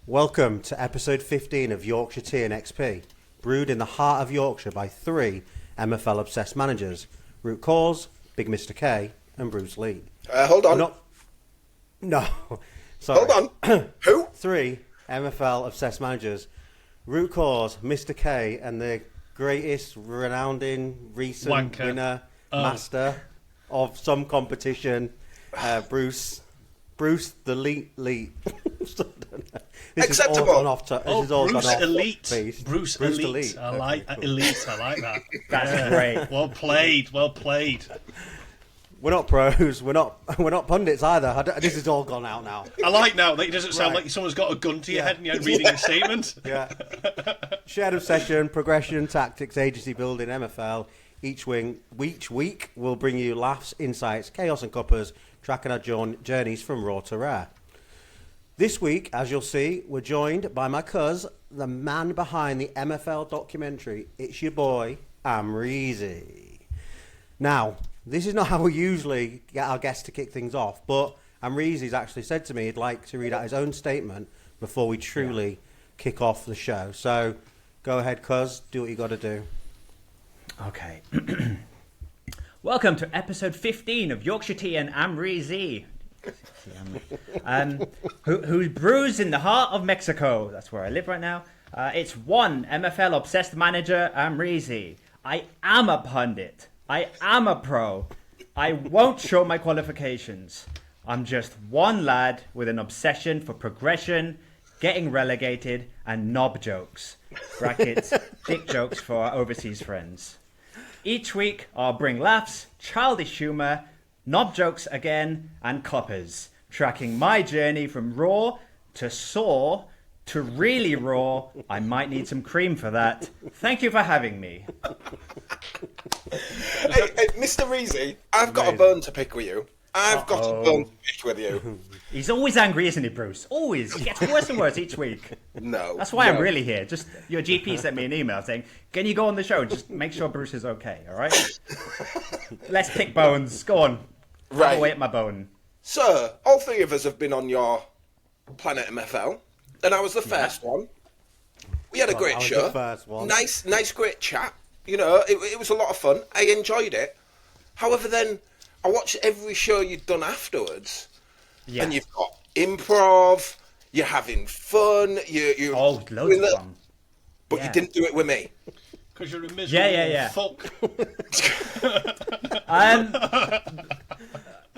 Welcome to episode 15 of Yorkshire Tea XP, brewed in the heart of Yorkshire by three MFL-obsessed managers, Rootcoors, Big Mr K and Bruce Lee. Hold on. No, sorry. Hold on. Who? Three MFL-obsessed managers, Rootcoors, Mr K and the greatest renowned recent winner, master of some competition, Bruce the Leet. Acceptable. This is all Bruce gone off Elite. base. Bruce Elite. I like Elite. I like that. That's great. Well played. Well played. We're not pros. We're not pundits either. This has all gone out now. I like now that it doesn't sound like someone's got a gun to your head and you're reading a statement. Yeah. Shared obsession, progression, tactics, agency building, MFL. Each week will bring you laughs, insights, chaos and cuppers, tracking our journeys from raw to rare. This week, as you'll see, we're joined by my cuz, the man behind the MFL documentary. It's your boy, Amreezy. Now, this is not how we usually get our guests to kick things off, but Amreezy's actually said to me he'd like to read out his own statement before we truly kick off the show. So, go ahead, cuz, do what you got to do. Okay. Welcome to episode 15 of Yorkshire Tea and Amreezy. Who brews in the heart of Mexico. That's where I live right now. It's one MFL-obsessed manager, Amreezy. I am a pundit. I am a pro. I won't show my qualifications. I'm just one lad with an obsession for progression, getting relegated, and knob jokes. Brackets, dick jokes for our overseas friends. Each week, I'll bring laughs, childish humour, knob jokes again, and coppers, tracking my journey from raw to sore to really raw. I might need some cream for that. Thank you for having me. Hey, Mr. Reezy, I've got a bone to pick with you. I've got a bone to pick with you. He's always angry, isn't he, Bruce? Always. He gets worse and worse each week. No. That's why I'm really here. Just your GP sent me an email saying, can you go on the show? Just make sure Bruce is okay, all right? Let's pick bones. Go on. Right. Have away at my bone. Sir, all three of us have been on your Planet MFL, and I was the first one. We had a great show. The first one. Nice, great chat. You know, it was a lot of fun. I enjoyed it. However, then I watched every show you'd done afterwards, and you've got improv. You're having fun. You're loads of fun. But you didn't do it with me. Because you're a miserable fuck.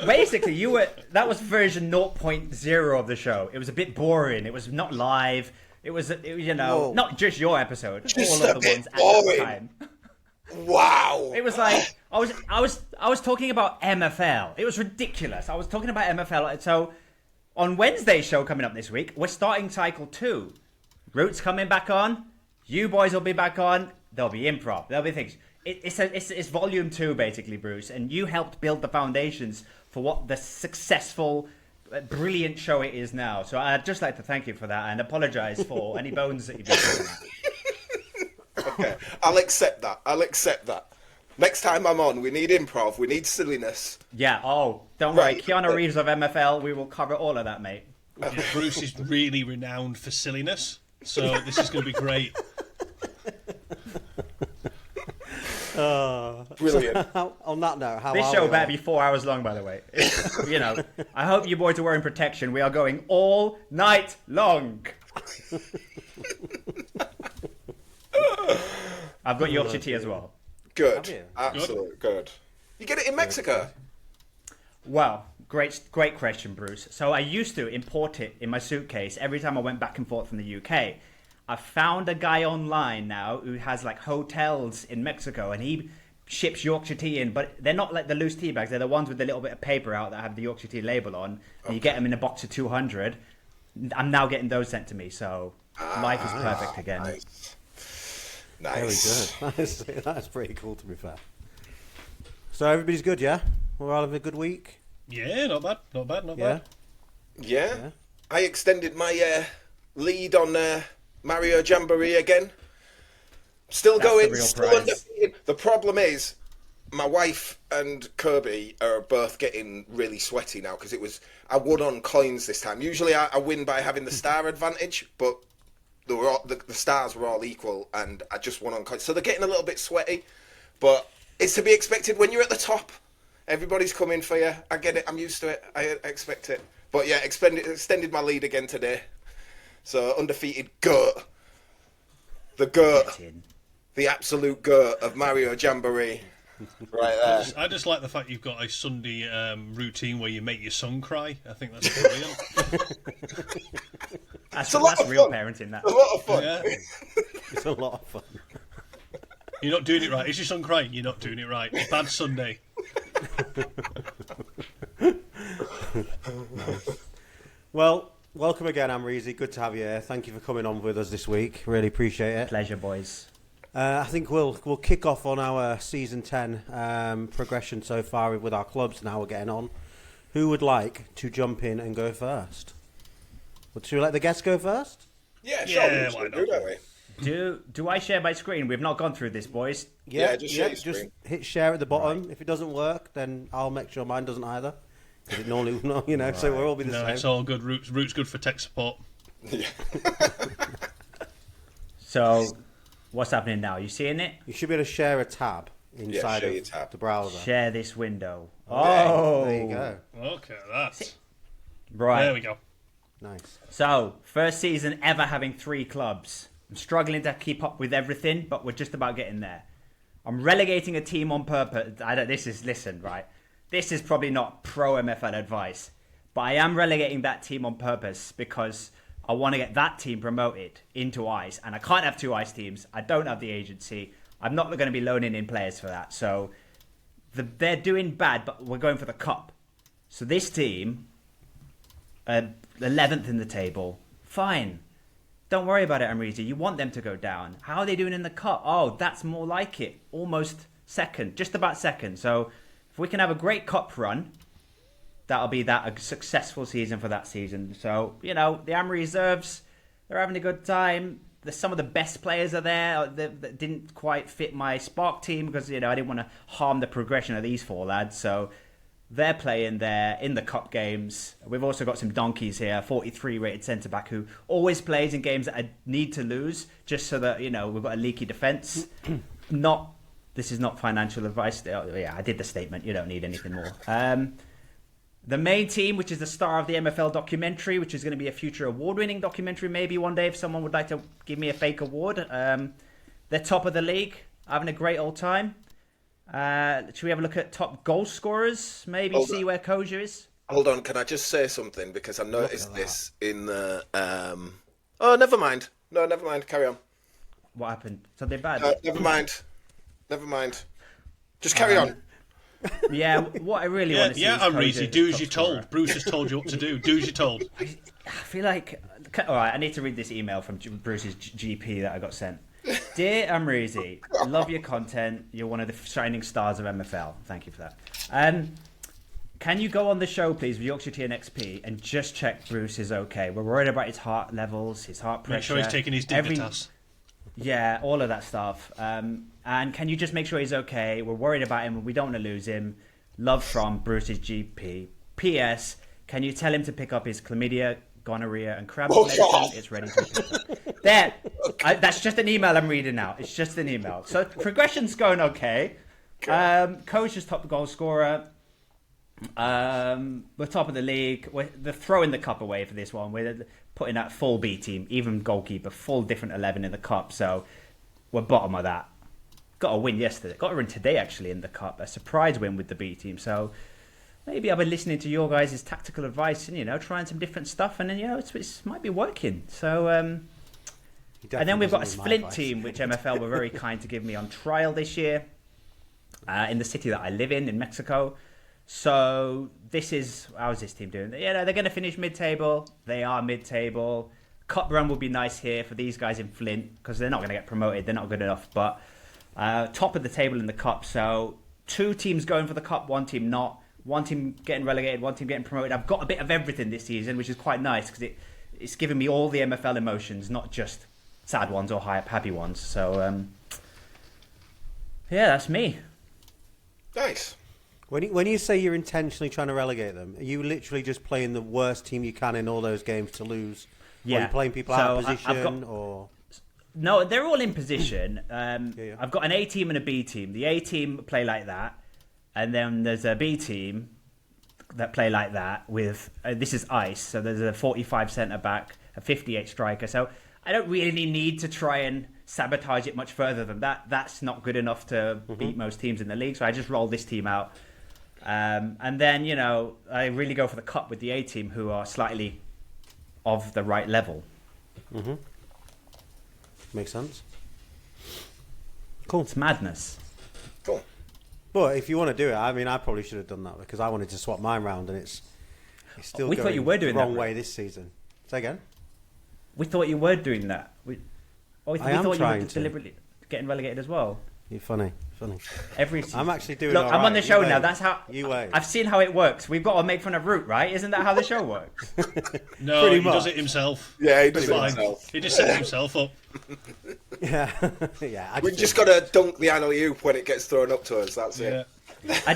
Basically, that was version 0.0 of the show. It was a bit boring. It was not live. It was not just your episode. Just all of the ones boring. at the time. Wow. It was like I was talking about MFL. It was ridiculous. I was talking about MFL. So on Wednesday's show coming up this week, we're starting cycle 2. Roots coming back on. You boys will be back on. There'll be improv. There'll be things. It's volume 2 basically, Bruce, and you helped build the foundations for what the successful, brilliant show it is now. So I'd just like to thank you for that and apologise for any bones that you've been talking about. Okay, I'll accept that. Next time I'm on, we need improv, we need silliness. Yeah, don't worry. Keanu Reeves of MFL, we will cover all of that, mate. Bruce is really renowned for silliness, so this is going to be great. Brilliant. On that note, this show better be 4 hours long, by the way. I hope you boys are wearing protection. We are going all night long. I've got Yorkshire Tea as well. Good. Absolutely good. You get it in Mexico? Well, great question, Bruce. So I used to import it in my suitcase every time I went back and forth from the UK. I found a guy online now who has like hotels in Mexico, and he ships Yorkshire tea in, but they're not like the loose tea bags. They're the ones with the little bit of paper out that have the Yorkshire tea label on. And you get them in a box of 200. I'm now getting those sent to me, so life is perfect again. Nice. Very good. That's pretty cool, to be fair. So everybody's good, yeah? We're all having a good week? Yeah, not bad. Yeah. I extended my lead on Mario Jamboree again. Still That's going, the real still prize. undefeated. The problem is, my wife and Kirby are both getting really sweaty now because I won on coins this time. Usually I win by having the star advantage, but the stars were all equal and I just won on coins. So they're getting a little bit sweaty, but it's to be expected when you're at the top. Everybody's coming for you. I get it. I'm used to it. I expect it. But yeah, extended my lead again today. So undefeated GOAT. The GOAT. The absolute GOAT of Mario Jamboree. Right there. I just like the fact you've got a Sunday routine where you make your son cry. I think that's brilliant. That's real parenting. That. It's a lot of fun. Yeah. It's a lot of fun. You're not doing it right. Is your son crying? You're not doing it right. Bad Sunday. Well, welcome again, Amreezy. Good to have you here. Thank you for coming on with us this week. Really appreciate it. Pleasure, boys. I think we'll kick off on our season 10 progression so far with our clubs and how we're getting on. Who would like to jump in and go first? Should we let the guests go first? Yeah, sure. Yeah, Why why not? not? That way. Do I share my screen? We've not gone through this, boys. Yeah, just share your screen. hit share at the bottom. Right. If it doesn't work, then I'll make sure mine doesn't either. Because it normally, right. So we'll all be the same. It's all good. Root's good for tech support. Yeah. So, what's happening now? You seeing it? You should be able to share a tab inside share your of tab. the browser. Share this window. Okay, Oh, there you go. Okay, that's right. there we go. Nice. So, first season ever having 3 clubs. I'm struggling to keep up with everything, but we're just about getting there. I'm relegating a team on purpose. This is probably not pro MFL advice, but I am relegating that team on purpose because I want to get that team promoted into Ice, and I can't have 2 Ice teams. I don't have the agency. I'm not going to be loaning in players for that. So they're doing bad, but we're going for the cup. So this team, 11th in the table, fine. Don't worry about it, Amreezy. You want them to go down. How are they doing in the cup? Oh, that's more like it. Almost second, just about second. So if we can have a great cup run, that'll be a successful season for that season. So, the Am Reserves, they're having a good time. Some of the best players are there that didn't quite fit my Spark team because, I didn't want to harm the progression of these 4 lads. So they're playing there in the cup games. We've also got some donkeys here, 43 rated centre-back who always plays in games that I need to lose just so that, we've got a leaky defence. This is not financial advice. Yeah, I did the statement. You don't need anything more. The main team, which is the star of the MFL documentary, which is going to be a future award-winning documentary maybe one day if someone would like to give me a fake award. They're top of the league, having a great old time. Should we have a look at top goal scorers? Maybe see where Koja is? Hold on, can I just say something? Because I noticed this in the... Oh, never mind. No, never mind. Carry on. What happened? Something bad? Never mind. Just carry on. Yeah, what I really want to see is Amreezy, do as top you're scorer. told. Bruce has told you what to do. Do as you're told. I feel like... All right, I need to read this email from Bruce's GP that I got sent. Dear Amreezy, love your content. You're one of the shining stars of MFL. Thank you for that. Can you go on the show, please, with Yorkshire Tea XP and just check Bruce is okay? We're worried about his heart levels, his heart pressure. Make sure he's taking his Dignitas. Yeah, all of that stuff. And can you just make sure he's okay? We're worried about him. We don't want to lose him. Love from Bruce's GP. P.S. Can you tell him to pick up his chlamydia, gonorrhea, and crab medicine? It's ready to be picked up. There. That's just an email I'm reading now. It's just an email. So progression's going okay. Coach is top goal scorer. We're top of the league. They're throwing the cup away for this one. We're putting that full B team, even goalkeeper, full different 11 in the cup. So we're bottom of that. Got a win yesterday. Got a win today, actually, in the cup. A surprise win with the B team. So maybe I've been listening to your guys' tactical advice and, trying some different stuff. And then, it might be working. So, and then we've got a Flint team, which MFL were very kind to give me on trial this year in the city that I live in Mexico. So how's this team doing? They're going to finish mid-table. They are mid-table. Cup run will be nice here for these guys in Flint because they're not going to get promoted. They're not good enough. But top of the table in the cup. So 2 teams going for the cup, 1 team not. 1 team getting relegated, 1 team getting promoted. I've got a bit of everything this season, which is quite nice because it's giving me all the MFL emotions, not just sad ones or happy ones. So, yeah, that's me. Nice. When you say you're intentionally trying to relegate them, are you literally just playing the worst team you can in all those games to lose? Yeah. Or are you playing people out of position? Or No, they're all in position. yeah. I've got an A team and a B team. The A team play like that, and then there's a B team that play like that with this is ice. So there's a 45 centre back, a 58 striker. So I don't really need to try and sabotage it much further than that. That's not good enough to beat most teams in the league. So I just roll this team out, and then I really go for the cup with the A team, who are slightly of the right level. Makes sense. Cool. It's madness. Cool. But if you want to do it, I mean, I probably should have done that because I wanted to swap mine round, and it's still We going thought you were doing the wrong that, way this season. Say again. We thought you were doing that. We am thought you trying were to. deliberately getting relegated as well. You're funny. Every I'm actually doing. Look, all I'm on right. the show You now. wait. That's how You wait. I've seen how it works. We've got to make fun of Root, right? Isn't that how the show works? No, Pretty he does much. it himself. Yeah, he does it Fine. himself. He just sets himself up. Yeah, yeah. We just got to dunk the alley-oop when it gets thrown up to us. That's it. Yeah. I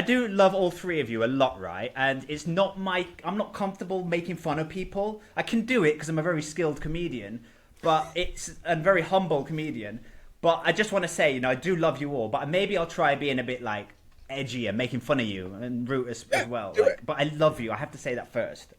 do love all three of you a lot, right? And it's not I'm not comfortable making fun of people. I can do it because I'm a very skilled comedian, but it's a very humble comedian. But I just want to say, I do love you all, but maybe I'll try being a bit like edgy and making fun of you and Root as well. do it. But I love you. I have to say that first.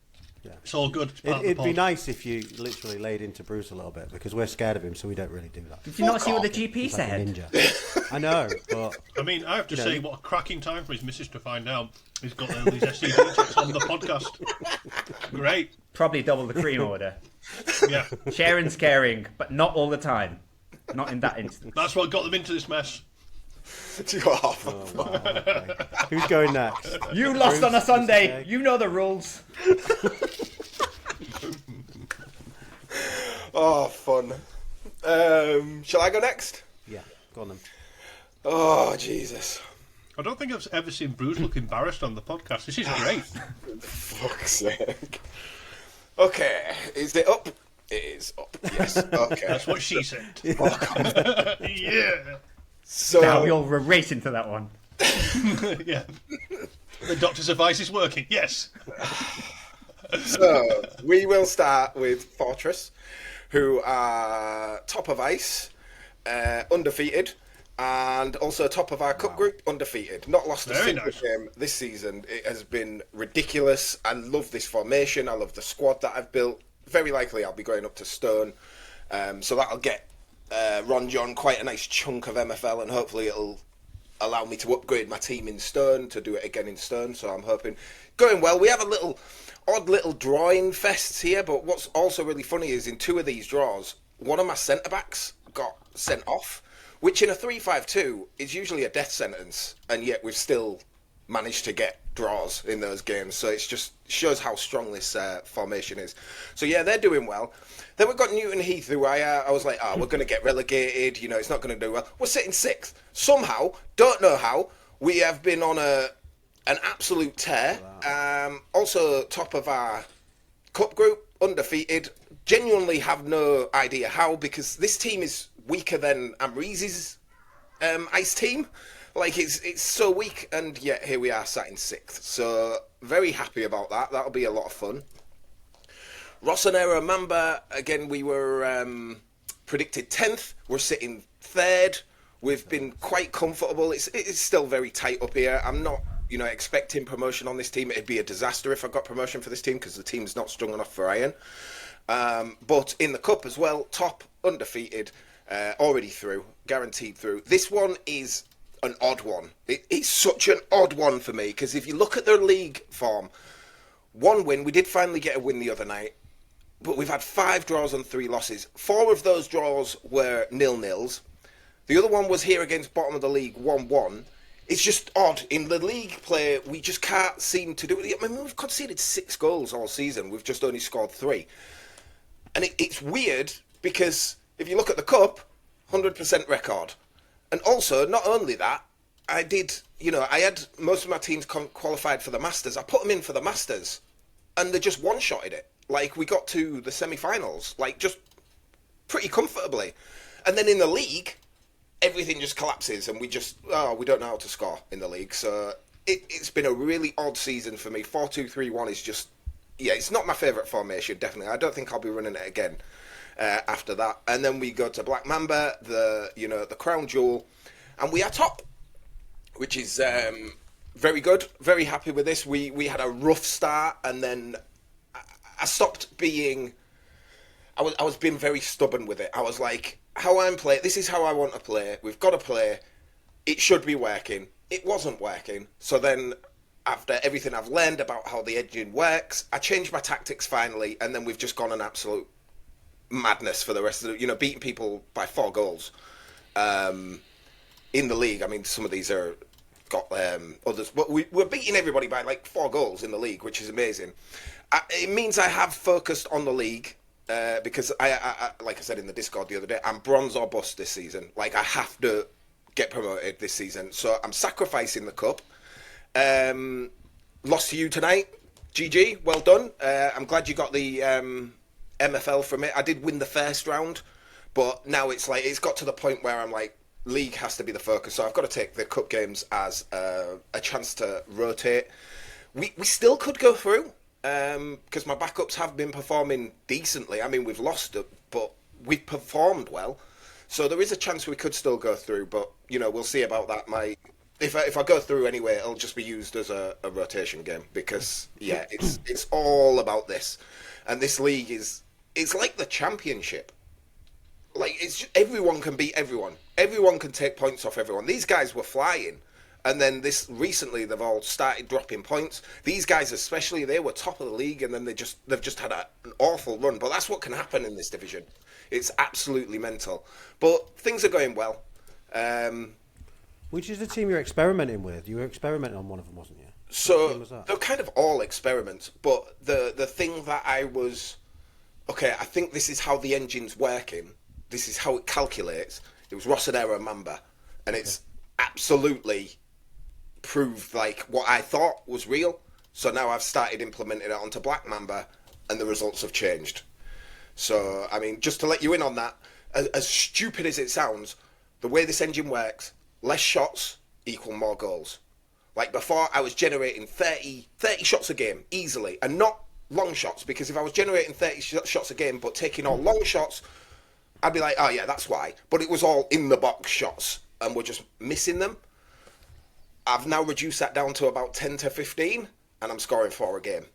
It's all good. It's part of the It'd be pod. nice if you literally laid into Bruce a little bit because we're scared of him, so we don't really do that. Did you not see what the off. GP He's like a said? ninja. I know, but I mean, I have to say, what a cracking time for his missus to find out he's got all these SCD checks on the podcast. Great. Probably double the cream order. Yeah. Sharing's caring, but not all the time. Not in that instance. That's what got them into this mess. Oh, wow, okay. Who's going next? You lost on a Sunday. You know the rules. Oh, fun. Shall I go next? Yeah, go on then. Oh, Jesus. I don't think I've ever seen Bruce look embarrassed on the podcast. This is great. Fuck's sake. Okay, is it up? It is up. Yes. Okay. That's what she said. Yeah. So Now we all race into that one. Yeah. The doctor's advice is working. Yes. So we will start with Fortress, who are top of ice, undefeated, and also top of our cup group, undefeated. Not lost a Very single nice. game this season. It has been ridiculous. I love this formation. I love the squad that I've built. Very likely I'll be going up to Stone, so that'll get Ron John quite a nice chunk of MFL, and hopefully it'll allow me to upgrade my team in Stone to do it again in Stone. So I'm hoping going well. We have a odd little drawing fests here, but what's also really funny is in two of these draws, one of my centre backs got sent off, which in a 3-5-2 is usually a death sentence, and yet we've still managed to get draws in those games. So it just shows how strong this formation is. So yeah, they're doing well. Then we've got Newton Heath, who I was like, we're going to get relegated. It's not going to do well. We're sitting sixth. Somehow, don't know how, we have been on an absolute tear. Also top of our cup group, undefeated. Genuinely have no idea how, because this team is weaker than Amreezy's ice team. Like, it's so weak, and yet here we are sat in sixth. So very happy about that. That'll be a lot of fun. Rossonera Mamba, again, we were predicted 10th. We're sitting third. We've been quite comfortable. It's still very tight up here. I'm not, expecting promotion on this team. It'd be a disaster if I got promotion for this team because the team's not strong enough for iron. But in the cup as well, top, undefeated, already through, guaranteed through. This one is an odd one. It's such an odd one for me because if you look at their league form, one win, we did finally get a win the other night, but we've had 5 draws and 3 losses. 4 of those draws were 0-0s. The other one was here against bottom of the league, 1-1. It's just odd. In the league play, we just can't seem to do it. I mean, we've conceded 6 goals all season. We've just only scored 3. And it's weird because if you look at the cup, 100% record. And also, not only that, I had most of my teams qualified for the Masters. I put them in for the Masters, and they just one-shotted it. Like, we got to the semi-finals, like, just pretty comfortably. And then in the league, everything just collapses and we don't know how to score in the league. So it's been a really odd season for me. 4-2-3-1 is just, yeah, it's not my favourite formation, definitely. I don't think I'll be running it again after that. And then we go to Black Mamba, the crown jewel, and we are top, which is very good. Very happy with this. We had a rough start, and then I stopped being... I was being very stubborn with it. I was like, how I'm playing, this is how I want to play. We've got to play. It should be working. It wasn't working. So then, after everything I've learned about how the engine works, I changed my tactics finally, and then we've just gone an absolute madness for the rest of the... beating people by 4 goals in the league. I mean, some of these are got others, but we're beating everybody by like 4 goals in the league, which is amazing. It means I have focused on the league. Because I, like I said in the Discord the other day, I'm bronze or bust this season. Like, I have to get promoted this season. So I'm sacrificing the cup. Lost to you tonight. GG, well done. I'm glad you got the MFL from it. I did win the first round, but now it's got to the point where I'm like, league has to be the focus. So I've got to take the cup games as a chance to rotate. We still could go through. Because my backups have been performing decently. I mean, we've lost it, but we've performed well. So there is a chance we could still go through, but, we'll see about that. If I go through anyway, it'll just be used as a rotation game because, yeah, it's all about this. And this league it's like the championship. Like, everyone can beat everyone. Everyone can take points off everyone. These guys were flying. And then recently they've all started dropping points. These guys especially, they were top of the league, and then they've just had an awful run. But that's what can happen in this division. It's absolutely mental. But things are going well. Which is the team you're experimenting with? You were experimenting on one of them, wasn't you? So they're kind of all experiments. But the thing that I think this is how the engine's working. This is how it calculates. It was Rosadera and Mamba. And it's absolutely... proved like what I thought was real. So now I've started implementing it onto Black Mamba, and the results have changed. So, I mean, just to let you in on that, as stupid as it sounds, the way this engine works, less shots equal more goals. Like before, I was generating 30 shots a game easily, and not long shots, because if I was generating 30 shots a game but taking all long shots, I'd be like, oh yeah, that's why. But it was all in the box shots, and we're just missing them. I've now reduced that down to about 10 to 15, and I'm scoring 4 a game.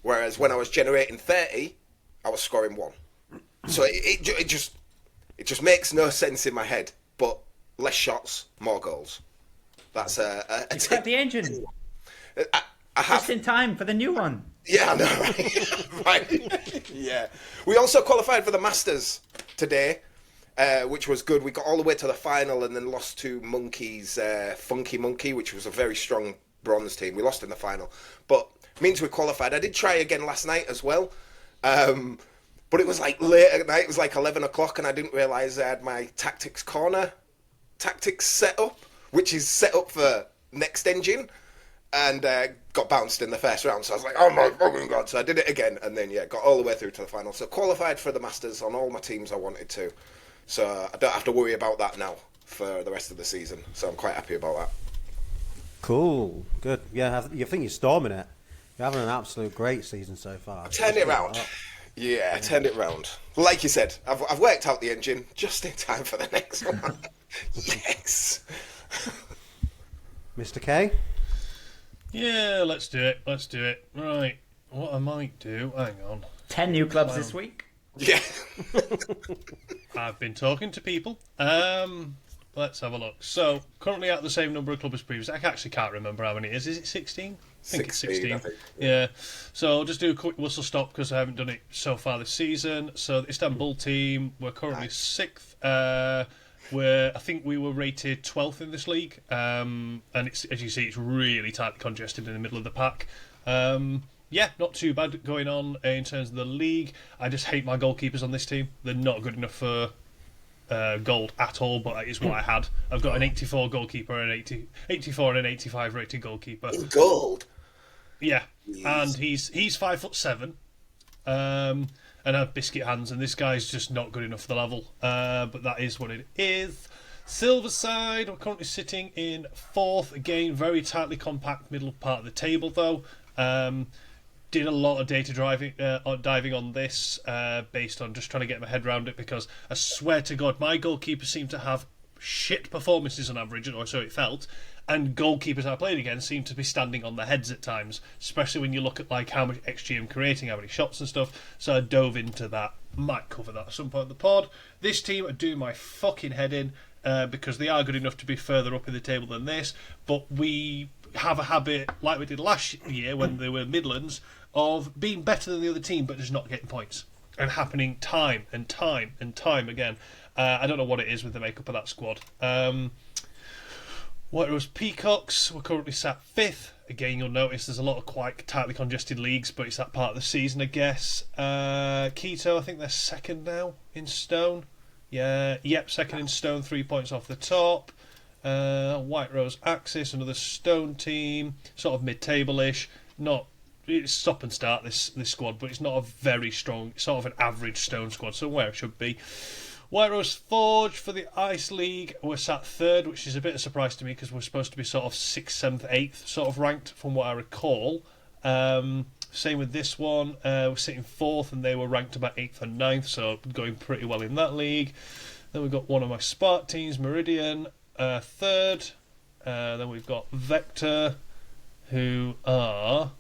Whereas when I was generating 30, I was scoring 1. So it just makes no sense in my head. But less shots, more goals. That's a tip. The engine. I have... Just in time for the new one. Yeah, I know. Right. Yeah. We also qualified for the Masters today. Which was good. We got all the way to the final and then lost to Monkey's Funky Monkey, which was a very strong bronze team. We lost in the final, but means we qualified. I did try again last night as well, but it was like late at night. It was like 11 o'clock, and I didn't realise I had my tactics set up, which is set up for next engine, and got bounced in the first round. So I was like, oh my fucking god! So I did it again, and then got all the way through to the final. So qualified for the Masters on all my teams I wanted to. So I don't have to worry about that now for the rest of the season. So I'm quite happy about that. Cool. Good. Yeah, you think you're storming it. You're having an absolute great season so far. Turned it round. Yeah, turned it round. Like you said, I've worked out the engine just in time for the next one. Yes. Mr. K? Yeah, let's do it. Right. What I might do... Hang on. 10 new clubs this week. Yeah. I've been talking to people. Let's have a look. So, currently at the same number of clubs as previous. I actually can't remember how many it is. Is it 16? I think it's 16. I think. Yeah. So, I'll just do a quick whistle stop because I haven't done it so far this season. So, the Istanbul team, we're currently 6th. I think we were rated 12th in this league. And it's, as you see, it's really tightly congested in the middle of the pack. Yeah, not too bad going on in terms of the league. I just hate my goalkeepers on this team. They're not good enough for gold at all, but that is what I had. I've got an 84 goalkeeper and an 84 and an 85 rated goalkeeper. In gold? Yeah, Jeez. and he's 5'7", and have biscuit hands, and this guy's just not good enough for the level. But that is what it is. Silver side, we're currently sitting in 4th. Again, very tightly compact middle part of the table, though. Did a lot of data diving on this based on just trying to get my head around it, because I swear to God, my goalkeepers seem to have shit performances on average, or so it felt, and goalkeepers I played against seem to be standing on their heads at times, especially when you look at like how much XG I'm creating, how many shots and stuff. So I dove into that. Might cover that at some point in the pod. This team are doing my fucking head in because they are good enough to be further up in the table than this, but we have a habit, like we did last year when they were Midlands, of being better than the other team but just not getting points, and happening time and time and time again. I don't know what it is with the makeup of that squad. What it was, Peacocks, we're currently sat 5th. Again, you'll notice there's a lot of quite tightly congested leagues, but it's that part of the season, I guess. Keto, I think they're 2nd now in Stone. Yeah, yep, 2nd in Stone, 3 points off the top. White Rose Axis, another Stone team, sort of mid-table-ish. It's stop and start, this squad, but it's not a very strong, sort of an average Stone squad, so where it should be. White Rose Forge for the Ice League, we're sat 3rd, which is a bit of a surprise to me because we're supposed to be sort of 6th, 7th, 8th sort of ranked from what I recall. Same with this one, we're sitting 4th and they were ranked about 8th and 9th, so going pretty well in that league. Then we've got one of my Spark teams, Meridian, 3rd. Then we've got Vector, who are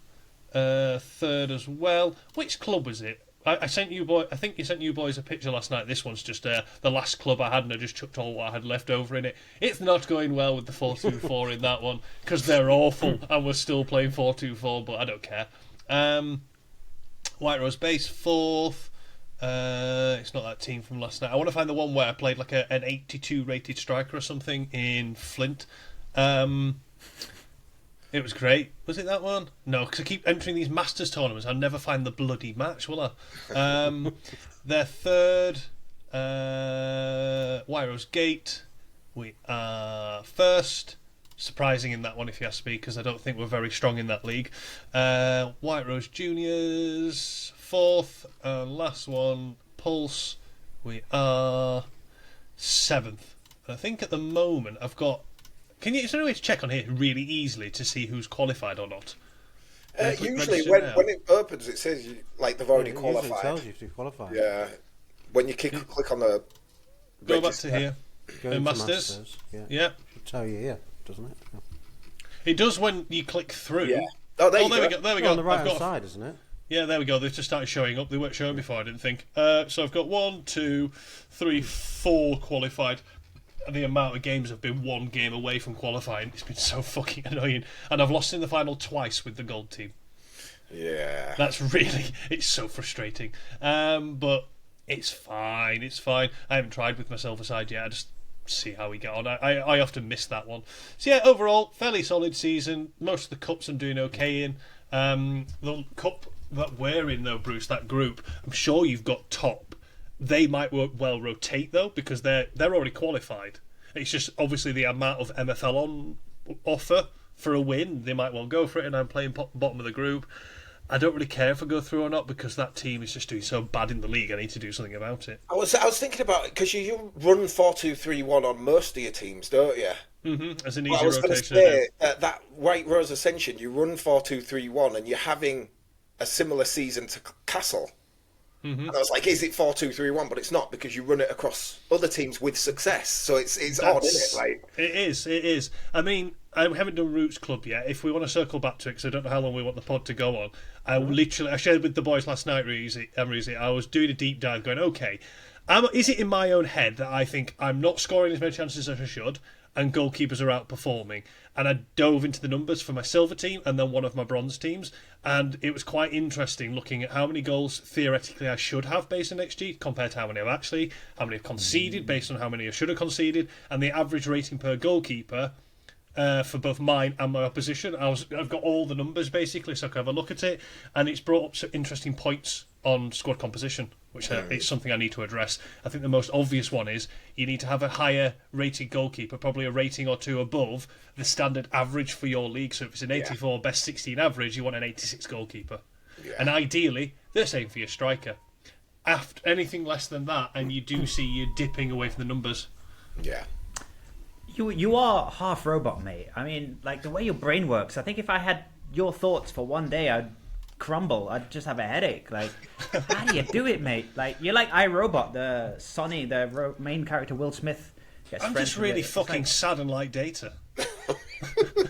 3rd as well. Which club was it? I sent you I think you sent you boys a picture last night. This one's just the last club I had, and I just chucked all what I had left over in it. It's not going well with the 4-2-4 in that one because they're awful, and we're still playing 4-2-4. But I don't care. White Rose Base 4th. It's not that team from last night. I want to find the one where I played like an 82 rated striker or something in Flint. It was great. Was it that one? No, because I keep entering these Masters tournaments. I'll never find the bloody match, will I? They're 3rd. White Rose Gate. We are 1st. Surprising in that one, if you ask me, because I don't think we're very strong in that league. White Rose Juniors 4th. Last one, Pulse. We are 7th. I think at the moment I've got... Is there any way to check on here really easily to see who's qualified or not? Usually when it opens, it says they've already qualified. It tells you if you've qualified. Yeah. When you click on the go back to here. Go into Masters. Yeah. It'll tell you here, doesn't it? Yeah. It does when you click through. Yeah. Oh, there we go. There we go. On the right hand side, isn't it? Yeah, there we go. They've just started showing up. They weren't showing before, I didn't think. So I've got 1, 2, 3, 4 qualified. The amount of games I've been one game away from qualifying, it's been so fucking annoying. And I've lost in the final twice with the gold team. Yeah. It's so frustrating. But it's fine, I haven't tried with my silver side yet. I just see how we get on. I often miss that one. So yeah, overall, fairly solid season. Most of the cups I'm doing okay in. The cup that we're in though, Bruce, that group, I'm sure you've got top. They might well rotate though, because they're already qualified. It's just obviously the amount of MFL on offer for a win. They might well go for it, and I'm playing bottom of the group. I don't really care if I go through or not because that team is just doing so bad in the league. I need to do something about it. I was thinking about it because you run 4-2-3-1 on most of your teams, don't you? Mm-hmm. As an easy I was rotation. Going to say, that White Rose Ascension, you run 4-2-3-1, and you're having a similar season to Castle. Mm-hmm. And I was like, is it 4-2-3-1? But it's not, because you run it across other teams with success. So it's odd, isn't it? It is. I mean, I haven't done Roots Club yet. If we want to circle back to it, because I don't know how long we want the pod to go on, I shared with the boys last night, Amreezy, I was doing a deep dive going, okay, is it in my own head that I think I'm not scoring as many chances as I should, and goalkeepers are outperforming? And I dove into the numbers for my silver team and then one of my bronze teams, and it was quite interesting looking at how many goals theoretically I should have based on XG compared to how many I've conceded based on how many I should have conceded, and the average rating per goalkeeper for both mine and my opposition. I've got all the numbers basically, so I can have a look at it, and it's brought up some interesting points on squad composition, which is something I need to address. I think the most obvious one is you need to have a higher rated goalkeeper, probably a rating or two above the standard average for your league. So if it's an 84 best 16 average, you want an 86 goalkeeper. Yeah. And ideally, the same for your striker. After anything less than that, and you do see you dipping away from the numbers. Yeah. You are half robot, mate. I mean, like the way your brain works. I think if I had your thoughts for one day, I'd crumble. I'd just have a headache. Like, how do you do it, mate? Like, you're like iRobot, the Sonny, the main character, Will Smith. I'm just really fucking sad and like Data.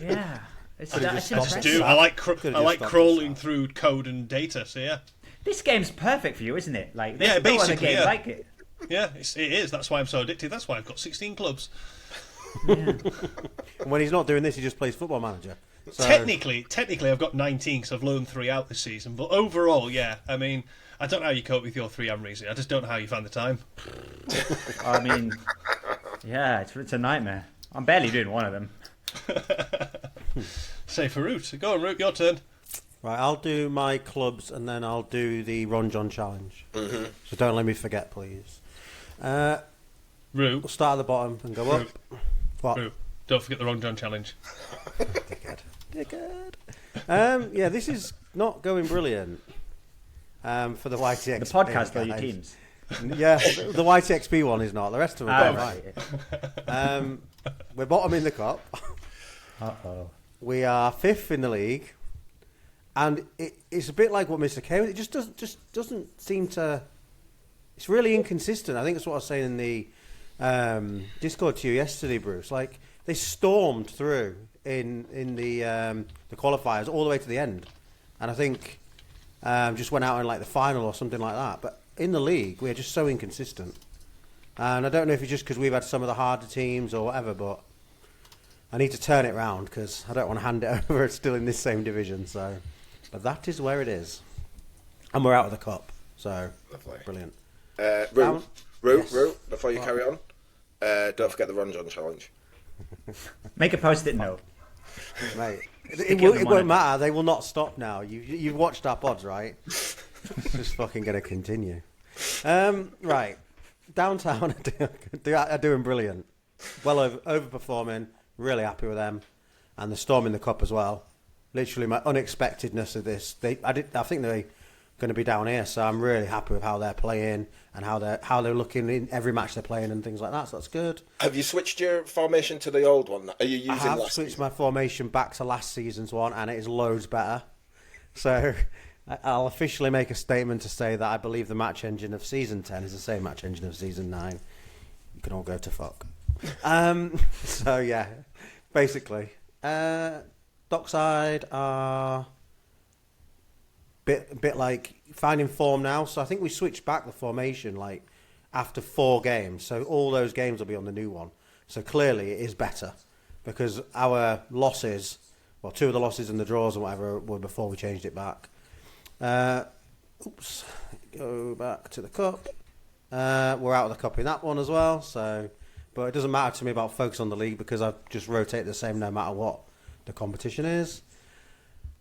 Yeah, it's I impressive. do. I like crawling through code and data. So yeah. This game's perfect for you, isn't it? Like, Yeah, there's no other basically, game yeah. like it. Yeah, it is. That's why I'm so addicted. That's why I've got 16 clubs. Yeah. And when he's not doing this, he just plays Football Manager. So... Technically, I've got 19 because I've loaned 3 out this season. But overall, yeah. I mean, I don't know how you cope with your 3, Amreezy. I just don't know how you find the time. I mean, yeah, it's a nightmare. I'm barely doing one of them. Say for Root. Go on, Root. Your turn. Right, I'll do my clubs and then I'll do the Ron John challenge. Mm-hmm. So don't let me forget, please. Root. We'll start at the bottom and go up. What? Root. Don't forget the Wrong John challenge. Dickhead. Yeah, this is not going brilliant for the YTXP. The podcast or your teams? Yeah, the YTXP one is not. The rest of them are right. We're bottom in the cup. Uh-oh. We are 5th in the league. And it's a bit like what Mr. K was. It just doesn't seem to... It's really inconsistent. I think that's what I was saying in the Discord to you yesterday, Bruce. Like, they stormed through in the qualifiers all the way to the end. And I think just went out in like the final or something like that. But in the league, we're just so inconsistent. And I don't know if it's just because we've had some of the harder teams or whatever, but I need to turn it round because I don't want to hand it over. It's still in this same division. So, but that is where it is. And we're out of the cup. So, Lovely. Brilliant. Root, before you carry on, don't forget the Ron John challenge. Make a post-it note. Mate, it won't matter. They will not stop now. You've watched our pods, right? It's just fucking going to continue. Right. Downtown are doing brilliant. Well overperforming. Really happy with them. And the Storm in the Cup as well. Literally my unexpectedness of this. I think they're going to be down here, so I'm really happy with how they're playing and how they're looking in every match they're playing and things like that. So that's good. Have you switched your formation to the old one? Are you using? I have last switched season? my formation back to last season's one, and it is loads better. So I'll officially make a statement to say that I believe the match engine of season 10 is the same match engine of season 9. You can all go to fuck. So yeah, basically, Dockside are bit like finding form now. So I think we switched back the formation like after 4 games. So all those games will be on the new one. So clearly it is better because our losses, well, 2 of the losses and the draws and whatever were before we changed it back. Go back to the cup. We're out of the cup in that one as well. So, but it doesn't matter to me about focus on the league because I just rotate the same no matter what the competition is.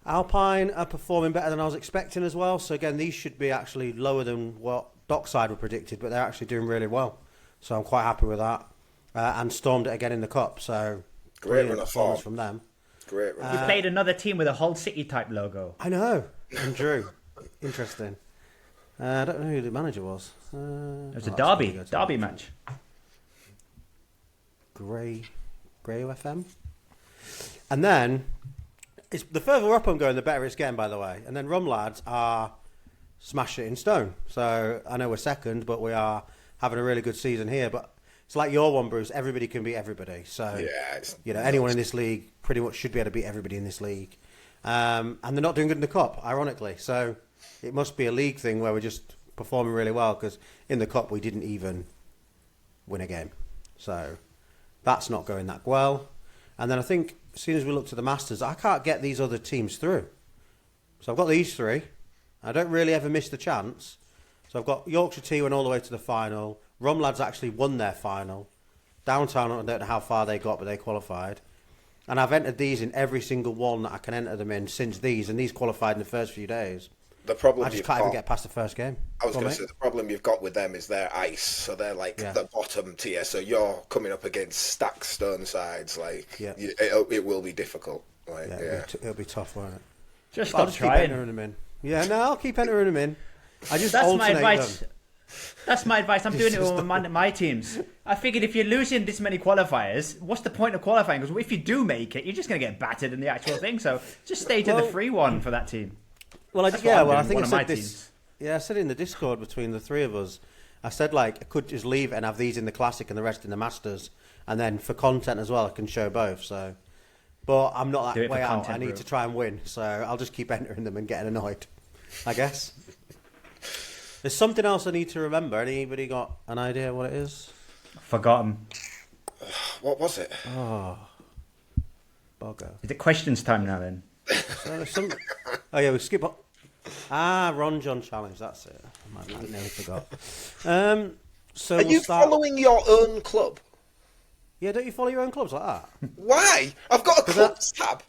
Alpine are performing better than I was expecting as well. So again, these should be actually lower than what Dockside were predicted, but they're actually doing really well. So I'm quite happy with that. And stormed it again in the cup. So Great run of performance form from them. Great run. You played another team with a Hull City type logo. I know. And Drew. Interesting. I don't know who the manager was. It was a derby match. Grey FM. And then, it's the further up I'm going, the better it's getting, by the way. And then Rum Lads are smash it in stone. So I know we're second, but we are having a really good season here. But it's like your one, Bruce. Everybody can beat everybody. So yeah, anyone in this league pretty much should be able to beat everybody in this league. And they're not doing good in the cup, ironically. So it must be a league thing where we're just performing really well because in the cup we didn't even win a game. So that's not going that well. And then I think as soon as we look to the Masters, I can't get these other teams through. So I've got these 3. I don't really ever miss the chance. So I've got Yorkshire Tea went all the way to the final. Rum Lads actually won their final. Downtown, I don't know how far they got, but they qualified. And I've entered these in every single one that I can enter them in since these, and these qualified in the first few days. The problem I just can't even get past the first game. I was going to say the problem you've got with them is they're ice, so they're like the bottom tier. So you're coming up against stacked stone sides. Like it will be difficult. Like, it'll be tough, won't it? Just I'll stop trying. keep entering them in. Yeah, no, I'll keep entering them in. I just That's my alternate advice. them. That's my advice. I'm doing it with my teams. I figured if you're losing this many qualifiers, what's the point of qualifying? Because if you do make it, you're just going to get battered in the actual thing. So just stay to the free one for that team. Well, I think I said this. Teams. Yeah, I said it in the Discord between the three of us. I said, like, I could just leave it and have these in the Classic and the rest in the Masters. And then for content as well, I can show both. So, but I'm not that way out. I need to try and win. So I'll just keep entering them and getting annoyed, I guess. There's something else I need to remember. Anybody got an idea what it is? Forgotten. What was it? Oh, bugger. Is it questions time now then? Oh, yeah, we skip on. Ron John Challenge, that's it. I nearly forgot. So Are you following your own club? Yeah, don't you follow your own clubs like that? Why? I've got a clubs tab.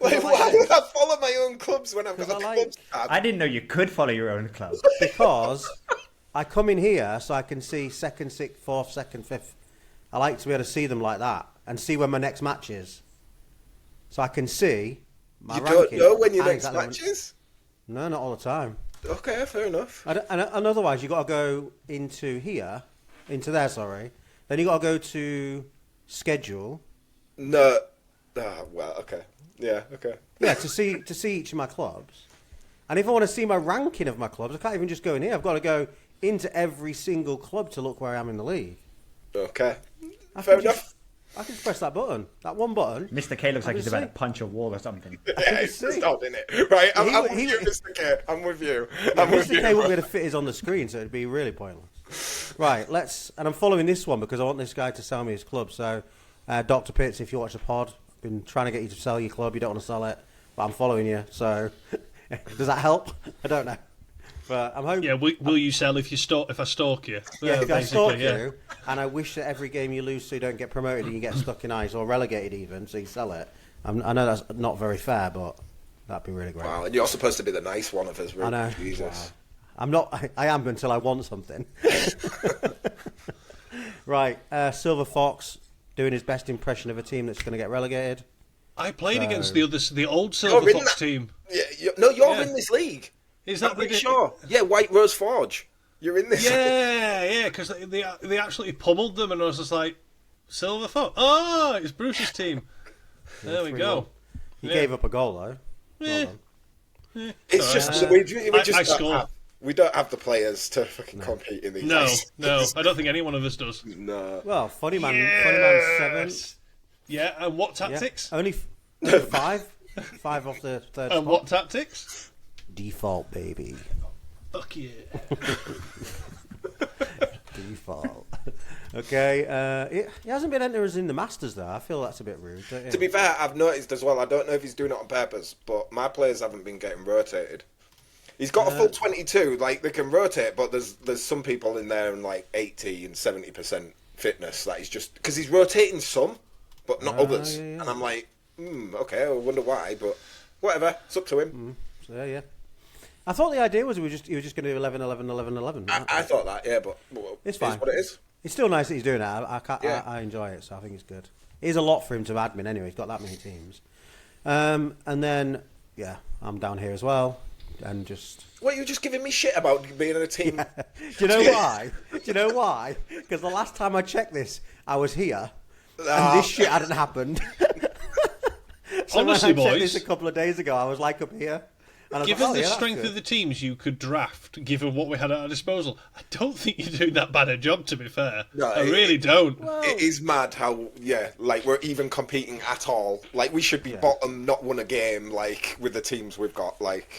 Like, why would I follow my own clubs when I've got a clubs tab? I didn't know you could follow your own club. Because I come in here so I can see second, sixth, fourth, second, fifth. I like to be able to see them like that and see when my next match is. So I can see my ranking. You don't know when your next match is? No, not all the time. Okay, fair enough. And otherwise, you got to go into here, sorry. Then you got to go to schedule. No. Well, okay. Yeah, okay. Yeah, to see each of my clubs. And if I want to see my ranking of my clubs, I can't even just go in here. I've got to go into every single club to look where I am in the league. Okay. Fair enough. I can just press that button. That one button. Mr. K looks like he's about to punch a wall or something. Yeah, it's just odd, isn't it? Right, I'm with you, Mr. K. I'm with you. Mr. K won't be able to fit his on the screen, so it'd be really pointless. Right, and I'm following this one because I want this guy to sell me his club. So, Dr. Pitts, if you watch the pod, I've been trying to get you to sell your club. You don't want to sell it, but I'm following you. So, does that help? I don't know. But I'm hoping. Yeah, will you sell if I stalk you? Yeah, if I stalk you, and I wish that every game you lose so you don't get promoted and you get stuck in ice or relegated even, so you sell it. I know that's not very fair, but that'd be really great. Wow, and you're supposed to be the nice one of us, really. I know. Jesus. Wow. I'm not. I am until I want something. Right, Silver Fox doing his best impression of a team that's going to get relegated. I played against the old Silver Fox team. Yeah, you're in this league. Is that pretty sure? Yeah, White Rose Forge. You're in this. Yeah, because they absolutely pummeled them, and I was just like, Silver Fox. Oh, it's Bruce's team. There we go. He gave up a goal though. Yeah. It's just we don't have the players to fucking compete in these. No, I don't think any one of us does. No. Well, Funny Man 7. Yeah, and what tactics? Yeah. Only 5 off the third. And what tactics? Default, baby. Fuck yeah. Default. Okay. He hasn't been entering us in the Masters though. I feel that's a bit rude. Don't you? To be fair, I've noticed as well. I don't know if he's doing it on purpose, but my players haven't been getting rotated. He's got a full 22. Like they can rotate, but there's some people in there in like 80 and 70% fitness. That he's just because he's rotating some, but not others. Yeah. And I'm like, okay. I wonder why, but whatever. It's up to him. So yeah. I thought the idea was he was just going to do 11, 11, 11, 11. I thought that, yeah, but it's fine. What it is. It's still nice that he's doing that. I enjoy it, so I think it's good. It is a lot for him to admin anyway. He's got that many teams. And then, yeah, I'm down here as well. And just... What, you're just giving me shit about being in a team? Yeah. Do you know why? Because the last time I checked this, I was here. And this shit hadn't happened. So honestly, when I checked boys... this a couple of days ago, I was like up here. Given the strength of the teams you could draft, given what we had at our disposal, I don't think you're doing that bad a job, to be fair. No, I really don't. Well, it is mad how, like, we're even competing at all. Like, we should be bottom, not won a game, like, with the teams we've got, like...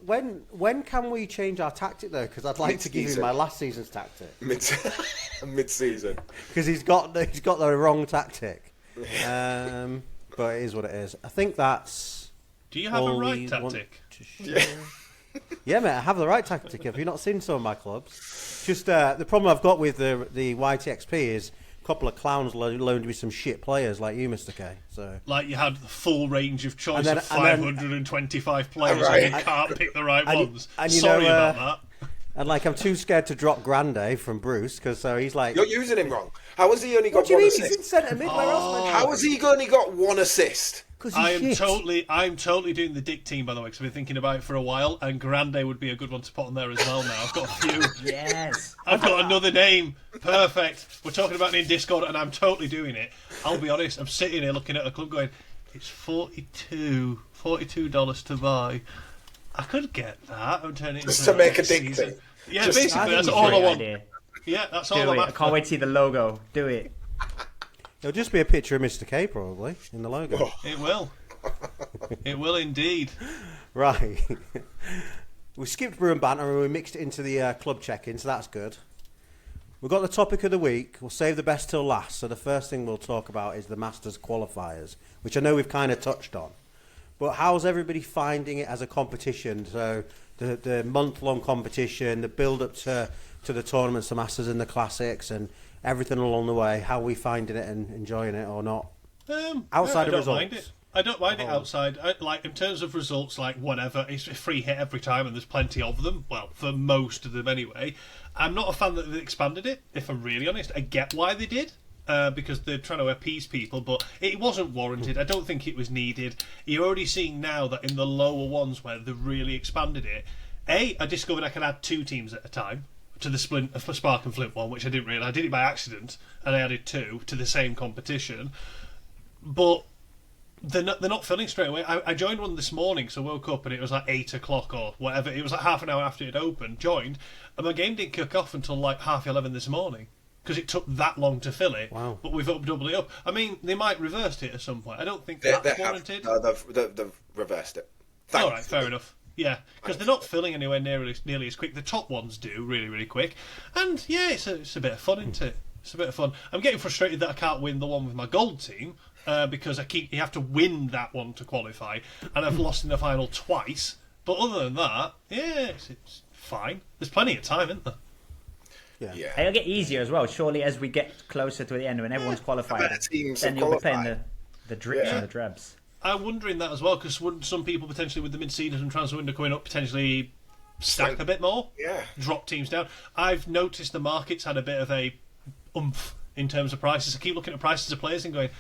When can we change our tactic, though? Because I'd like to give you my last season's tactic. Mid-season. Because he's got the wrong tactic. But it is what it is. I think that's... Do you have a right tactic? Yeah, mate, I have the right tactic. Have you not seen some of my clubs? Just the problem I've got with the YTXP is a couple of clowns loaned me some shit players like you, Mr. K. So like you had the full range of choice of 525 players and you can't pick the right ones. And sorry about that. And like I'm too scared to drop Grande from Bruce because he's like you're using him wrong. How has he only got one assist? He's in centre mid. Where else? How has he only got one assist? I'm totally doing the Dick team, by the way, because I've been thinking about it for a while, and Grande would be a good one to put on there as well now. I've got a few. Yes. I've got another name. Perfect. We're talking about it in Discord, and I'm totally doing it. I'll be honest, I'm sitting here looking at a club going, it's $42 to buy. I could get that and turn it into... Just to make a Dick team. Yeah, Just basically, that's all I want. Idea. Yeah, that's Do all I'm it. after. I can't wait to see the logo. Do it. It'll just be a picture of Mr. K, probably, in the logo. Oh. It will. It will indeed. Right. We skipped brew and banter and we mixed it into the club check-in, so that's good. We've got the topic of the week. We'll save the best till last. So the first thing we'll talk about is the Masters qualifiers, which I know we've kind of touched on. But how's everybody finding it as a competition? So the month-long competition, the build-up to the tournaments, the Masters and the Classics, and everything along the way. How are we finding it and enjoying it or not? Outside of results. I don't mind it outside. Like, in terms of results, like, whatever, it's a free hit every time and there's plenty of them. Well, for most of them anyway. I'm not a fan that they expanded it, if I'm really honest. I get why they did, because they're trying to appease people, but it wasn't warranted. I don't think it was needed. You're already seeing now that in the lower ones where they've really expanded it, I discovered I could add 2 teams at a time to the Spark and Flint one, which I didn't realise. I did it by accident, and I added 2 to the same competition. But they're not filling straight away. I joined one this morning, so I woke up and it was like 8 o'clock or whatever. It was like half an hour after it opened, joined, and my game didn't kick off until like 11:30 this morning because it took that long to fill it. Wow. But we've doubled it up. I mean, they might reverse it at some point. I don't think that's warranted. They've reversed it. All right, fair enough. Yeah, because they're not filling anywhere nearly as quick. The top ones do really, really quick. And yeah, it's a bit of fun, isn't it? It's a bit of fun. I'm getting frustrated that I can't win the one with my gold team because you have to win that one to qualify, and I've lost in the final twice. But other than that, yeah, it's fine. There's plenty of time, isn't there? Yeah. It'll get easier as well. Surely, as we get closer to the end, when everyone's qualified, teams then have you'll be playing qualified. the drips and the drebs. I'm wondering that as well, because wouldn't some people potentially with the mid-season transfer window coming up potentially stack a bit more? Yeah. Drop teams down. I've noticed the market's had a bit of a oomph in terms of prices. I keep looking at prices of players and going,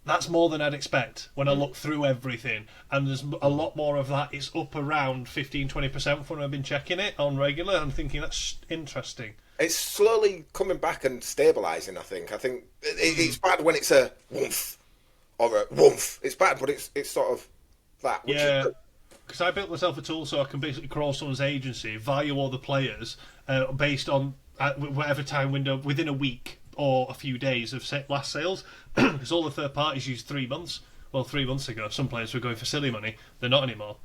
that's more than I'd expect when I look through everything. And there's a lot more of that. It's up around 15-20% when I've been checking it on regular. I'm thinking that's interesting. It's slowly coming back and stabilising, I think. I think it's bad when it's a woof or a woof. It's bad, but it's sort of that. Which Yeah, because I built myself a tool so I can basically crawl someone's agency, value all the players based on whatever time window within a week or a few days of last sales, because all the third parties use 3 months. Well, 3 months ago, some players were going for silly money. They're not anymore.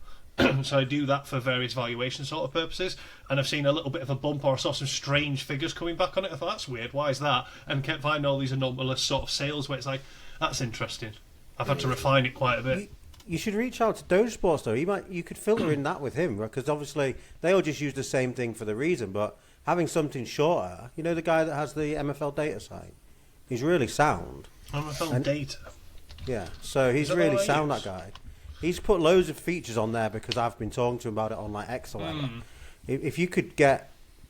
So I do that for various valuation sort of purposes, and I've seen a little bit of a bump, or I saw some strange figures coming back on it. I thought, that's weird, why is that? And kept finding all these anomalous sort of sales where it's like, that's interesting. I've had to refine it quite a bit. You should reach out to Doge Sports though. You could filter in that with him, because obviously they all just use the same thing for the reason. But having something shorter, you know, the guy that has the MFL data site, he's really sound. MFL data. Yeah, so he's really sound. That guy. He's put loads of features on there because I've been talking to him about it on like X or whatever. If you could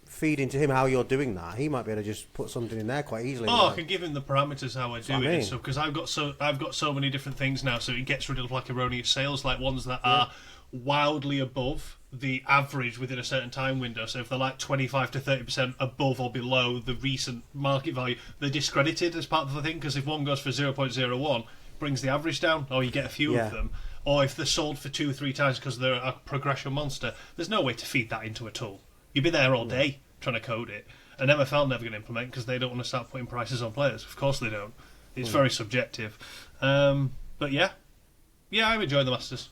feed into him how you're doing that, he might be able to just put something in there quite easily. Oh, I can give him the parameters how I do it, mean. so because I've got so many different things now, so it gets rid of like erroneous sales, like ones that are wildly above the average within a certain time window. So if they're like 25 to 30% above or below the recent market value, they're discredited as part of the thing, because if one goes for 0.01, brings the average down, or you get a few of them. Or if they're sold for 2 or 3 times because they're a progression monster, there's no way to feed that into a tool. You'd be there all day trying to code it. And MFL never going to implement because they don't want to start putting prices on players. Of course they don't. It's very subjective. But yeah, I'm enjoying the Masters.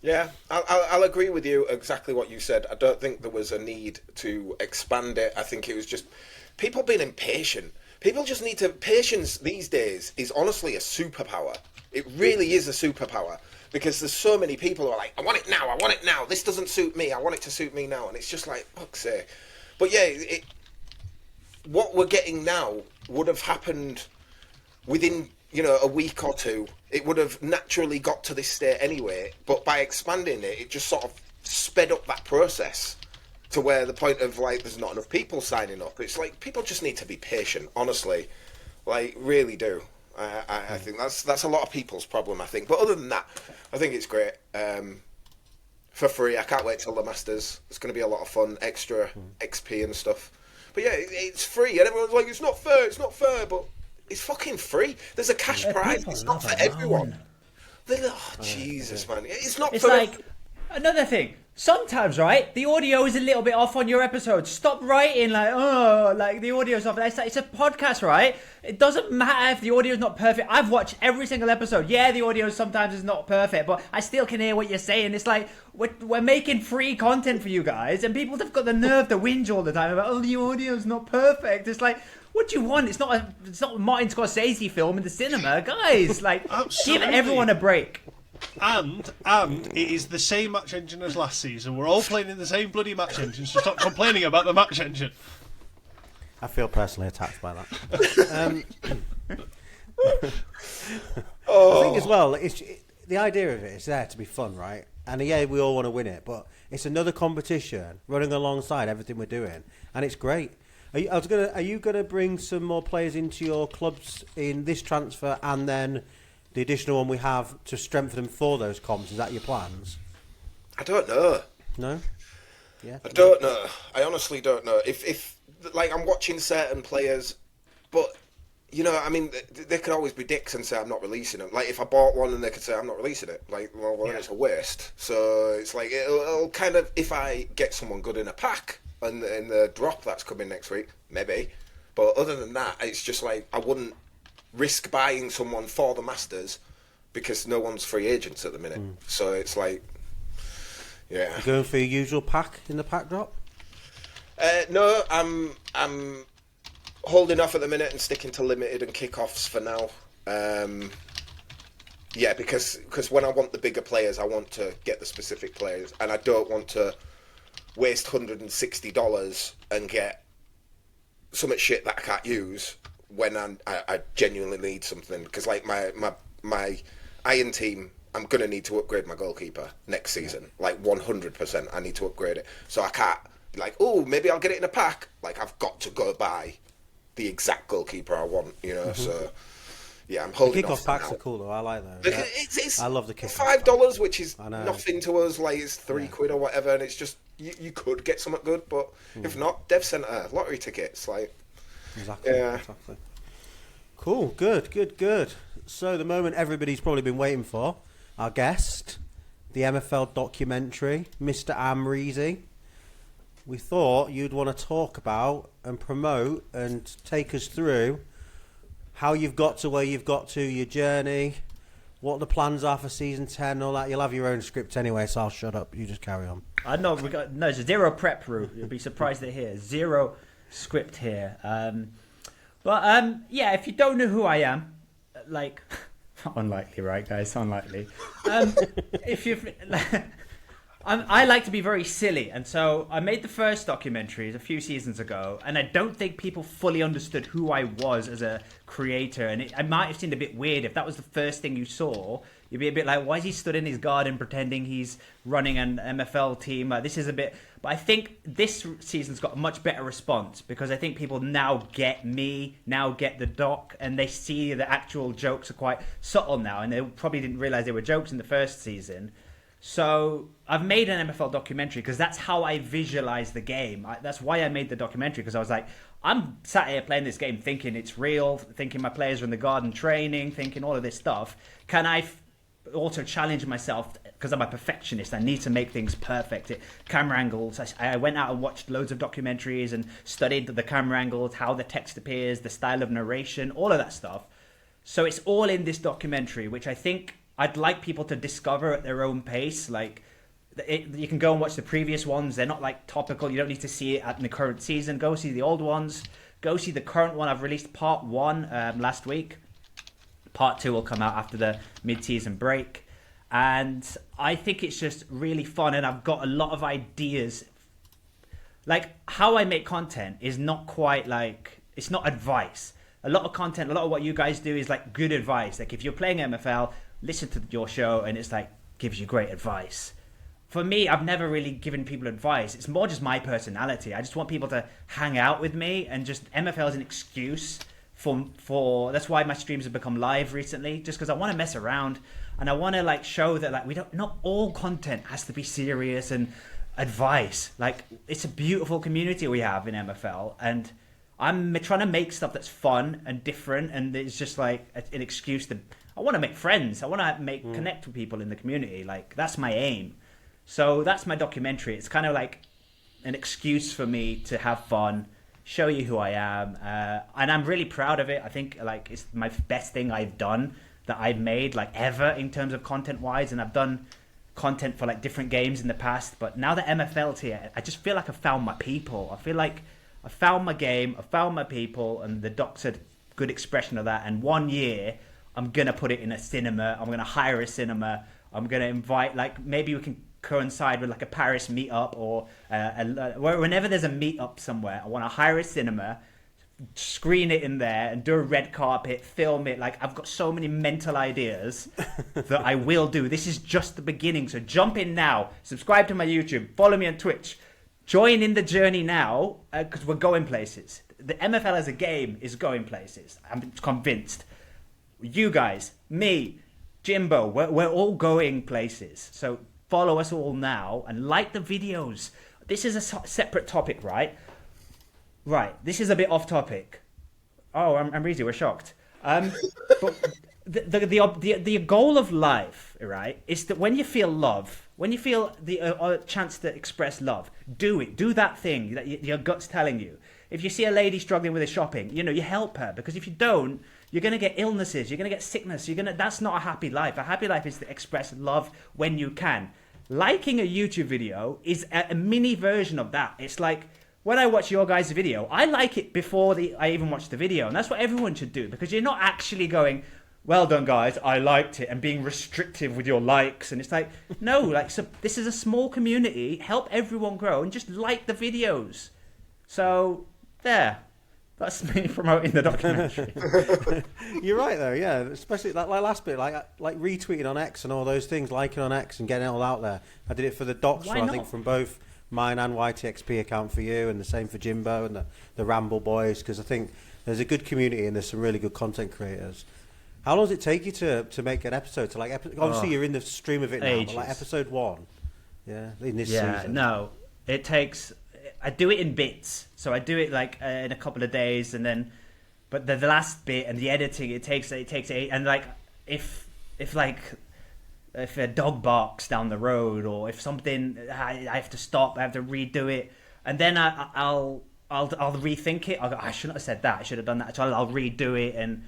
Yeah, I'll agree with you exactly what you said. I don't think there was a need to expand it. I think it was just people being impatient. People just need to... Patience these days is honestly a superpower. It really is a superpower, because there's so many people who are like, I want it now, this doesn't suit me, I want it to suit me now, and it's just like, fuck's sake. But yeah, what we're getting now would have happened within, a week or two. It would have naturally got to this state anyway, but by expanding it, it just sort of sped up that process to where the point of, like, there's not enough people signing up. It's like, people just need to be patient, honestly. Like, really do. I think that's a lot of people's problem, I think. But other than that, I think it's great. For free, I can't wait till the Masters. It's going to be a lot of fun, extra XP and stuff. But yeah, it's free, and everyone's like, it's not fair, but it's fucking free. There's a cash prize. It's not for everyone. Jesus, man. It's not It's for like, another thing. Sometimes, right, the audio is a little bit off on your episode. Stop writing like, oh, like the audio's off. It's a podcast, right? It doesn't matter if the audio's not perfect. I've watched every single episode. Yeah, the audio sometimes is not perfect, but I still can hear what you're saying. It's like, we're making free content for you guys, and people have got the nerve to whinge all the time about, oh, the audio's not perfect. It's like, what do you want? It's not a Martin Scorsese film in the cinema, guys. Like, give everyone a break. And it is the same match engine as last season. We're all playing in the same bloody match engine, so stop complaining about the match engine. I feel personally attacked by that. I think as well, the idea of it is there to be fun, right? And yeah, we all want to win it, but it's another competition running alongside everything we're doing, and it's great. Are you gonna bring some more players into your clubs in this transfer, and then the additional one we have to strengthen them for those comps? Is that your plans? I don't know. No? Yeah. I don't know. I honestly don't know. If like, I'm watching certain players, but you know, I mean, they could always be dicks and say I'm not releasing them. Like, if I bought one and they could say I'm not releasing it, like, well, it's a waste. So it's like, it'll kind of, if I get someone good in a pack and in the drop that's coming next week, maybe. But other than that, it's just like, I wouldn't risk buying someone for the Masters because no one's free agents at the minute. So it's like, yeah. You going for your usual pack in the pack drop? No, I'm holding off at the minute and sticking to limited and kickoffs for now. Yeah, because when I want the bigger players, I want to get the specific players, and I don't want to waste $160 and get some shit that I can't use when I genuinely need something. Because like my Iron team, I'm gonna need to upgrade my goalkeeper next season. Like 100%, I need to upgrade it. So I can't like, oh, maybe I'll get it in a pack. Like, I've got to go buy the exact goalkeeper I want. You know, so. Yeah, I'm holding off. Kickoff packs are cool though. I like those. It's I love the kickoff. $5, which is nothing to us. Like, it's £3 or whatever, and it's just you could get something good, but if not, Dev Centre lottery tickets. Like, exactly. Cool. Good. So the moment everybody's probably been waiting for, our guest, the MFL documentary, Mr. Amreezy. We thought you'd want to talk about and promote and take us through how you've got to where you've got to, your journey, what the plans are for season 10, all that. You'll have your own script anyway, so I'll shut up. You just carry on. I know, no, zero prep, Roo. You'll be surprised to hear. Zero script here. Yeah, if you don't know who I am, like, unlikely, right, guys? Unlikely. If you've... I like to be very silly, and so I made the first documentaries a few seasons ago, and I don't think people fully understood who I was as a creator, and I might have seemed a bit weird. If that was the first thing you saw, you'd be a bit like, why is he stood in his garden pretending he's running an MFL team? This is a bit... But I think this season's got a much better response, because I think people now get me, now get the doc, and they see the actual jokes are quite subtle now, and they probably didn't realise they were jokes in the first season. So I've made an MFL documentary because that's how I visualize the game. That's why I made the documentary, because I was like, I'm sat here playing this game thinking it's real, thinking my players are in the garden training, thinking all of this stuff. Can I also challenge myself, because I'm a perfectionist, I need to make things perfect. Camera angles, I went out and watched loads of documentaries and studied the camera angles, how the text appears, the style of narration, all of that stuff. So it's all in this documentary, which I think I'd like people to discover at their own pace. Like, you can go and watch the previous ones. They're not like topical. You don't need to see it in the current season. Go see the old ones. Go see the current one. I've released part 1 last week. Part 2 will come out after the mid-season break. And I think it's just really fun. And I've got a lot of ideas. Like, how I make content is not quite like... It's not advice. A lot of content, a lot of what you guys do is like good advice. Like, if you're playing MFL... listen to your show and it's like gives you great advice. For me, I've never really given people advice. It's more just my personality. I just want people to hang out with me, and just MFL is an excuse for that's why my streams have become live recently, just because I want to mess around and I want to like show that like not all content has to be serious and advice. Like, it's a beautiful community we have in MFL, and I'm trying to make stuff that's fun and different, and it's just like an excuse to. I want to make friends. I want to connect with people in the community. Like, that's my aim. So that's my documentary. It's kind of like an excuse for me to have fun, show you who I am, and I'm really proud of it. I think like it's my best thing I've done that I've made like ever in terms of content wise, and I've done content for like different games in the past, but now that MFL's here, I just feel like I found my people. I feel like I found my game, I found my people, and the doc's a good expression of that. And 1 year, I'm gonna put it in a cinema. I'm gonna hire a cinema. I'm gonna invite, like, maybe we can coincide with like a Paris meetup, or whenever there's a meetup somewhere, I want to hire a cinema, screen it in there, and do a red carpet, film it. Like, I've got so many mental ideas that I will do. This is just the beginning, so jump in now, subscribe to my YouTube, follow me on Twitch, join in the journey now, because we're going places. The MFL as a game is going places. I'm convinced. You guys, me, Jimbo, we're all going places. So follow us all now and like the videos. This is a separate topic, right? Right, this is a bit off topic. Oh, Amreezy, we're shocked. But the goal of life, right, is that when you feel love, when you feel the chance to express love, do it. Do that thing that your gut's telling you. If you see a lady struggling with her shopping, you help her, because if you don't, you're going to get illnesses, you're going to get sickness, that's not a happy life. A happy life is to express love when you can. Liking a YouTube video is a mini version of that. It's like, when I watch your guys' video, I like it before I even watch the video. And that's what everyone should do, because you're not actually going, well done, guys, I liked it, and being restrictive with your likes. And it's like, no, like, so this is a small community. Help everyone grow and just like the videos. So, there. That's me promoting the documentary. You're right, though, yeah. Especially that last bit, like retweeting on X and all those things, liking on X and getting it all out there. I did it for the docs, I think, from both mine and YTXP account for you, and the same for Jimbo and the Ramble Boys, because I think there's a good community and there's some really good content creators. How long does it take you to make an episode? To obviously you're in the stream of it now, but like episode 1, in this season. No, it takes. I do it in bits, so I do it like in a couple of days, and then, but the last bit and the editing, it takes 8, and like if a dog barks down the road, or if something, I have to stop, I have to redo it, and then I'll rethink it. I'll go, I shouldn't have said that, I should have done that, so I'll redo it, and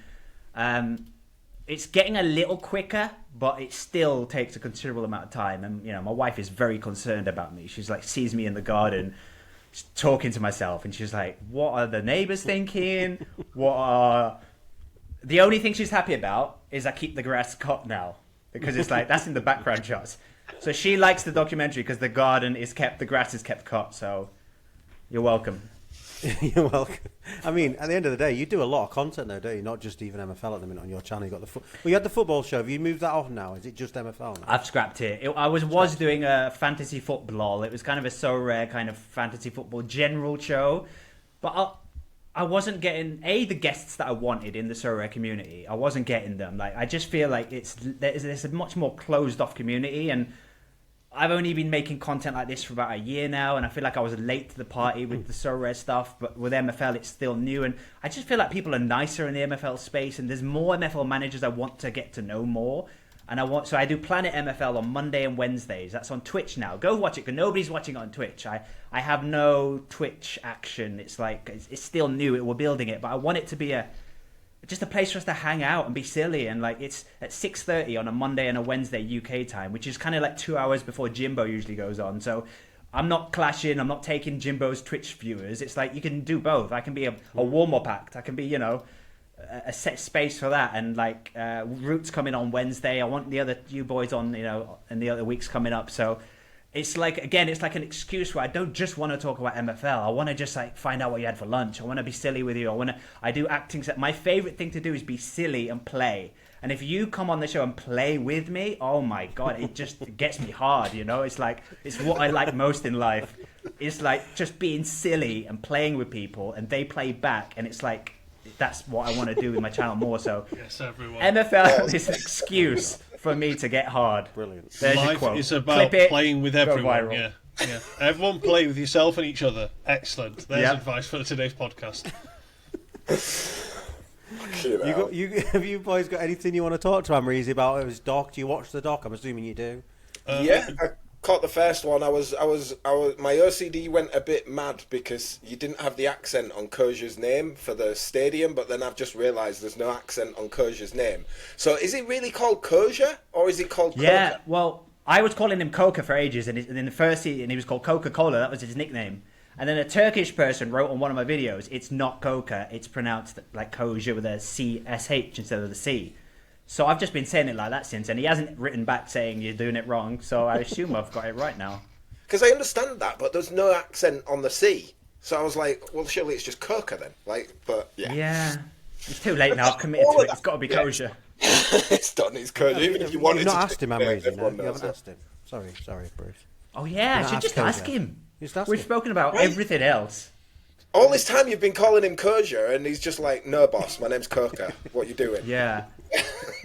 it's getting a little quicker, but it still takes a considerable amount of time. And my wife is very concerned about me. She's like, sees me in the garden talking to myself, and she's like, what are the neighbors thinking? The only thing she's happy about is I keep the grass cut now, because it's like, that's in the background shots. So she likes the documentary because the garden is kept, the grass is kept cut. So you're welcome. You're welcome. I mean, at the end of the day, you do a lot of content though, don't you? Not just even MFL at the minute on your channel. You got you had the football show. Have you moved that off now? Is it just MFL now? I've scrapped it. I was doing a fantasy football. It was kind of a so rare kind of fantasy football general show, but I wasn't getting the guests that I wanted in the so rare community. I wasn't getting them. Like, I just feel like there's a much more closed off community, and I've only been making content like this for about a year now, and I feel like I was late to the party with the so rare stuff, but with MFL it's still new, and I just feel like people are nicer in the MFL space, and there's more MFL managers I want to get to know more, and so I do Planet MFL on Monday and Wednesdays. That's on Twitch now. Go watch it, because nobody's watching it on Twitch. I have no Twitch action. It's like, it's still new, we're building it, but I want it to be just a place for us to hang out and be silly. And like, it's at 6:30 on a Monday and a Wednesday UK time, which is kind of like 2 hours before Jimbo usually goes on. So I'm not clashing, I'm not taking Jimbo's Twitch viewers. It's like, you can do both. I can be a warm-up act, I can be a set space for that. And like, Root's coming on Wednesday, I want the other you boys on in the other weeks coming up. So it's like, again, it's like an excuse where I don't just want to talk about MFL. I want to just like find out what you had for lunch. I want to be silly with you. I do acting set. My favorite thing to do is be silly and play. And if you come on the show and play with me, oh my God, it just gets me hard, It's like, it's what I like most in life. It's like just being silly and playing with people, and they play back, and it's like, that's what I want to do with my channel more. So Yes, everyone. MFL is an excuse for me to get hard. Brilliant. There's your Life quote. is about Clip it, playing with go everyone. viral. Yeah, yeah. Everyone play with yourself and each other. Excellent. There's Yep. advice for today's podcast. Have you boys got anything you want to talk to Amreezy about? It was doc. Do you watch the doc? I'm assuming you do. Yeah, I caught the first one. I was. My OCD went a bit mad because you didn't have the accent on Koja's name for the stadium, but then I've just realised there's no accent on Koja's name. So is it really called Koja or is it called Coca? Yeah, well, I was calling him Coca for ages, and in the first season he was called Coca-Cola. That was his nickname. And then a Turkish person wrote on one of my videos, it's not Coca, it's pronounced like Koja with a C-S-H instead of the C. So I've just been saying it like that since, and he hasn't written back saying you're doing it wrong, so I assume I've got it right now. Because I understand that, but there's no accent on the C. So I was like, well, surely it's just Coca then. But yeah. Yeah. It's too late now, I've committed to it, it's got to be Koja. It's done, it's Koja. Even if you wanted You've not to asked him, yeah, Amreezy. No, everyone you knows haven't it. asked him. Sorry, Bruce. Oh yeah, I You've should not just asked ask Koja. him. Just ask We've him. spoken about Right. everything else. All this time you've been calling him Koja, and he's just like, no, boss, my name's Coca. What you doing? Yeah.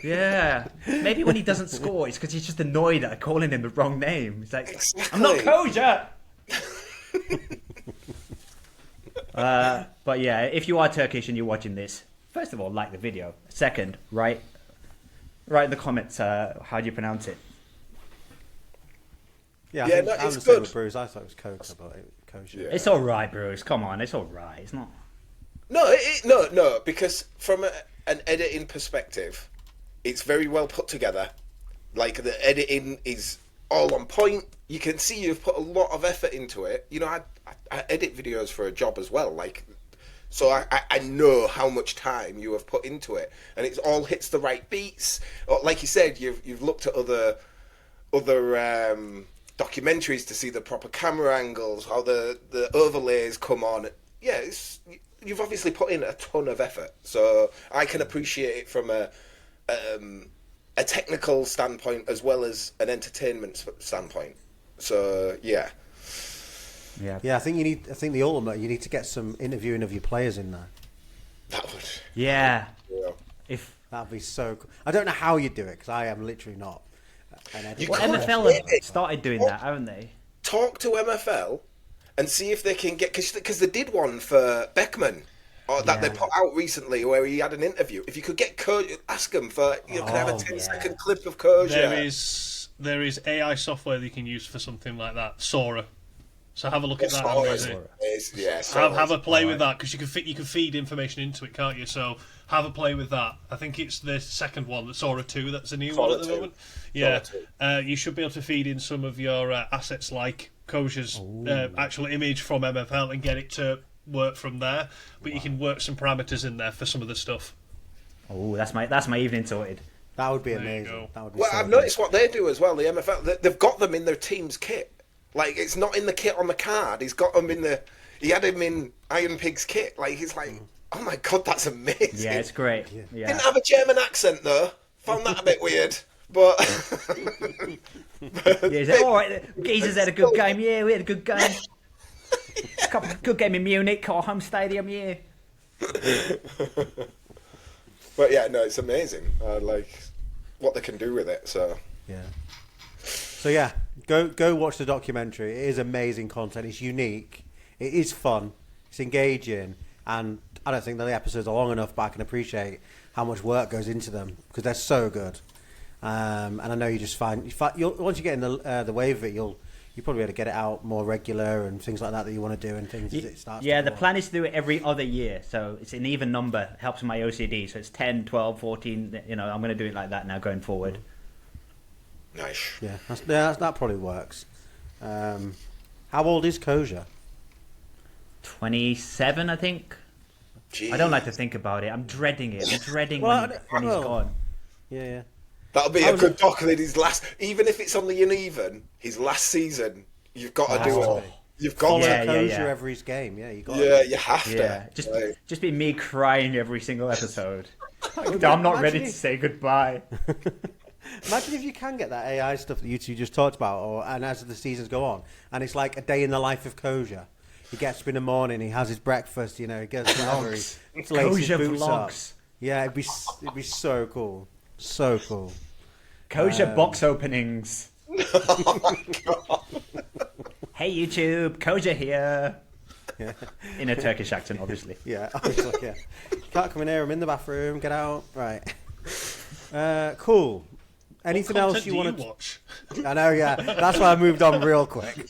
Yeah. Maybe when he doesn't score, it's because he's just annoyed at calling him the wrong name. He's like, I'm not Koja! But yeah, if you are Turkish and you're watching this, first of all, like the video. Second, write in the comments how do you pronounce it. Yeah, Yeah, I'm no, the it's same good. with Bruce. I thought it was Coca, but Koja. Yeah. It's alright, Bruce. Come on, it's alright. It's not... No, because from an editing perspective, it's very well put together. Like, the editing is all on point. You can see you've put a lot of effort into it. You know, I edit videos for a job as well, like... So I know how much time you have put into it, and it all hits the right beats. Like you said, you've looked at other documentaries to see the proper camera angles, how the overlays come on. Yeah, you've obviously put in a ton of effort, so I can appreciate it from a technical standpoint as well as an entertainment standpoint. So yeah. Yeah, I think the ultimate, you need to get some interviewing of your players in there. That would. Yeah. Yeah. If... That'd be so cool. I don't know how you do it, because I am literally not an editor. Well, can't MFL do have it. started doing that, haven't they? Talk to MFL and see if they can get, because they did one for Beckman that they put out recently where he had an interview. If you could get Koja, ask them for, can I have a 10-second clip of Koja? There is AI software that you can use for something like that. Sora. So have a look at that. Have a play with that, because you can feed information into it, can't you? So have a play with that. I think it's the second one, the Sora 2, that's a new one at the moment. Yeah, you should be able to feed in some of your assets like Koja's actual image from MFL and get it to work from there. But you can work some parameters in there for some of the stuff. Oh, that's my evening sorted. That would be There you amazing. go. That would be Well, so I've good. noticed what they do as well. The MFL, they've got them in their team's kit. Like, it's not in the kit on the card. He's got them in he had him in Iron Pig's kit. Like, he's like, oh my god, that's amazing. Yeah, it's great. Yeah. Didn't have a German accent though. Found that a bit weird, but. Yeah, he's like, all right, Geezer's had a good game. Yeah, we had a good game. Good game in Munich, our home stadium. Yeah. But yeah, no, it's amazing. Like what they can do with it. So Yeah. So yeah, go watch the documentary. It is amazing content. It's unique. It is fun. It's engaging, and I don't think that the episodes are long enough, but I can appreciate how much work goes into them because they're so good. And I know you just you'll, once you get in the wave of it, you'll probably be able to get it out more regular and things like that you want to do and things as it starts. Yeah, to the go on. plan is to do it every other year, so it's an even number. It helps with my OCD, so it's 10, 12, 14. I'm going to do it like that now going forward. nice. Yeah, that probably works. How old is Koja? 27, I think. Jeez. I don't like to think about it. I'm dreading it. I'm dreading Well, when he's gone. Yeah. That'll be a good doc. That his last, even if it's on the uneven, his last season, you've got to do it. You've got Follow to. Yeah, Koja yeah. every game. Yeah, you got. Yeah, you have to. Yeah, Like, just be me crying every single episode. I'm not ready to say goodbye. Imagine if you can get that AI stuff that you two just talked about, and as the seasons go on, and it's like a day in the life of Koja. He gets up in the morning, he has his breakfast, he goes to whatever, he laces Kosher boots up. vlogs. Yeah, it'd be so cool. So cool. Kosher box openings. Oh, God. Hey YouTube, Kosher here. Yeah. In a Turkish accent, obviously. Yeah, obviously, yeah. Can't come in here, I'm in the bathroom, get out. Right. Cool. Anything else you want to watch? I know, yeah. That's why I moved on real quick.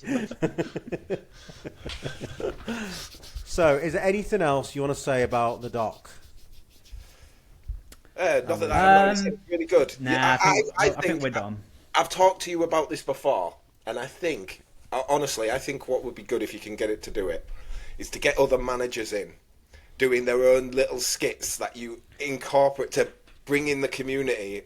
So, is there anything else you want to say about the doc? Nothing. It's really good. Nah, Yeah, I think we're done. I've talked to you about this before, and I think, honestly, what would be good if you can get it to do it, is to get other managers in, doing their own little skits that you incorporate to bring in the community.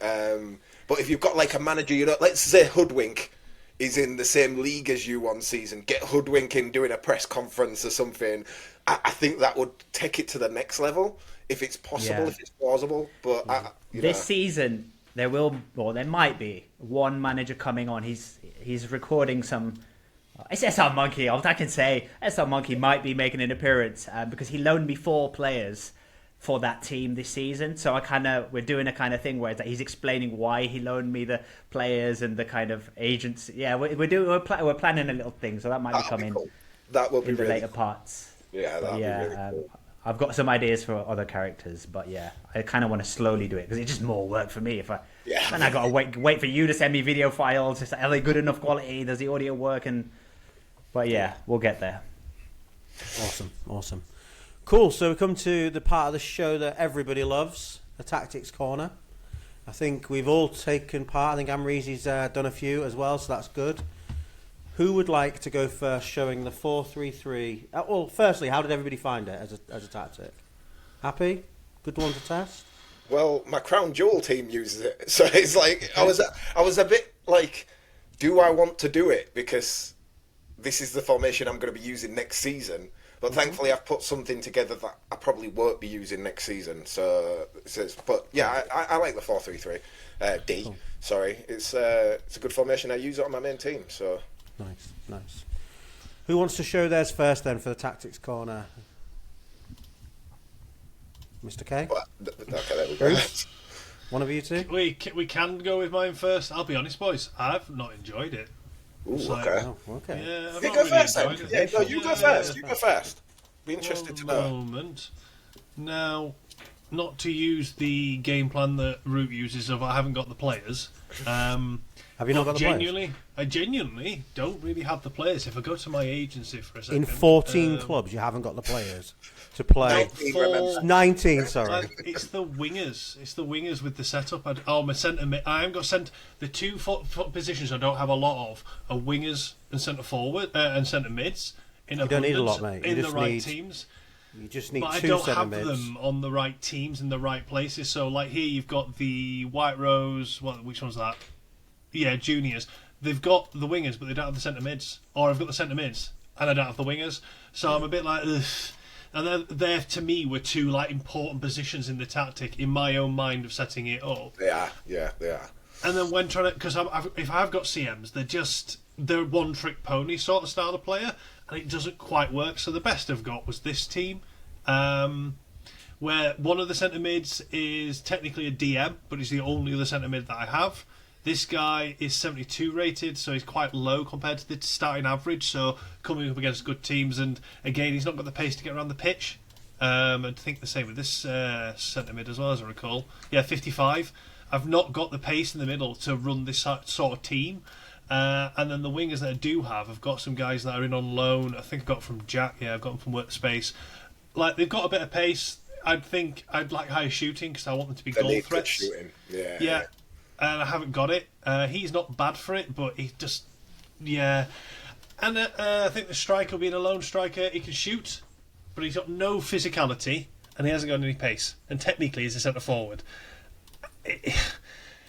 But if you've got like a manager, let's say Hoodwink is in the same league as you one season, get Hoodwink in doing a press conference or something. I think that would take it to the next level, if it's possible, if it's plausible. But this season, there might be one manager coming on. He's recording some. It's SR Monkey. All I can say, SR Monkey might be making an appearance because he loaned me 4 players for that team this season. So we're doing a kind of thing where he's explaining why he loaned me the players and the kind of agents. Yeah, we're planning a little thing, so that might be coming. Cool. That will be in the really later cool. parts. Yeah, that'll be really cool. I've got some ideas for other characters, but yeah, I kind of want to slowly do it because it's just more work for me. Then I gotta wait for you to send me video files. Just, are they good enough quality? Does the audio work? But yeah, we'll get there. Awesome. Cool, so we come to the part of the show that everybody loves, the Tactics Corner. I think we've all taken part. I think Amreezy's done a few as well, so that's good. Who would like to go first showing the 4-3-3? Well, firstly, how did everybody find it as a tactic? Happy? Good one to test? Well, my Crown Jewel team uses it. So it's like, I was a bit like, do I want to do it? Because this is the formation I'm going to be using next season. But thankfully, I've put something together that I probably won't be using next season. But yeah, I like the 4-3-3. D. Cool. Sorry, it's a good formation. I use it on my main team. So nice. Who wants to show theirs first then for the Tactics Corner? Mr. K. Okay, there we go. Bruce? One of you two. We can go with mine first. I'll be honest, boys. I've not enjoyed it. Ooh, so, okay. Okay. Yeah, you go first then. Yeah, no, you go first. You go first. Be interested to know. Moment. Now, not to use the game plan that Root uses of I haven't got the players. Have you not got the players? I genuinely don't really have the players. If I go to my agency for a second. In 14 clubs, you haven't got the players to play. 19, sorry. It's the wingers. It's the wingers with the setup. My centre mid. I haven't got the 2 foot positions I don't have a lot of are wingers and centre forward and centre mids. You don't need a lot, mate. In the right teams. You just need but 2 I don't centre have mids. them on the right teams in the right places. So, like here, you've got the White Rose. Which one's that? Yeah, juniors. They've got the wingers, but they don't have the centre mids. Or I've got the centre mids and I don't have the wingers. So I'm a bit like, ugh. And there to me were 2 like important positions in the tactic in my own mind of setting it up. They are. And then when trying to, because if I've got CMs, they're one trick pony sort of style of player, and it doesn't quite work. So the best I've got was this team, where one of the centre mids is technically a DM, but he's the only other centre mid that I have. This guy is 72 rated, so he's quite low compared to the starting average. So coming up against good teams, and again, he's not got the pace to get around the pitch. And I think the same with this centre mid as well, as I recall. Yeah, 55. I've not got the pace in the middle to run this sort of team. And then the wingers that I do have, I've got some guys that are in on loan. I think I've got from Jack. Yeah, I've got them from Workspace. Like, they've got a bit of pace. I'd like higher shooting because I want them to be goal threats. Shooting. Yeah. And I haven't got it. He's not bad for it, but he just... Yeah. And I think the striker, being a lone striker, he can shoot, but he's got no physicality, and he hasn't got any pace. And technically, he's a centre forward.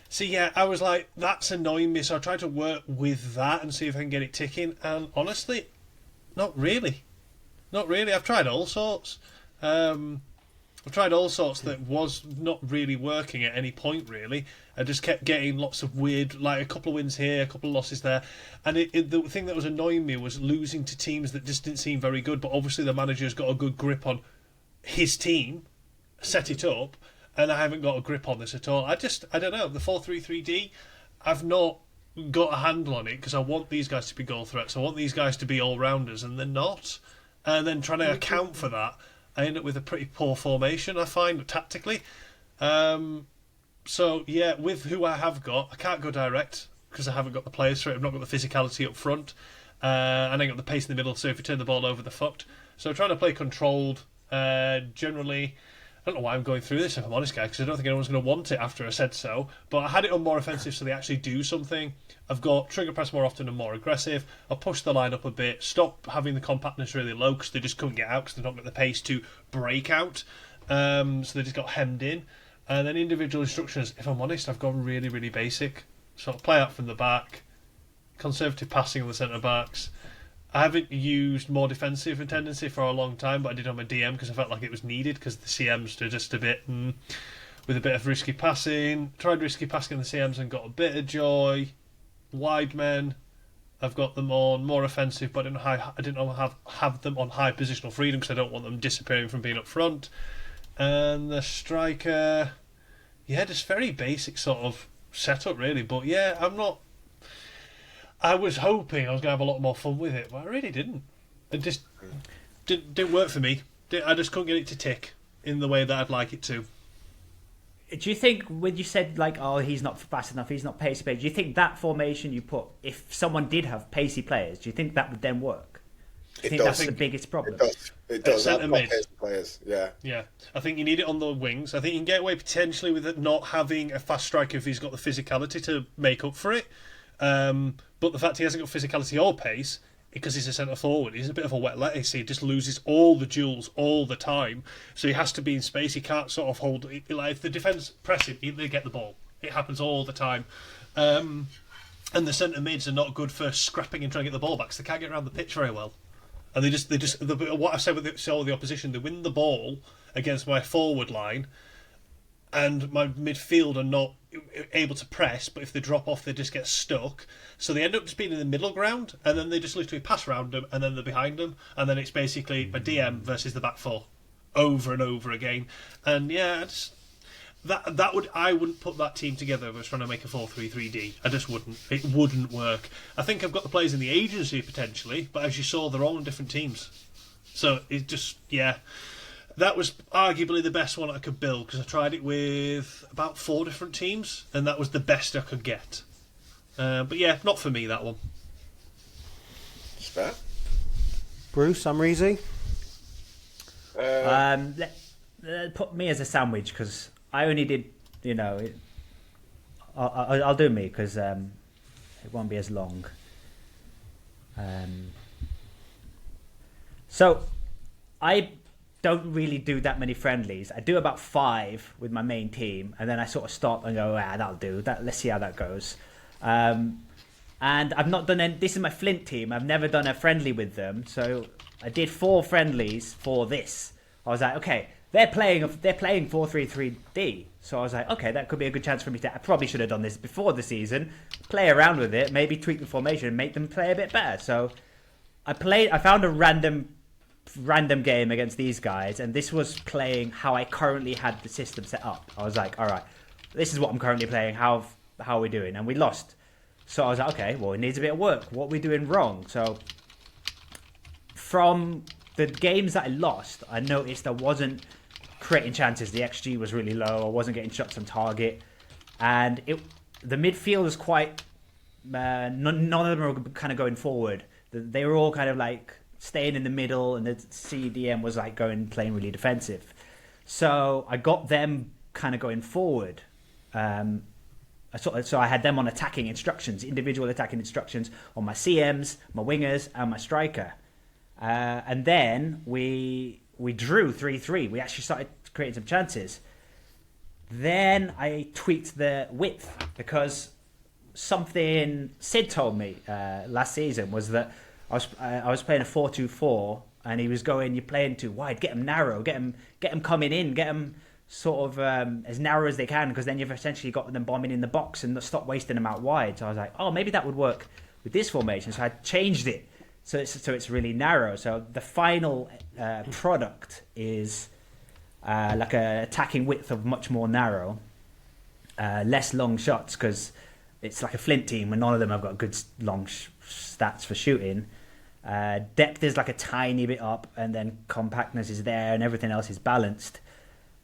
So yeah, I was like, that's annoying me, so I tried to work with that and see if I can get it ticking, and honestly, not really. I've tried all sorts. I've tried all sorts that was not really working at any point, really. I just kept getting lots of weird, like a couple of wins here, a couple of losses there. And the thing that was annoying me was losing to teams that just didn't seem very good, but obviously the manager's got a good grip on his team, set it up, and I haven't got a grip on this at all. I don't know, the 4-3-3-D, I've not got a handle on it because I want these guys to be goal threats. I want these guys to be all-rounders, and they're not. And then trying to account for that, I end up with a pretty poor formation, I find, tactically. So, yeah, with who I have got, I can't go direct because I haven't got the players for it. I've not got the physicality up front. And I ain't got the pace in the middle, so if you turn the ball over, they're fucked. So I'm trying to play controlled. Generally, I don't know why I'm going through this, if I'm honest, guys, because I don't think anyone's going to want it after I said so. But I had it on more offensive so they actually do something. I've got trigger press more often and more aggressive. I push the line up a bit, stop having the compactness really low because they just couldn't get out because they don't get the pace to break out. So they just got hemmed in. And then individual instructions, if I'm honest, I've gone really, really basic. So I'll play out from the back, conservative passing on the centre-backs. I haven't used more defensive tendency for a long time, but I did on my DM because I felt like it was needed because the CMs are just a bit with a bit of risky passing. Tried risky passing in the CMs and got a bit of joy. Wide men, I've got them on more offensive, but I didn't have them on high positional freedom because I don't want them disappearing from being up front. And the striker, yeah, just very basic sort of setup really. But yeah, I was hoping I was going to have a lot more fun with it, but I really didn't. It just didn't work for me. I just couldn't get it to tick in the way that I'd like it to. Do you think when you said like, oh, he's not fast enough, he's not pacey player, do you think that formation you put, if someone did have pacey players, do you think that would then work? Do you think that's the biggest problem? It does. Centre mid players, yeah. Yeah, I think you need it on the wings. I think you can get away potentially with it not having a fast striker if he's got the physicality to make up for it. But the fact he hasn't got physicality or pace, because he's a centre forward, he's a bit of a wet lettuce. He just loses all the duels all the time. So he has to be in space. He can't sort of hold. Like if the defence press him, they get the ball. It happens all the time. And the centre mids are not good for scrapping and trying to get the ball back because they can't get around the pitch very well. And what I've said with the opposition, they win the ball against my forward line, and my midfield are not able to press, but if they drop off, they just get stuck. So they end up just being in the middle ground, and then they just literally pass around them, and then they're behind them, and then it's basically a DM versus the back four, over and over again. And yeah, I wouldn't put that team together if I was trying to make a 4-3-3-D. I just wouldn't. It wouldn't work. I think I've got the players in the agency potentially, but as you saw, they're all on different teams. So it just, yeah. That was arguably the best one I could build because I tried it with about 4 different teams and that was the best I could get. But yeah, not for me, that one. It's fair. Bruce, Amreezy? Put me as a sandwich because I only did, I'll do me because it won't be as long. So I don't really do that many friendlies. I do about 5 with my main team, and then I sort of stop and go, that'll do. Let's see how that goes. And I've not done any. This is my Flint team. I've never done a friendly with them, so I did 4 friendlies for this. I was like, okay, they're playing 4-3-3-D, so I was like, okay, that could be a good chance for me to. I probably should have done this before the season, play around with it, maybe tweak the formation, and make them play a bit better. So I found a random game against these guys, and this was playing how I currently had the system set up. I was like, all right, this is what I'm currently playing. How are we doing? And we lost. So I was like, okay, well, it needs a bit of work. What are we doing wrong? So from the games that I lost, I noticed I wasn't creating chances. The XG was really low. I wasn't getting shots on target, and the midfield was quite. None of them were kind of going forward. They were all kind of like staying in the middle, and the CDM was like playing really defensive. So I got them kind of going forward. So I had them on attacking instructions, individual attacking instructions on my CMs, my wingers, and my striker. And then we drew 3-3. We actually started creating some chances. Then I tweaked the width because something Sid told me last season was that I was playing a 4-2-4 and he was going, "You're playing too wide. Get them narrow. Get them coming in. Get them sort of as narrow as they can, because then you've essentially got them bombing in the box and stop wasting them out wide." So I was like, "Oh, maybe that would work with this formation." So I changed it so it's really narrow. So the final product is like a attacking width of much more narrow, less long shots, because it's like a Flint team and none of them have got good long stats for shooting. Depth is like a tiny bit up, and then compactness is there, and everything else is balanced.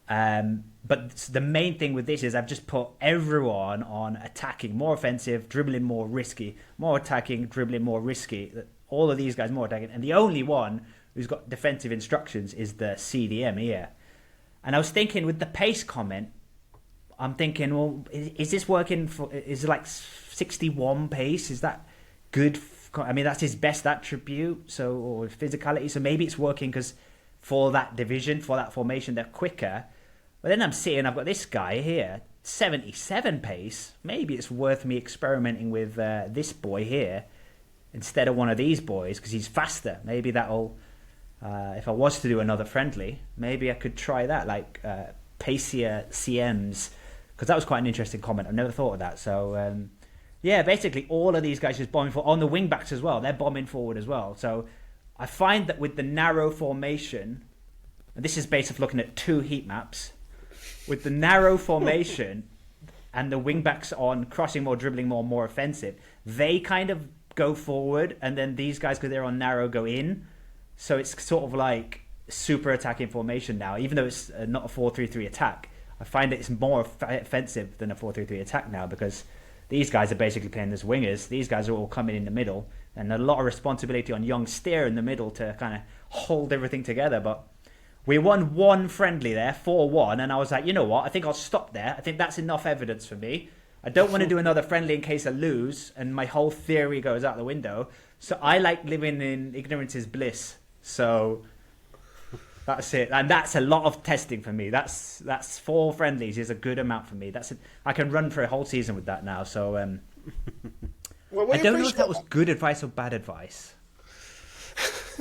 But the main thing with this is I've just put everyone on attacking, more offensive, dribbling more risky, more attacking, dribbling more risky. All of these guys more attacking, and the only one who's got defensive instructions is the CDM here. And I was thinking with the pace comment, I'm thinking, well, is this working for? Is it like 61 pace? Is that good? I mean, that's his best attribute, so, or physicality. So maybe it's working because for that division, for that formation, they're quicker. But then I'm seeing I've got this guy here, 77 pace. Maybe it's worth me experimenting with this boy here instead of one of these boys, because he's faster. Maybe that'll, if I was to do another friendly, maybe I could try that, like pacier CMs, because that was quite an interesting comment. I've never thought of that. So yeah, basically all of these guys just bombing forward. On the wing backs as well, they're bombing forward as well. So I find that with the narrow formation, and this is based off looking at 2 heat maps, with the narrow formation and the wing backs on crossing more, dribbling more, more offensive, they kind of go forward, and then these guys, because they're on narrow, go in. So it's sort of like super attacking formation now, even though it's not a 4-3-3 attack. I find that it's more offensive than a 4-3-3 attack now, because these guys are basically playing as wingers. These guys are all coming in the middle, and a lot of responsibility on young Steer in the middle to kind of hold everything together. But we won one friendly there, 4-1, and I was like, you know what? I think I'll stop there. I think that's enough evidence for me. I don't want to do another friendly in case I lose, and my whole theory goes out the window. So I like living in ignorance is bliss. So that's it, and that's a lot of testing for me. That's 4 friendlies is a good amount for me. I can run for a whole season with that now. So Well, I don't know if that was good advice or bad advice.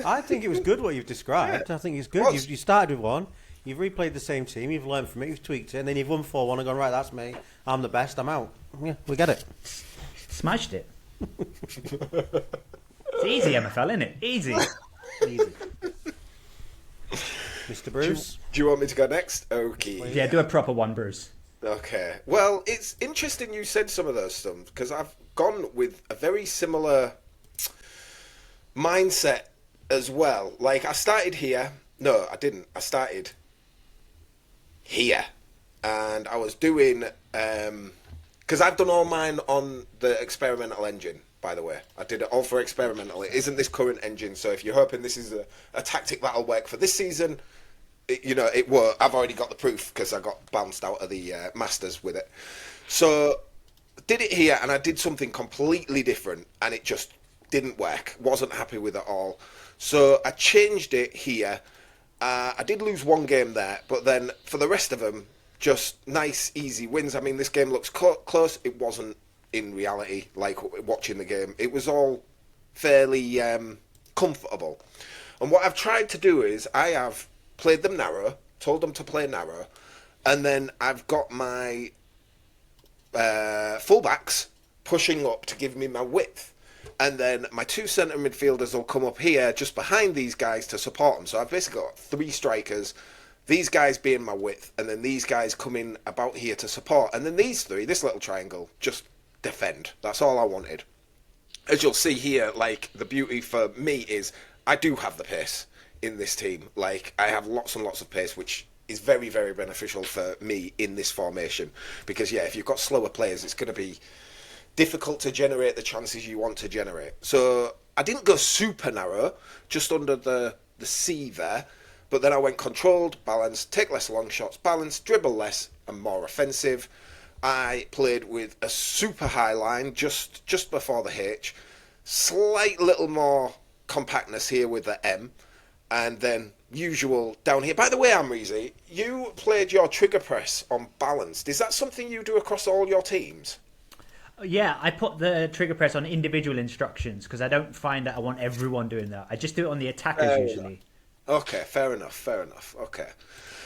I think it was good what you've described. I think it's good. You started with one, you've replayed the same team, you've learned from it, you've tweaked it, and then you've won 4-1 and gone, right, that's me, I'm the best, I'm out. Yeah, we get it. Smashed it. It's easy, MFL, isn't it? Easy. Easy. Mr. Bruce? Do you want me to go next? Okay. Yeah, do a proper one, Bruce. Okay. Well, it's interesting you said some of those stuff, because I've gone with a very similar mindset as well. Like, I started here. No, I didn't. I started here. And I was doing... because I've done all mine on the experimental engine, by the way. I did it all for experimental. It isn't this current engine, so if you're hoping this is a tactic that'll work for this season, it won't. I've already got the proof, because I got bounced out of the Masters with it. So, did it here, and I did something completely different, and it just didn't work. Wasn't happy with it all. So, I changed it here. I did lose one game there, but then for the rest of them, just nice, easy wins. I mean, this game looks close. It wasn't in reality, like watching the game. It was all fairly comfortable. And what I've tried to do is I have played them narrow, told them to play narrow, and then I've got my fullbacks pushing up to give me my width. And then my 2 centre midfielders will come up here just behind these guys to support them. So I've basically got 3 strikers, these guys being my width, and then these guys coming about here to support. And then these 3, this little triangle, just defend. That's all I wanted. As you'll see here, like, the beauty for me is I do have the pace in this team. Like, I have lots and lots of pace, which is very, very beneficial for me in this formation. Because, yeah, if you've got slower players, it's going to be difficult to generate the chances you want to generate. So I didn't go super narrow, just under the C there, but then I went controlled, balanced, take less long shots, balanced, dribble less, and more offensive. I played with a super high line just before the H, slight little more compactness here with the M, and then usual down here. By the way, Amreezy, you played your trigger press on balanced. Is that something you do across all your teams? Yeah, I put the trigger press on individual instructions because I don't find that I want everyone doing that. I just do it on the attackers usually. Okay, fair enough. Okay.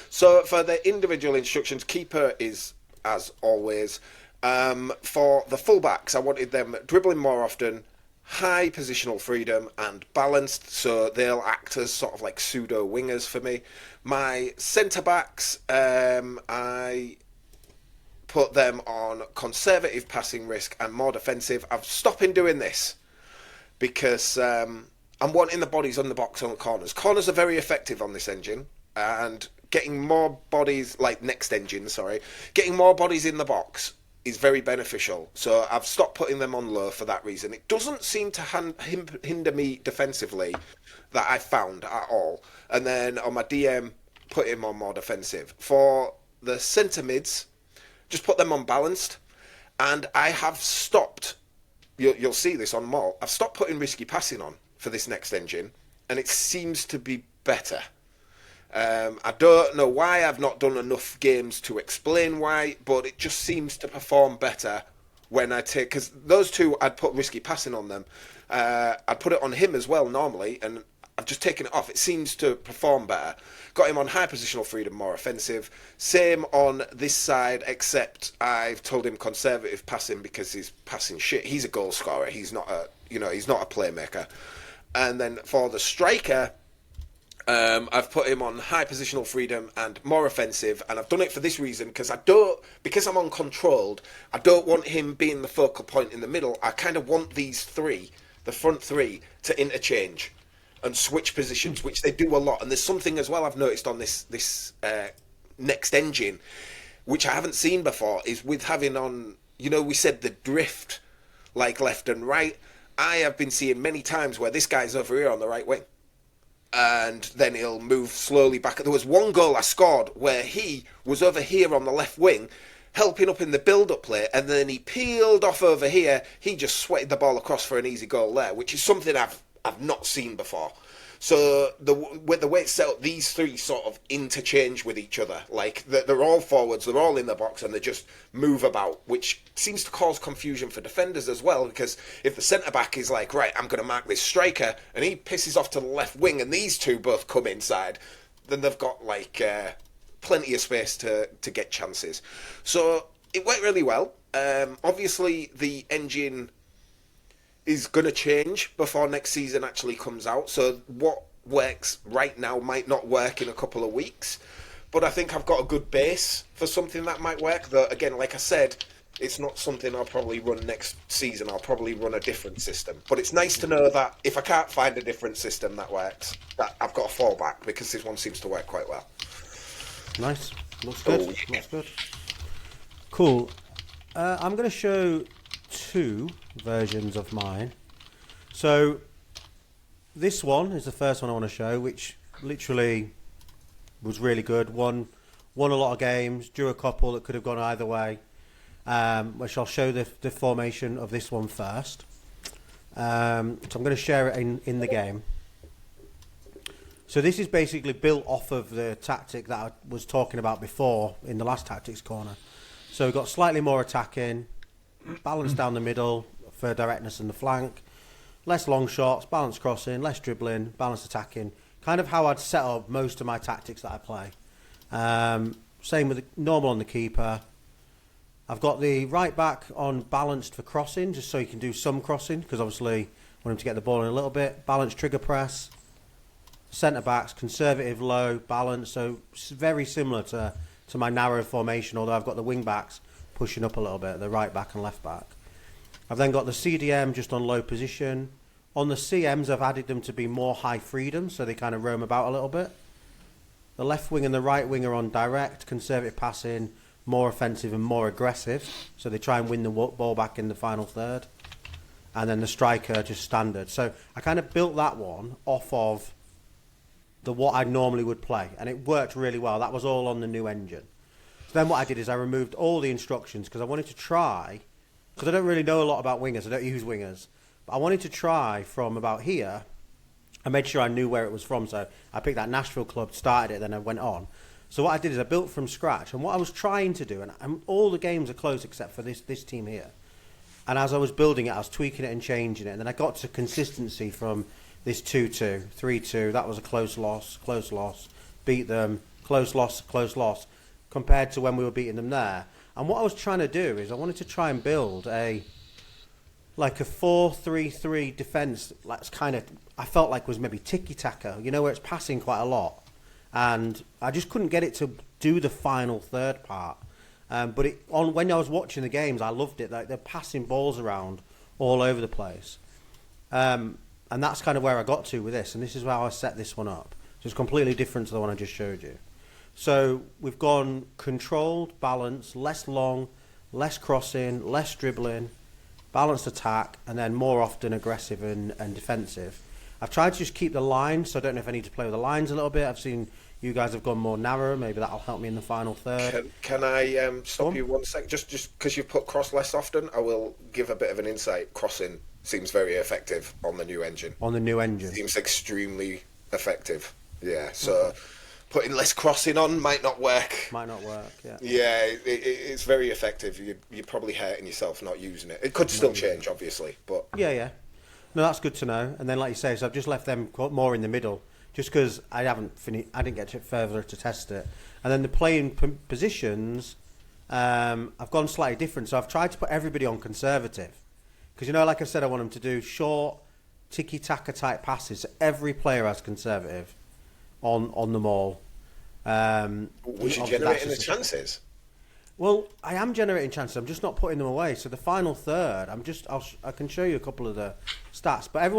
So for the individual instructions, keeper is as always. For the fullbacks, I wanted them dribbling more often, high positional freedom, and balanced, so they'll act as sort of like pseudo wingers for me. My centre backs, I put them on conservative passing risk and more defensive. I've stopped in doing this because I'm wanting the bodies on the box on the corners. Corners are very effective on this engine, and getting more bodies, like next engine, sorry, getting more bodies in the box is very beneficial. So I've stopped putting them on low for that reason. It doesn't seem to hinder me defensively, that I found at all. And then on my DM, put him on more defensive. For the centre mids, just put them on balanced. And I have stopped, you'll see this on Malt, I've stopped putting risky passing on for this next engine, and it seems to be better. I don't know why, I've not done enough games to explain why, but it just seems to perform better when I take, because those two I'd put risky passing on them. I'd put it on him as well normally, and I've just taken it off. It seems to perform better. Got him on high positional freedom, more offensive. Same on this side, except I've told him conservative passing because he's passing shit. He's a goal scorer. He's not a, he's not a playmaker. And then for the striker, I've put him on high positional freedom and more offensive, and I've done it for this reason because because I'm uncontrolled, I don't want him being the focal point in the middle. I kind of want these three, the front three, to interchange and switch positions, which they do a lot. And there's something as well I've noticed on this next engine, which I haven't seen before, is with having on, we said the drift, like left and right. I have been seeing many times where this guy's over here on the right wing, and then he'll move slowly back. There was one goal I scored where he was over here on the left wing, helping up in the build-up play, and then he peeled off over here. He just sweated the ball across for an easy goal there, which is something I've not seen before. So with the way it's set up, these three sort of interchange with each other. Like they're all forwards, they're all in the box, and they just move about, which seems to cause confusion for defenders as well. Because if the centre back is like, right, I'm going to mark this striker, and he pisses off to the left wing, and these two both come inside, then they've got like plenty of space to get chances. So it went really well. Obviously, the engine is going to change before next season actually comes out. So what works right now might not work in a couple of weeks. But I think I've got a good base for something that might work. Though, again, like I said, it's not something I'll probably run next season. I'll probably run a different system. But it's nice to know that if I can't find a different system that works, that I've got a fallback, because this one seems to work quite well. Nice. Looks good. Oh, yeah. Looks good. Cool. I'm going to show two versions of mine. So this one is the first one I want to show, which literally was really good. Won a lot of games, drew a couple that could have gone either way, which I'll show the formation of this one first. So I'm going to share it in the game. So this is basically built off of the tactic that I was talking about before in the last Tactics Corner. So we've got slightly more attacking, balance down the middle for directness in the flank, less long shots, balanced crossing, less dribbling, balanced attacking. Kind of how I'd set up most of my tactics that I play. Same with the normal on the keeper. I've got the right back on balanced for crossing, just so you can do some crossing, because obviously I want him to get the ball in a little bit. Balanced trigger press. Centre backs, conservative, low, balanced. So it's very similar to my narrow formation, although I've got the wing backs pushing up a little bit, the right back and left back. I've then got the CDM just on low position. On the CMs, I've added them to be more high freedom, so they kind of roam about a little bit. The left wing and the right wing are on direct, conservative passing, more offensive and more aggressive, so they try and win the ball back in the final third. And then the striker just standard. So I kind of built that one off of what I normally would play, and it worked really well. That was all on the new engine. So then what I did is I removed all the instructions, because I wanted to try, because I don't really know a lot about wingers, I don't use wingers, but I wanted to try from about here. I made sure I knew where it was from, so I picked that Nashville club, started it, then I went on. So what I did is I built from scratch, and what I was trying to do, and all the games are closed except for this team here, and as I was building it, I was tweaking it and changing it, and then I got to consistency from this 2-2, 3-2, that was a close loss, beat them, close loss, compared to when we were beating them there. And what I was trying to do is I wanted to try and build a 4-3-3 defence. That's kind of, I felt like was maybe tiki-taka, where it's passing quite a lot. And I just couldn't get it to do the final third part. But when I was watching the games, I loved it. Like they're passing balls around all over the place. And that's kind of where I got to with this. And this is how I set this one up. So it's completely different to the one I just showed you. So we've gone controlled, balanced, less long, less crossing, less dribbling, balanced attack, and then more often aggressive and defensive. I've tried to just keep the lines, so I don't know if I need to play with the lines a little bit. I've seen you guys have gone more narrow. Maybe that'll help me in the final third. Can I stop you 1 sec? Just because you've put cross less often, I will give a bit of an insight. Crossing seems very effective on the new engine. Seems extremely effective. Yeah, so putting less crossing on might not work. Yeah. Yeah, it's very effective. You're probably hurting yourself not using it. It could still change, obviously, but yeah. No, that's good to know. And then, like you say, so I've just left them more in the middle, just because I didn't get further to test it. And then the playing positions, I've gone slightly different. So I've tried to put everybody on conservative, because like I said, I want them to do short, tiki-taka type passes. So every player has conservative on them all. Was you generating the chances? Well, I am generating chances. I'm just not putting them away. So the final third, I can show you a couple of the stats. But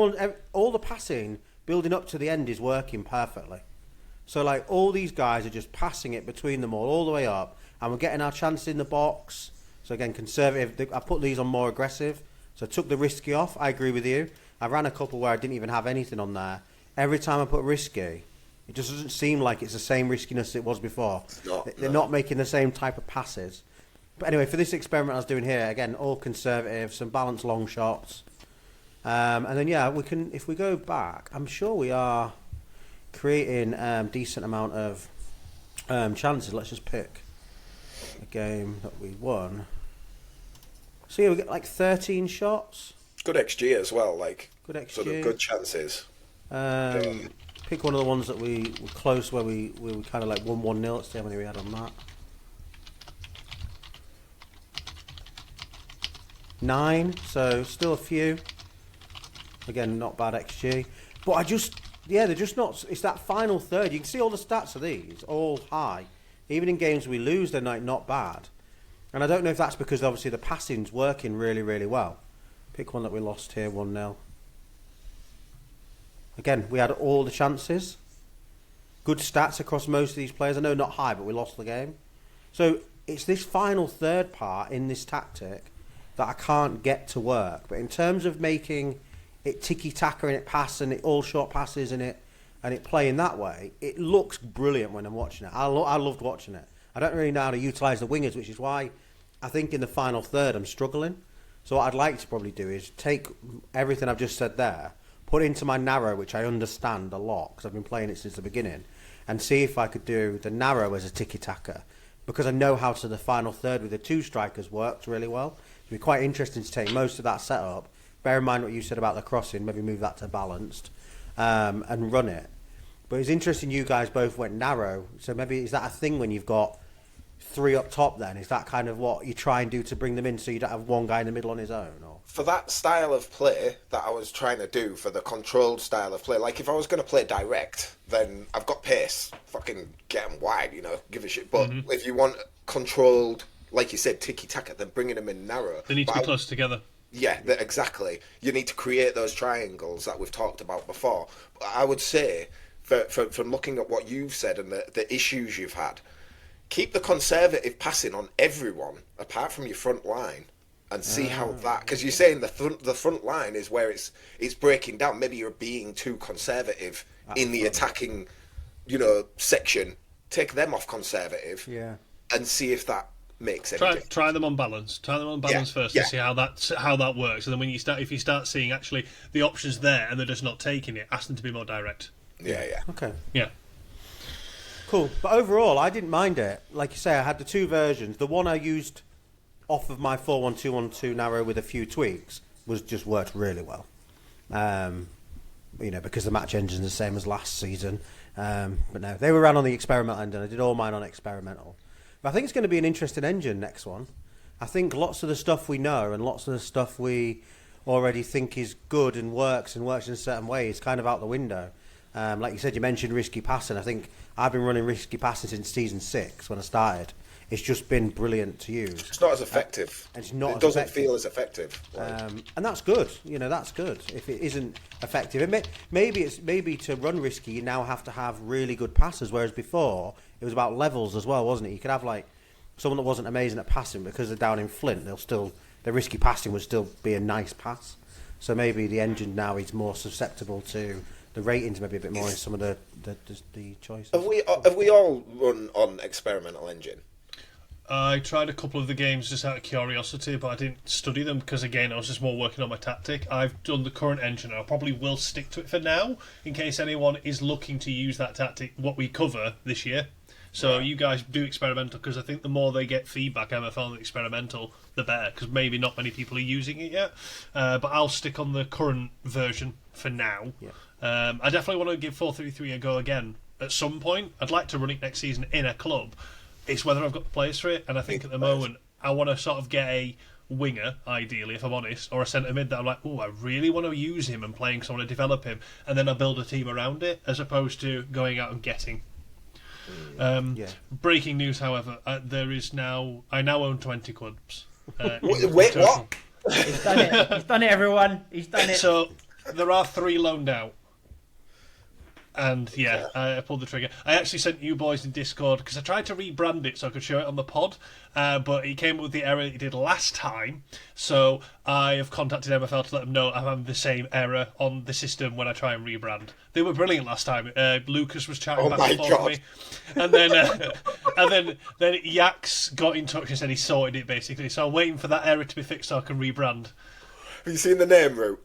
all the passing building up to the end is working perfectly. So like all these guys are just passing it between them all the way up, and we're getting our chances in the box. So again, conservative. I put these on more aggressive. So I took the risky off. I agree with you. I ran a couple where I didn't even have anything on there. Every time I put risky, it just doesn't seem like it's the same riskiness it was before. They're not making the same type of passes. But anyway, for this experiment I was doing here, again, all conservative, some balanced long shots. And then, we can, if we go back, I'm sure we are creating decent amount of chances. Let's just pick a game that we won. So we get like 13 shots. Good XG as well, good XG. Sort of good chances. Pick one of the ones that we were close, where we kind of like won 1-0. Let's see how many we had on that. 9, so still a few. Again, not bad XG. But they're just not. It's that final third. You can see all the stats of these, all high. Even in games we lose, they're not bad. And I don't know if that's because obviously the passing's working really, really well. Pick one that we lost here, 1-0. Again, we had all the chances. Good stats across most of these players. I know not high, but we lost the game. So it's this final third part in this tactic that I can't get to work. But in terms of making it tiki-taka and it pass and it all short passes and it playing that way, it looks brilliant when I'm watching it. I loved watching it. I don't really know how to utilise the wingers, which is why I think in the final third I'm struggling. So what I'd like to probably do is take everything I've just said there, put it into my narrow, which I understand a lot because I've been playing it since the beginning, and see if I could do the narrow as a tiki-taka, because I know how to the final third with the two strikers worked really well. It'd be quite interesting to take most of that setup, bear in mind what you said about the crossing, maybe move that to balanced, and run it. But it's interesting you guys both went narrow, so maybe is that a thing when you've got 3 up top then? Is that kind of what you try and do to bring them in so you don't have one guy in the middle on his own? Or for that style of play that I was trying to do, for the controlled style of play, like if I was going to play direct, then I've got pace, fucking get them wide, give a shit. But if you want controlled, like you said, tiki-taka, then bringing them in narrow. They need to be close together. Yeah, exactly. You need to create those triangles that we've talked about before. But I would say, from looking at what you've said and the issues you've had, keep the conservative passing on everyone apart from your front line, and see how that, because you're saying the front line is where it's breaking down. Maybe you're being too conservative in the attacking, section. Take them off conservative, and see if that makes any difference. Try them on balance. Try them on balance first to see how that works. And then if you start seeing actually the options there and they're just not taking it, ask them to be more direct. Yeah. Okay. Yeah. Cool. But overall, I didn't mind it. Like you say, I had the two versions. The one I used off of my 4-1-2-1-2 narrow with a few tweaks was just worked really well. because the match engine's the same as last season. But no, they were ran on the experimental engine. I did all mine on experimental. But I think it's going to be an interesting engine next one. I think lots of the stuff we know and lots of the stuff we already think is good and works in a certain way is kind of out the window. Like you said, you mentioned risky passing. I think I've been running risky passing since season 6 when I started. It's just been brilliant to use. It's not as effective. It doesn't feel as effective. And that's good. That's good. If it isn't effective, maybe to run risky, you now have to have really good passers. Whereas before, it was about levels as well, wasn't it? You could have like someone that wasn't amazing at passing because they're down in Flint. Their risky passing would still be a nice pass. So maybe the engine now is more susceptible to the ratings, maybe a bit more in some of the choices. Have we all run on experimental engine? I tried a couple of the games just out of curiosity, but I didn't study them because, again, I was just more working on my tactic. I've done the current engine, and I probably will stick to it for now, in case anyone is looking to use that tactic, what we cover this year. So you guys do experimental, because I think the more they get feedback, MFL and experimental, the better, because maybe not many people are using it yet. But I'll stick on the current version for now. Yeah. I definitely want to give 433 a go again at some point. I'd like to run it next season in a club. It's whether I've got the players for it, and I think at the moment I want to sort of get a winger, ideally, if I'm honest, or a centre mid that I'm like, I really want to use him and playing someone to develop him, and then I build a team around it, as opposed to going out and getting. Breaking news, however, I now own 20 clubs. Wait, what? He's done it. He's done it, everyone. He's done it. So there are 3 loaned out. And I pulled the trigger. I actually sent you boys in Discord because I tried to rebrand it so I could show it on the pod, but it came up with the error it did last time. So I have contacted MFL to let them know I'm having the same error on the system when I try and rebrand. They were brilliant last time. Lucas was chatting back and forth with me, and then Yax got in touch and said he sorted it basically. So I'm waiting for that error to be fixed so I can rebrand. Have you seen the name, Root?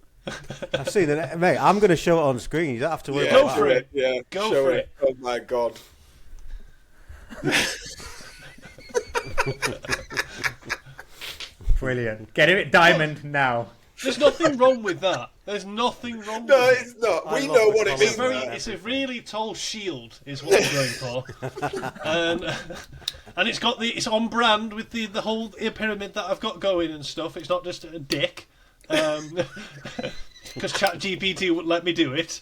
I've seen it, mate. I'm going to show it on screen. You don't have to worry Go about for that. it. Yeah, Go show for it. Oh my god. Brilliant. Get it diamond now. There's nothing wrong with that. There's nothing wrong No, with it. it's not. I We love know the what it It's means. a really tall shield, is what I'm going for, and it's on brand with the whole pyramid that I've got going and stuff. It's not just a dick, because ChatGPT wouldn't let me do it.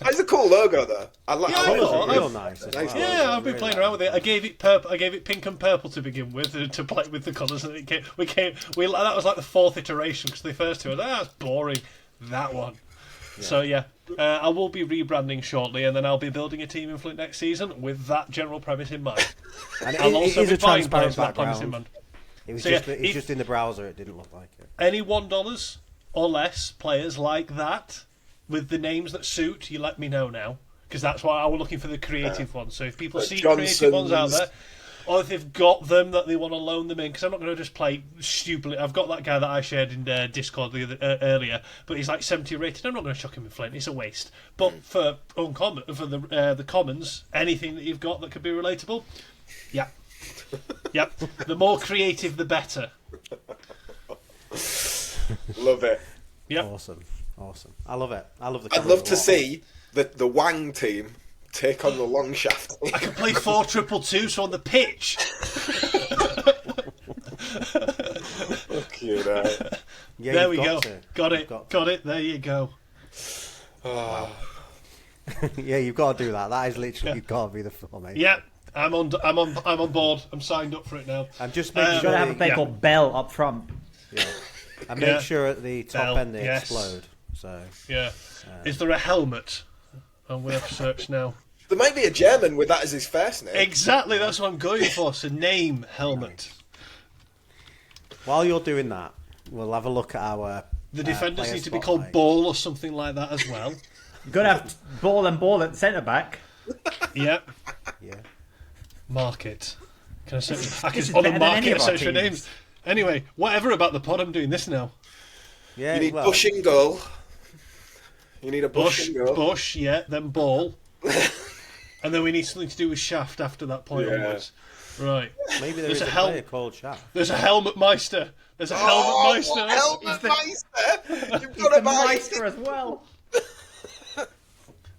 It's a cool logo, though. I like Yeah, it. I It's real nice. as Nice. well. Yeah, I've been playing around with it. I gave it purple. I gave it pink and purple to begin with to play with the colours, and that was like the 4th iteration because the first 2 that's boring. That one. Yeah. So I will be rebranding shortly, and then I'll be building a team in Flint next season with that general premise in mind. And I'll it also is be a buying transparent players with that premise in background. mind. It was So, it's just in the browser. It didn't look like it. Any $1 or less players like that with the names that suit, you let me know now, because that's why I was looking for the creative ones. So if people see creative ones out there, or if they've got them that they want to loan them in, because I'm not going to just play stupidly. I've got that guy that I shared in Discord earlier, but he's like 70 rated. I'm not going to chuck him in Flint. It's a waste. But for the commons, anything that you've got that could be relatable, yep. The more creative, the better. Love it. Yep. Awesome. I love it. I love the. I'd love to see the Wang team take on the long shaft. I can play 4-2-2, so on the pitch. Fucking hell. Yeah, There you've we go. to. Got You've it. Got it. There you go. Yeah, you've got to do that. That is literally got to be the format. Yeah, I'm on board. I'm signed up for it now. And just make You've sure got to have a thing called Bell up front. and make sure at the top Bell, end they yes. explode. So Yeah. Is there a helmet? I'm going to have to search now. There might be a German with that as his first name. Exactly, that's what I'm going for. So name helmet. while you're doing that, we'll have a look at our. The defenders player need to be spotlight. called Ball or something like that as well. You've got to have ball at centre back. Yep. Yeah. Market. Can I search? I This is can on better a than any market of our search for teams. names. Anyway, whatever about the pod, I'm doing this now. Yeah. You need well, Bush and goal. You need a Bush, and goal. Bush, yeah, then Ball. And then we need something to do with Shaft after that point Yeah. onwards. Right. maybe There's there's a a hel- player called Shaft. There's a Helmet Meister. There's a helmet meister. Helmet Meister! You've He's got the to buy Meister as well.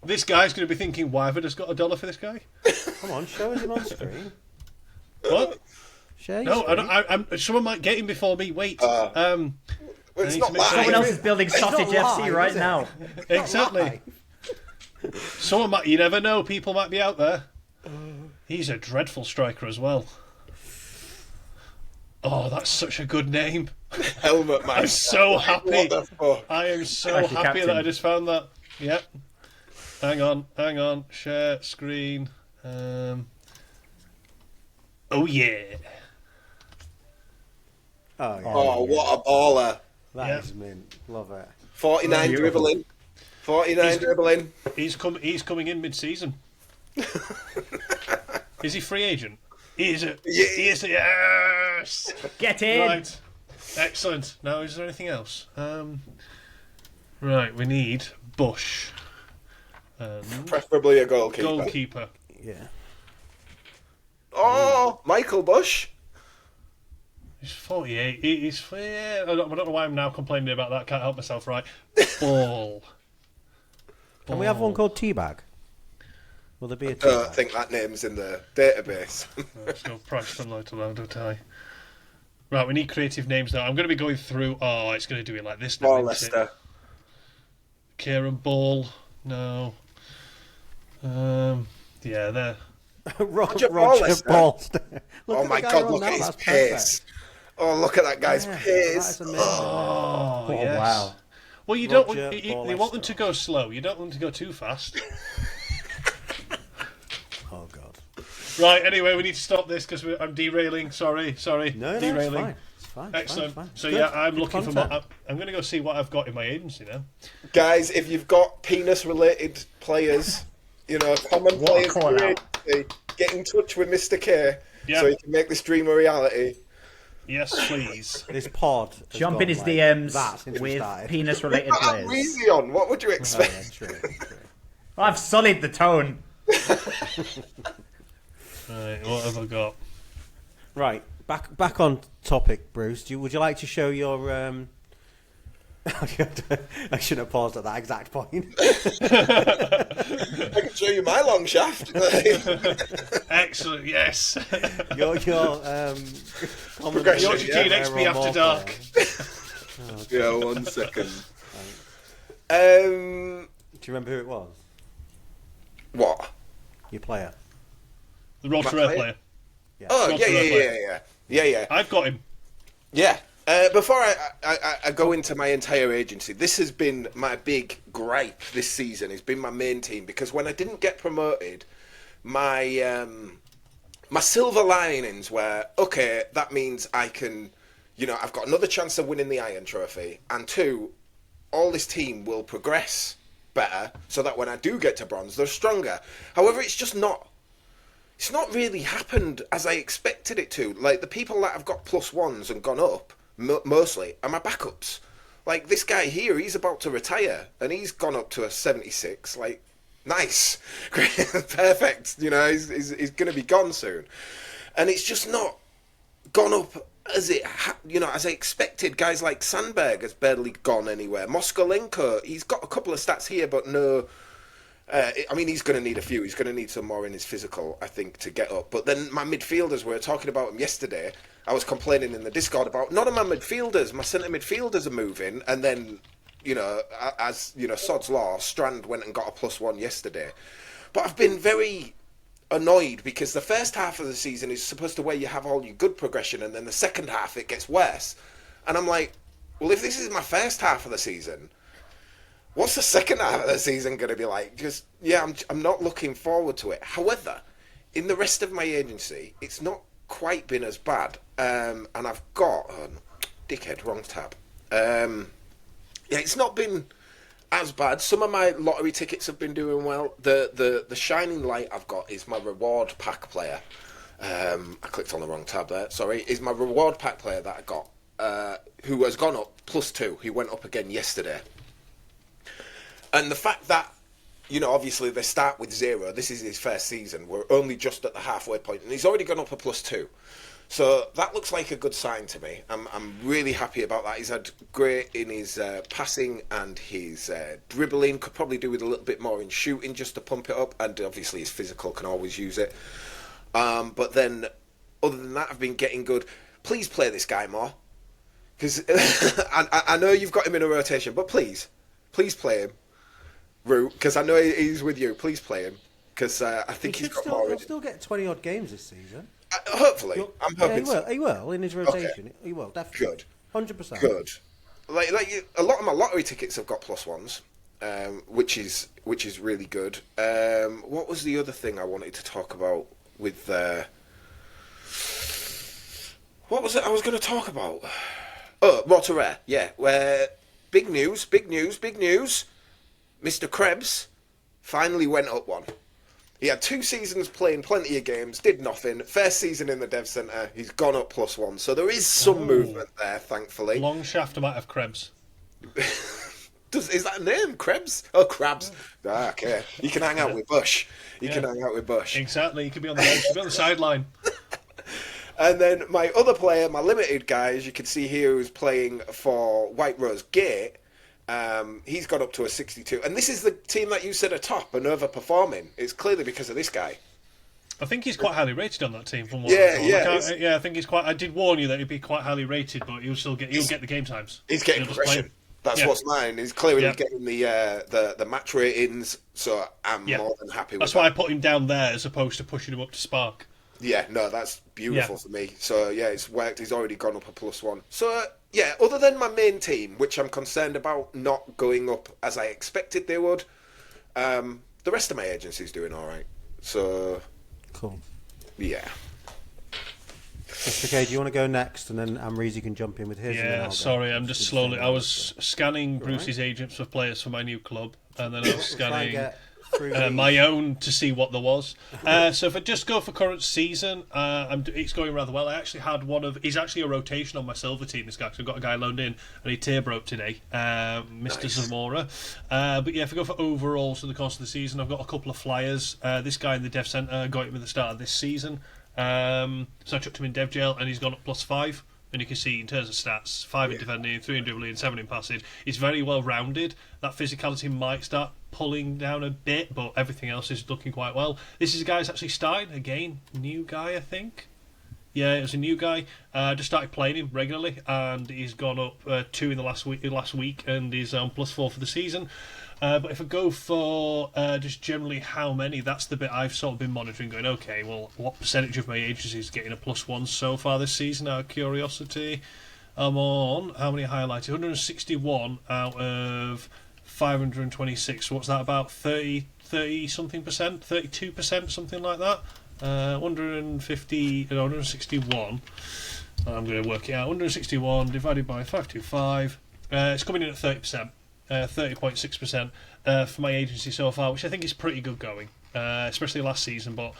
This guy's going to be thinking, why have I just got $1 for this guy? Come on, show us him on screen. What? Share No, your screen. someone might get him before me. Wait. Well, it's not live. Someone else is building Sausage not FC live, right is it? now. Exactly. Someone might. You never know. People might be out there. He's a dreadful striker as well. Oh, that's such a good name. Helmet Meister. I'm so happy. What the fuck? I am so Actually, happy captain. that I just found that. Yep. Hang on. Share screen. Oh yeah. Oh, yeah. Oh, what a baller. That is mint. Love it. 49 Beautiful. dribbling. 49 dribbling. He's coming in mid-season. Is he free agent? He is. He is. Yes. Get in. Right. Excellent. Now, is there anything else? Right. We need Bush. And Preferably a goalkeeper. goalkeeper. Yeah. Oh, Michael Bush. He's 48. He's. Yeah, I don't know why I'm now complaining about that. Can't help myself. Right. Ball. Can we have one called Teabag? Will there be a I Teabag? think that name's in the database. Let's go price from low to low, don't I? Right, we need creative names now. I'm going to be going through. Oh, it's going to do it like this now. Or isn't it? Leicester. Kieran Ball. No. Yeah, there. Roger Ballester. Ballster. Oh my God, look at his pace. Oh, look at that guy's pace. That is amazing. Oh, Oh, yes. wow. Well, you don't. Roger You want them Ballester. to go slow. You don't want them to go too fast. Oh, God. Right. Anyway, we need to stop this because I'm derailing. Sorry. No, it's derailing. fine. It's fine. Excellent. Fine. So Good. yeah, I'm Good looking for content. more. I'm going to go see what I've got in my agency now. Guys, if you've got penis-related players, common What a players, call in your out. agency, get in touch with Mr. K Yeah. so he can make this dream a reality. Yes, please. This pod. has Jump gone in his like DMs that since we with started. penis-related Put players. Amreezy on. What would you Oh, expect? yeah, true. I've sullied the tone. Right. What have I got? Right, back on topic, Bruce. Would you like to show your? I shouldn't have paused at that exact point. I can show you my long shaft. Excellent. Yes. your Progression, Yorkshire yeah. Tea XP after dark. Yeah, 1 second. Do you remember who it was? What? Your player. The Road My to Red player? player. Oh, Got to that yeah. I've got him. Yeah. Before I go into my entire agency, this has been my big gripe this season. It's been my main team because when I didn't get promoted, my my silver linings were, okay, that means I can, I've got another chance of winning the Iron Trophy, and 2, all this team will progress better so that when I do get to bronze, they're stronger. However, it's not really happened as I expected it to. Like, the people that have got +1s and gone up, mostly, are my backups. Like, this guy here, he's about to retire, and he's gone up to a 76. Like, nice. Great. Perfect. He's going to be gone soon. And it's just not gone up as as I expected. Guys like Sandberg has barely gone anywhere. Moskolenko, he's got a couple of stats here, but no... he's going to need a few. He's going to need some more in his physical, I think, to get up. But then my midfielders, we were talking about them yesterday. I was complaining in the Discord about none of my midfielders. My centre midfielders are moving. And then, sod's law, Strand went and got a +1 yesterday. But I've been very annoyed because the first half of the season is supposed to where you have all your good progression. And then the second half, it gets worse. And I'm like, well, if this is my first half of the season... what's the second half of the season going to be like? I'm not looking forward to it. However, in the rest of my agency, it's not quite been as bad. And I've got... dickhead, wrong tab. It's not been as bad. Some of my lottery tickets have been doing well. The shining light I've got is my reward pack player. I clicked on the wrong tab there. Sorry. Is my reward pack player that I got, who has gone up +2. He went up again yesterday. And the fact that, obviously they start with 0. This is his first season. We're only just at the halfway point, and he's already gone up a +2. So that looks like a good sign to me. I'm really happy about that. He's had great in his passing and his dribbling. Could probably do with a little bit more in shooting just to pump it up. And obviously his physical can always use it. But then, other than that, I've been getting good. Please play this guy more. Because I know you've got him in a rotation, but please play him. Root, because I know he's with you. Please play him. Because I think he's got more. He'll still get 20-odd games this season. Hopefully, I'm hoping. Yeah, he will in his rotation. Okay. He will definitely. Good, 100%. good. Like a lot of my lottery tickets have got +1s, which is really good. What was the other thing I wanted to talk about with? What was it I was going to talk about? Oh, Rotorare, yeah. Where big news. Mr. Krebs finally went up one. He had 2 seasons playing plenty of games, did nothing. First season in the Dev Centre, he's gone up +1. So there is some movement there, thankfully. Long shaft amount of Krebs. Is that a name, Krebs? Oh, Crabs. Ah, okay. You can hang out with Bush. Can hang out with Bush. Exactly. You could be on the bench, you could be on the sideline. And then my other player, my limited guy, as you can see here, who's playing for White Rose Gate. He's got up to a 62. And this is the team that you said are top and overperforming. It's clearly because of this guy. I think he's quite highly rated on that team. From what I think he's quite. I did warn you that he'd be quite highly rated, but he'll get the game times. He's getting progression. That's what's mine. He's clearly getting the match ratings, so I'm more than happy with that. That's why I put him down there as opposed to pushing him up to Spark. Yeah, no, that's beautiful for me. So, yeah, it's worked. He's already gone up a +1. So, yeah, other than my main team, which I'm concerned about not going up as I expected they would, the rest of my agency's doing all right. So, cool. Yeah. Okay, do you want to go next, and then Amreezy can jump in with his? Yeah, sorry, I'm just slowly. I was scanning Bruce's agents for players for my new club, and then I was scanning my own to see what there was. So if I just go for current season, it's going rather well. I actually had he's actually a rotation on my silver team, this guy, so I've got a guy loaned in, and he tear broke today, Mr. Zamora. But yeah, if I go for overall, so the course of the season, I've got a couple of flyers. This guy in the Dev Centre got him at the start of this season. So I chucked him in Dev Jail, and he's gone up +5. And you can see in terms of stats, 5 in defending, 3 in dribbling, 7 in passing. He's very well rounded. That physicality might start pulling down a bit, but everything else is looking quite well. This is a guy who's actually started again, new guy, I think. Yeah, it was a new guy. Just started playing him regularly, and he's gone up 2 in the last week, and he's on +4 for the season. But if I go for just generally how many, that's the bit I've sort of been monitoring, going, okay, well, what percentage of my agency is getting a +1 so far this season, out of curiosity? I'm on, how many highlighted? 161 out of 526. What's that, about 30-something percent? 32%, something like that? 161. I'm going to work it out. 161 divided by 525. It's coming in at 30%. 30.6% for my agency so far, which I think is pretty good going, especially last season. But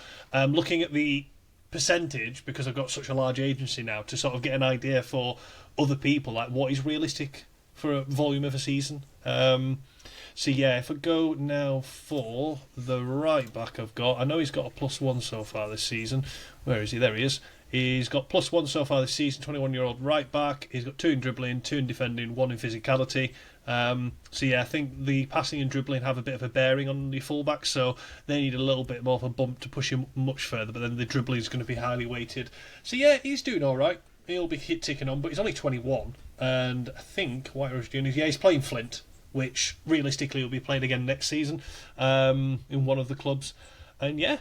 looking at the percentage, because I've got such a large agency now, to sort of get an idea for other people, like what is realistic for a volume of a season. So yeah, if I go now for the right back I've got, I know he's got a +1 so far this season. Where is he? There he is. He's got +1 so far this season, 21-year-old right back. He's got 2 in dribbling, 2 in defending, 1 in physicality. So yeah, I think the passing and dribbling have a bit of a bearing on the fullbacks, so they need a little bit more of a bump to push him much further, but then the dribbling is going to be highly weighted. So yeah, he's doing alright. He'll be ticking on, but he's only 21, and I think White Rose Juniors, he's playing Flint, which realistically will be played again next season in one of the clubs. And yeah,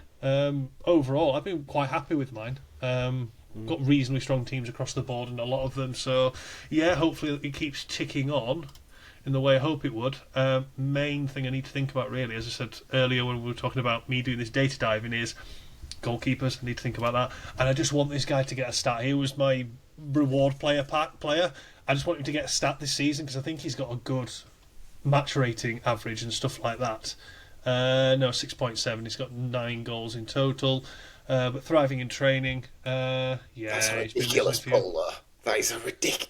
overall, I've been quite happy with mine. Got reasonably strong teams across the board, and a lot of them. So yeah, hopefully it keeps ticking on in the way I hope it would. Main thing I need to think about, really, as I said earlier when we were talking about me doing this data diving, is goalkeepers. I need to think about that, and I just want this guy to get a stat. He was my reward player. I just want him to get a stat this season, because I think he's got a good match rating average and stuff like that. No, 6.7. He's got 9 goals in total, but thriving in training. That's a ridiculous pull. That is a ridiculous.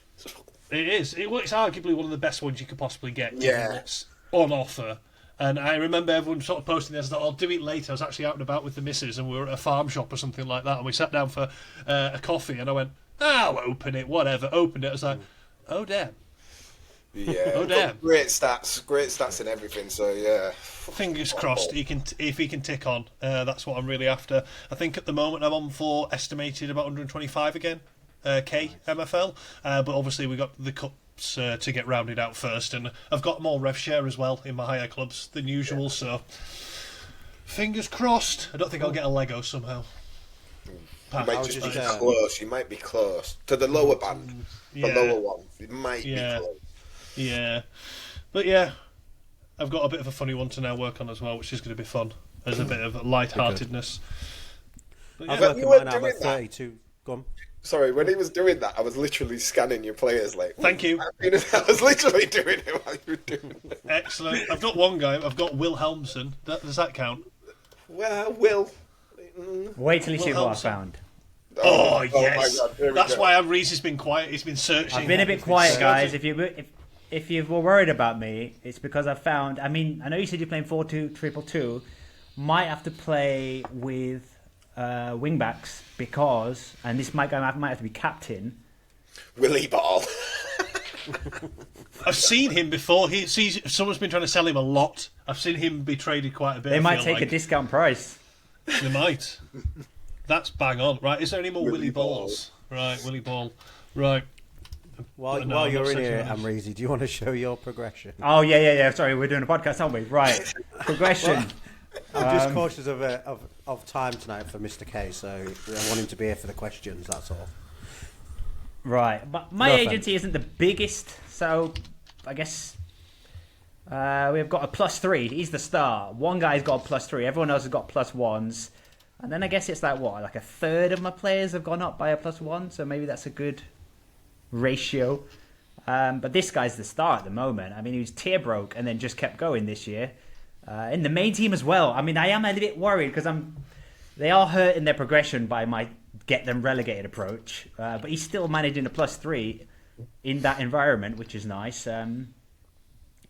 It is. It's arguably one of the best ones you could possibly get. Yeah. What's on offer, And I remember everyone sort of posting this. I thought, I'll do it later. I was actually out and about with the missus, and we were at a farm shop or something like that. And we sat down for a coffee, and I went, I'll open it, whatever. Opened it. I was like, oh, damn. Yeah. Oh, damn. Great stats and everything. So yeah. Fingers crossed. If he can tick on, that's what I'm really after. I think at the moment I'm on for estimated about 125 again, K MFL. But obviously we got the cups to get rounded out first, and I've got more rev share as well in my higher clubs than usual. So fingers crossed. I don't think I'll get a Lego somehow. You might just be close. You might be close to the lower band, the lower one. It might be close. Yeah, but yeah, I've got a bit of a funny one to now work on as well, which is going to be fun as a bit of light-heartedness. Yeah. I've worked mine out at 32. Go on. Sorry, when he was doing that, I was literally scanning your players. Like, thank you. I was literally doing it while you were doing it. Excellent. I've got one guy. I've got Wilhelmsen. Does that count? Well, Will. Wait till you see what I found. Oh yes. My God, that's why Amreezy's been quiet. He's been searching. I've been a bit quiet, guys. If you were worried about me, it's because I found. I mean, I know you said you're playing 4-2-2-2. Might have to play with wingbacks because, and this might have to be captain. Willie Ball. I've seen him before. Someone's been trying to sell him a lot. I've seen him be traded quite a bit. They might take a discount price. They might. That's bang on. Right, is there any more Willie Balls? Right, Willie Ball. Right. While you're in here, Amreezy, do you want to show your progression? Oh, yeah. Sorry, we're doing a podcast, aren't we? Right. Progression. I'm just cautious of time tonight for Mr. K, so I want him to be here for the questions, that's all. Right. But my agency isn't the biggest, so I guess we've got a +3. He's the star. One guy's got a +3. Everyone else has got +1s. And then I guess it's like a third of my players have gone up by a +1, so maybe that's a good ratio. But this guy's the star at the moment. I mean, he was tier broke and then just kept going this year. In the main team as well. I mean, I am a little bit worried because they are hurting their progression by my get them relegated approach. But he's still managing a +3 in that environment, which is nice.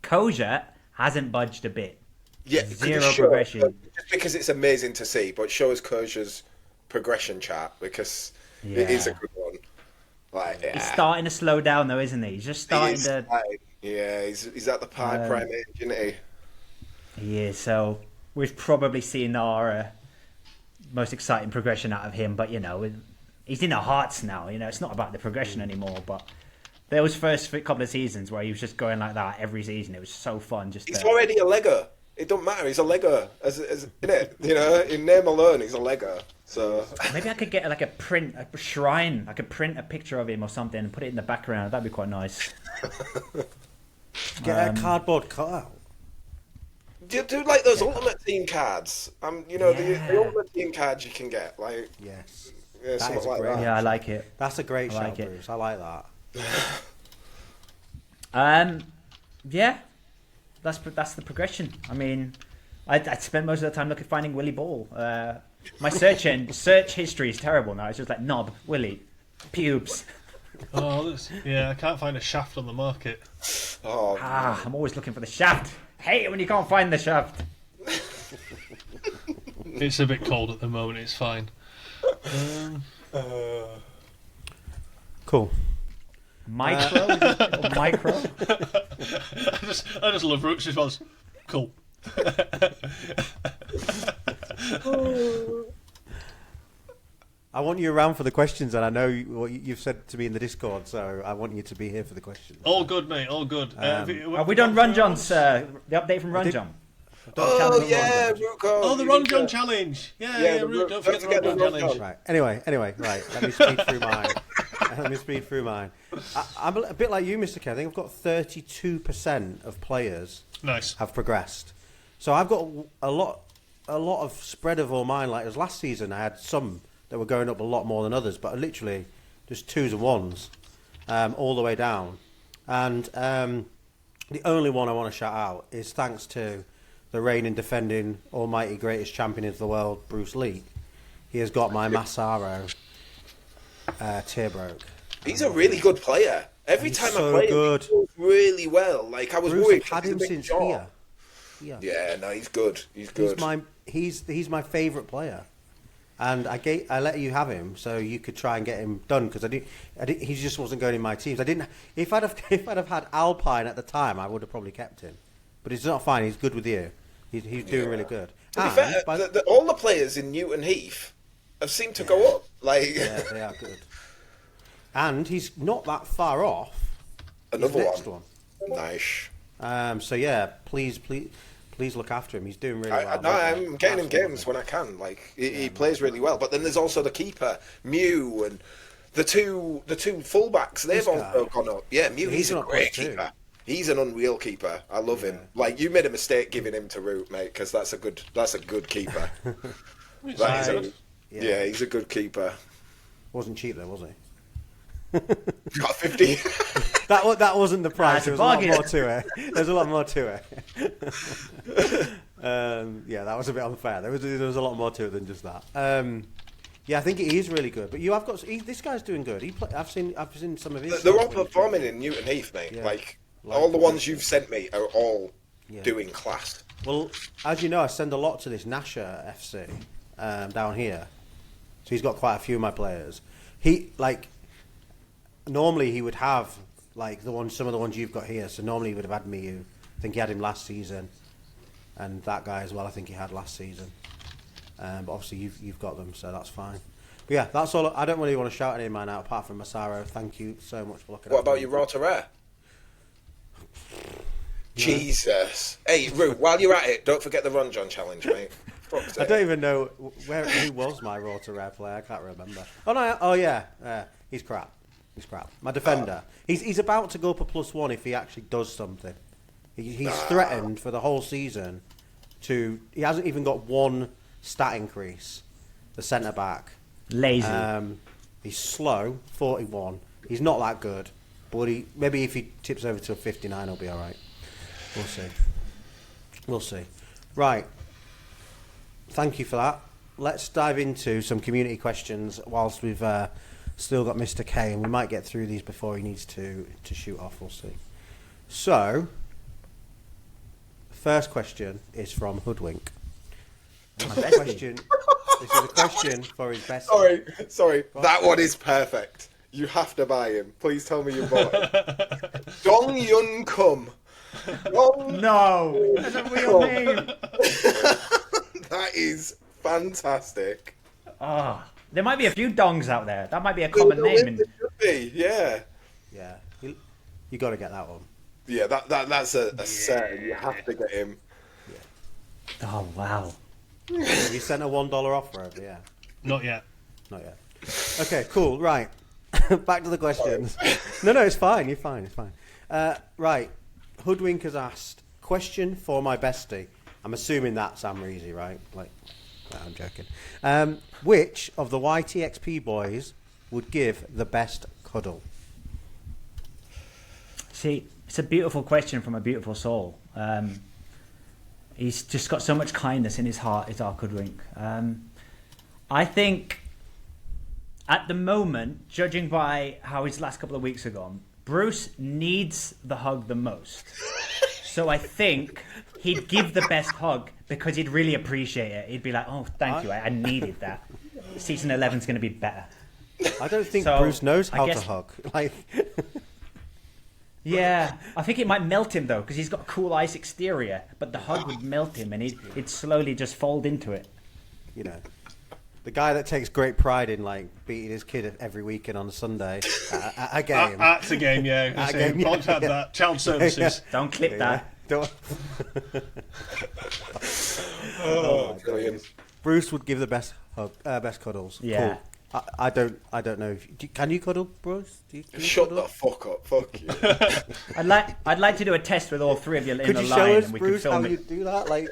Koja hasn't budged a bit. Yeah, zero progression. Just because it's amazing to see, but show us Koja's progression chart because it is a good one. Like, He's starting to slow down though, isn't he? He's just starting to. Yeah, he's at the prime age, isn't he? He is. So we've probably seen our most exciting progression out of him, but he's in our hearts now. It's not about the progression anymore, but. There was first couple of seasons where he was just going like that every season. It was so fun. He's already a legger. It don't matter. He's a legger, as in it. In name alone, he's a legger. So maybe I could get a shrine. I could print a picture of him or something and put it in the background. That'd be quite nice. Get a cardboard cutout. Do like those Ultimate Team cards. The Ultimate Team cards you can get. Like yes, something like that. Yeah, I like it. That's a great shout, Bruce. I like that. Yeah, that's the progression. I mean, I'd spent most of the time finding Willie Ball. My search history is terrible now. It's just like knob, Willie, pubes. I can't find a shaft on the market. I'm always looking for the shaft. Hate it when you can't find the shaft. It's a bit cold at the moment. It's fine. Cool. Micro? Micro? I just love Root's response. Cool. I want you around for the questions, and I know what you've said to me in the Discord, so I want you to be here for the questions. All good, mate. All good. Have we done Run John's? The update from Run John. Rootcoors. Oh, the Ron John challenge. Yeah, Root. Don't forget the Ron John challenge. Right. Anyway, right. Let me speed through mine. I'm a bit like you, Mr. K. I think I've got 32% of players have progressed. So I've got a lot of spread of all mine. Like as last season, I had some that were going up a lot more than others, but literally just 2s and 1s all the way down. And the only one I want to shout out is thanks to the reigning, defending, almighty greatest champion of the world, Bruce Lee. He has got my Massaro tier broke. He's a really good player. Every time I play him, he does really well. Like I was Bruce, worried. I've had him since here. Yeah, no, he's good. He's good. He's my favourite player, and I let you have him so you could try and get him done because he just wasn't going in my teams. I didn't. If I'd have had Alpine at the time, I would have probably kept him. But he's not fine. He's good with you. He's doing really good. To be fair, all the players in Newton Heath have seemed to go up. Like, yeah, they are good. And he's not that far off. Another next one. Nice. So yeah, please look after him. He's doing really well. I'm getting him games when I can. Like he plays really well. But then there's also the keeper, Mew, and the two fullbacks. They've also gone up. Yeah, Mew. He's a great keeper. He's an unreal keeper. I love him. Like you made a mistake giving him to Root, mate, because that's a good keeper. He's a good keeper. Wasn't cheap though, was he? Got 50. That wasn't the price. There was a lot bargain. more to it. There's a lot more to it. That was a bit unfair. There was a lot more to it than just that. I think he is really good. But you have got this guy's doing good. I've seen some of his. They're all performing in Newton Heath, mate. Yeah. Like all the ones you've sent me are all doing class. Well, as you know, I send a lot to this Nasher FC down here. So he's got quite a few of my players. Normally he would have some of the ones you've got here. So normally he would have had Miyu. I think he had him last season, and that guy as well. I think he had last season. But obviously you've got them, so that's fine. But yeah, that's all. I don't really want to shout any of mine out apart from Massaro. Thank you so much for looking. What about your Rota Rare? Jesus. Hey, Root, while you're at it, don't forget the Ron John challenge, mate. I don't even know who was my Rota Rare player. I can't remember. Oh yeah. He's crap. He's crap. My defender. He's about to go up a +1 if he actually does something. He's threatened for the whole season he hasn't even got one stat increase. The centre back. Lazy. He's slow. 41. He's not that good, but maybe if he tips over to a 59, he'll be all right. We'll see. Right. Thank you for that. Let's dive into some community questions whilst we've still got Mr. K, and we might get through these before he needs to shoot off. We'll see. So, first question is from Hoodwink. This is a question for his best. Sorry. That one is perfect. You have to buy him. Please tell me you bought it. Dong Yun Kum. No, that's a real name. That is fantastic. There might be a few dongs out there. That might be a common name. There should be, yeah. Yeah, you got to get that one. Yeah, that's a set. You have to get him. Yeah. Oh wow. Have you sent a $1 offer over? Yeah. Not yet. Okay, cool. Right. Back to the questions. No, it's fine. You're fine. It's fine. Right. Hoodwink has asked, question for my bestie. I'm assuming that's Amreezy, right? No, I'm joking. Which of the YTXP boys would give the best cuddle? See, it's a beautiful question from a beautiful soul. He's just got so much kindness in his heart, is our Hoodwink. I think at the moment, judging by how his last couple of weeks have gone, Bruce needs the hug the most. So I think he'd give the best hug because he'd really appreciate it. He'd be like, oh, thank you, I needed that. Season 11's going to be better. I don't think Bruce knows how to hug. Yeah, I think it might melt him, though, because he's got a cool ice exterior, but the hug would melt him and he'd slowly just fold into it. You know, the guy that takes great pride in, beating his kid every weekend on a Sunday at a game. At a game, yeah. At a game, Can't have that. Child services. Don't clip that. Don't. Brilliant. Bruce would give the best cuddles. Yeah. Cool. I don't know. Can you cuddle, Bruce? Can you Shut cuddle? the fuck up. Fuck you. I'd like to do a test with all three of you in Could the you line, show us, and we Bruce, could how film you it. do that?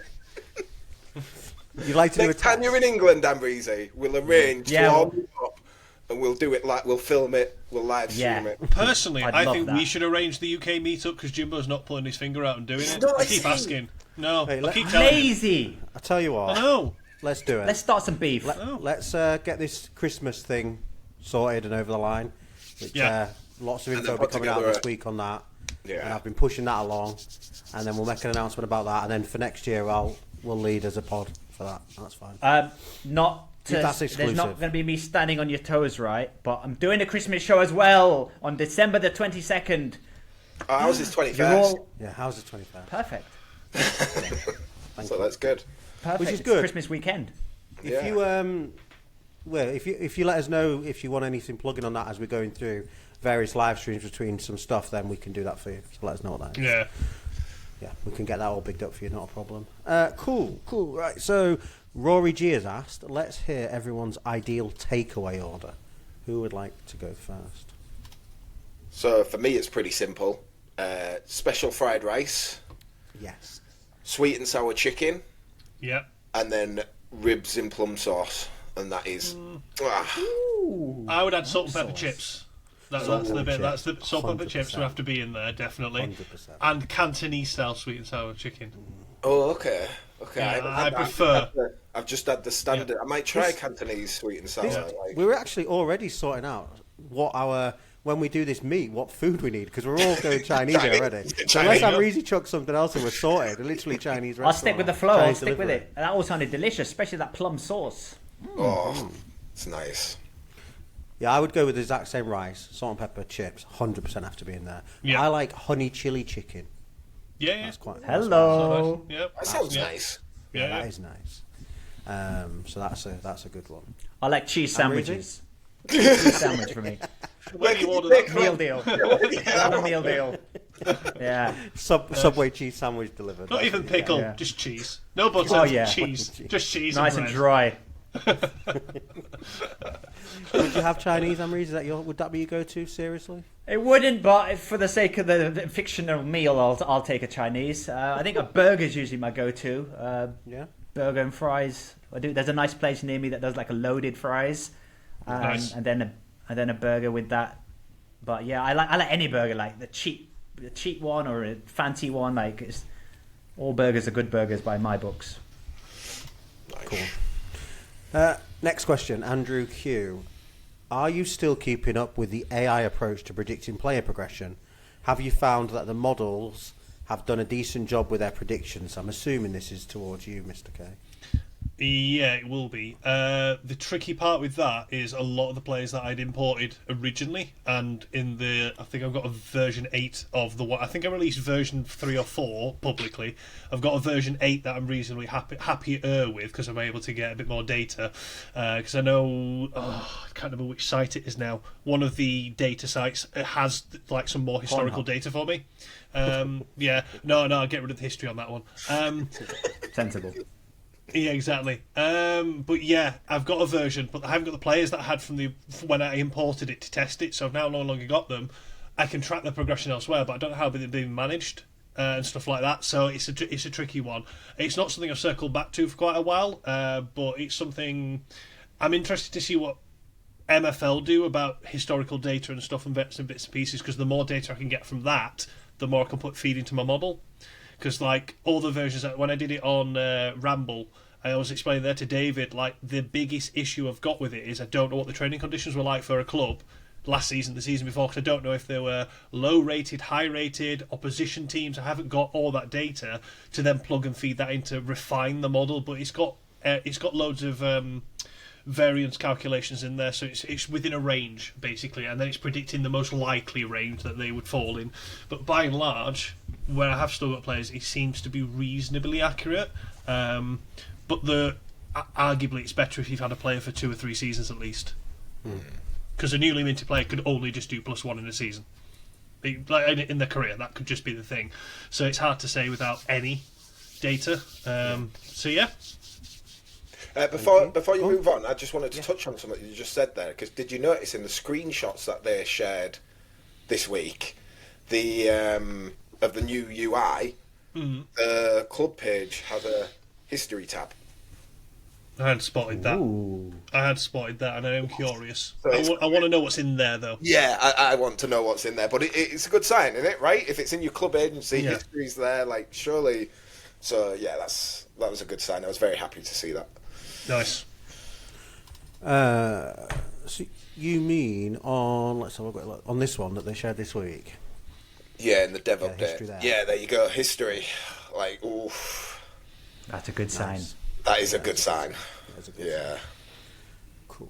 You'd like to do a Next time test? you're in England, Amreezy, we'll arrange to all meet up and we'll do it we'll film it, we'll live stream it. Personally, I'd I love think that. we should arrange the UK meetup because Jimbo's not pulling his finger out and doing it. not I keep listening. asking. No, Hey, I keep telling him. Lazy. I tell you what. I know. Let's do it. Let's start some beef. Let's get this Christmas thing sorted and over the line. Which, Yeah. lots of And info then will be put coming out together this week on that. Yeah. And I've been pushing that along, and then we'll make an announcement about that, and then for next year we'll lead as a pod for that. That's fine. There's not going to be me standing on your toes, right? But I'm doing a Christmas show as well on December the 22nd. Oh, ours is 21st. Yeah, how's the 21st? Perfect. So that's good. Perfect. Which is It's good. Christmas weekend. If you if you let us know if you want anything plugging on that as we're going through various live streams between some stuff, then we can do that for you. So let us know what that is. Yeah. Yeah, we can get that all bigged up for you, not a problem. Cool. Right, so Rory G has asked, let's hear everyone's ideal takeaway order. Who would like to go first? So for me, it's pretty simple. Special fried rice, Yes. sweet and sour chicken, Yeah. and then ribs in plum sauce. And that is... I would add salt and pepper sauce. chips. That's Salt the and bit. chips, That's the salt and pepper chips 100%. would have to be in there definitely. 100%. And Cantonese style sweet and sour chicken. Oh, okay. Yeah, haven't I had that. prefer- I've just had the standard. I might try Cantonese sweet and sour. We were actually already sorting out when we do this meet, what food we need, because we're all going Chinese already. So unless Amreezy chucks something else and we're sorted, literally Chinese restaurant. I'll stick with the flow. I'll Chinese stick with delivery. it. And that all sounded delicious, especially that plum sauce. Oh, it's nice. Yeah, I would go with the exact same rice, salt and pepper, chips. 100% have to be in there. Yeah. I like honey chili chicken. Yeah. That's quite. Hello. Yeah. That sounds Yeah. nice. Yeah, Yeah. that is nice. So that's a good one. I like cheese Amreezy? sandwiches. Cheese sandwich for me. Where do you order Pick that Meal from? deal. Another meal deal. Yeah. Subway cheese sandwich delivered. Not even pickle, Yeah. just cheese. No butter, Oh, yeah. cheese. Just cheese Nice and and bread. dry. Would you have Chinese, Amreezy? Would that be your go-to? Seriously? It wouldn't, but for the sake of the fictional meal, I'll take a Chinese. I think a burger's usually my go-to. Yeah. Burger and fries. There's a nice place near me that does like a loaded fries, Nice. and then a burger with that. But yeah, I like any burger, like the cheap one or a fancy one. Like all burgers are good burgers by my books. Nice. Next question, Andrew Q. Are you still keeping up with the AI approach to predicting player progression? Have you found that the models have done a decent job with their predictions? I'm assuming this is towards you, Mr. K. Yeah, it will be. The tricky part with that is a lot of the players that I'd imported originally, and I think I've got a version 8 of the one. I think I released version 3 or 4 publicly. I've got a version 8 that I'm reasonably happier with because I'm able to get a bit more data. Because I know, I can't remember which site it is now. One of the data sites has like some more historical data for me. Yeah, no, I'll get rid of the history on that one. Sensible. Yeah, exactly. But yeah, I've got a version, but I haven't got the players that I had from when I imported it to test it. So I've now no longer got them. I can track the progression elsewhere, but I don't know how they're being managed and stuff like that. So it's a tricky one. It's not something I've circled back to for quite a while, but it's something I'm interested to see what MFL do about historical data and stuff and bits and pieces. Because the more data I can get from that, the more I can feed into my model. Because like all the versions when I did it on Ramble, I was explaining there to David, like the biggest issue I've got with it is I don't know what the training conditions were like for a club last season, the season before, because I don't know if they were low rated, high rated, opposition teams. I haven't got all that data to then plug and feed that in to refine the model. But it's got loads of variance calculations in there, so it's within a range basically, and then it's predicting the most likely range that they would fall in. But by and large, where I have still got players, it seems to be reasonably accurate. But arguably, it's better if you've had a player for 2 or 3 seasons at least, because a newly minted player could only just do +1 in a season. Like in their career, that could just be the thing. So it's hard to say without any data. So yeah. Before you move on, I just wanted to touch on something you just said there, because did you notice in the screenshots that they shared this week, the of the new UI, the club page has a history tab. I had spotted that. Ooh. I had spotted that, and I am curious. So I want to know what's in there, though. Yeah, I want to know what's in there, but it's a good sign, isn't it? Right? If it's in your club agency, Yeah. history's there, like surely. So yeah, that was a good sign. I was very happy to see that. Nice. So you mean on let's have a quick look on this one that they shared this week? Yeah, in the dev update. history there. Yeah, there you go. History. Like, ooh. That's a good sign. That is a good sign. Yeah. Cool.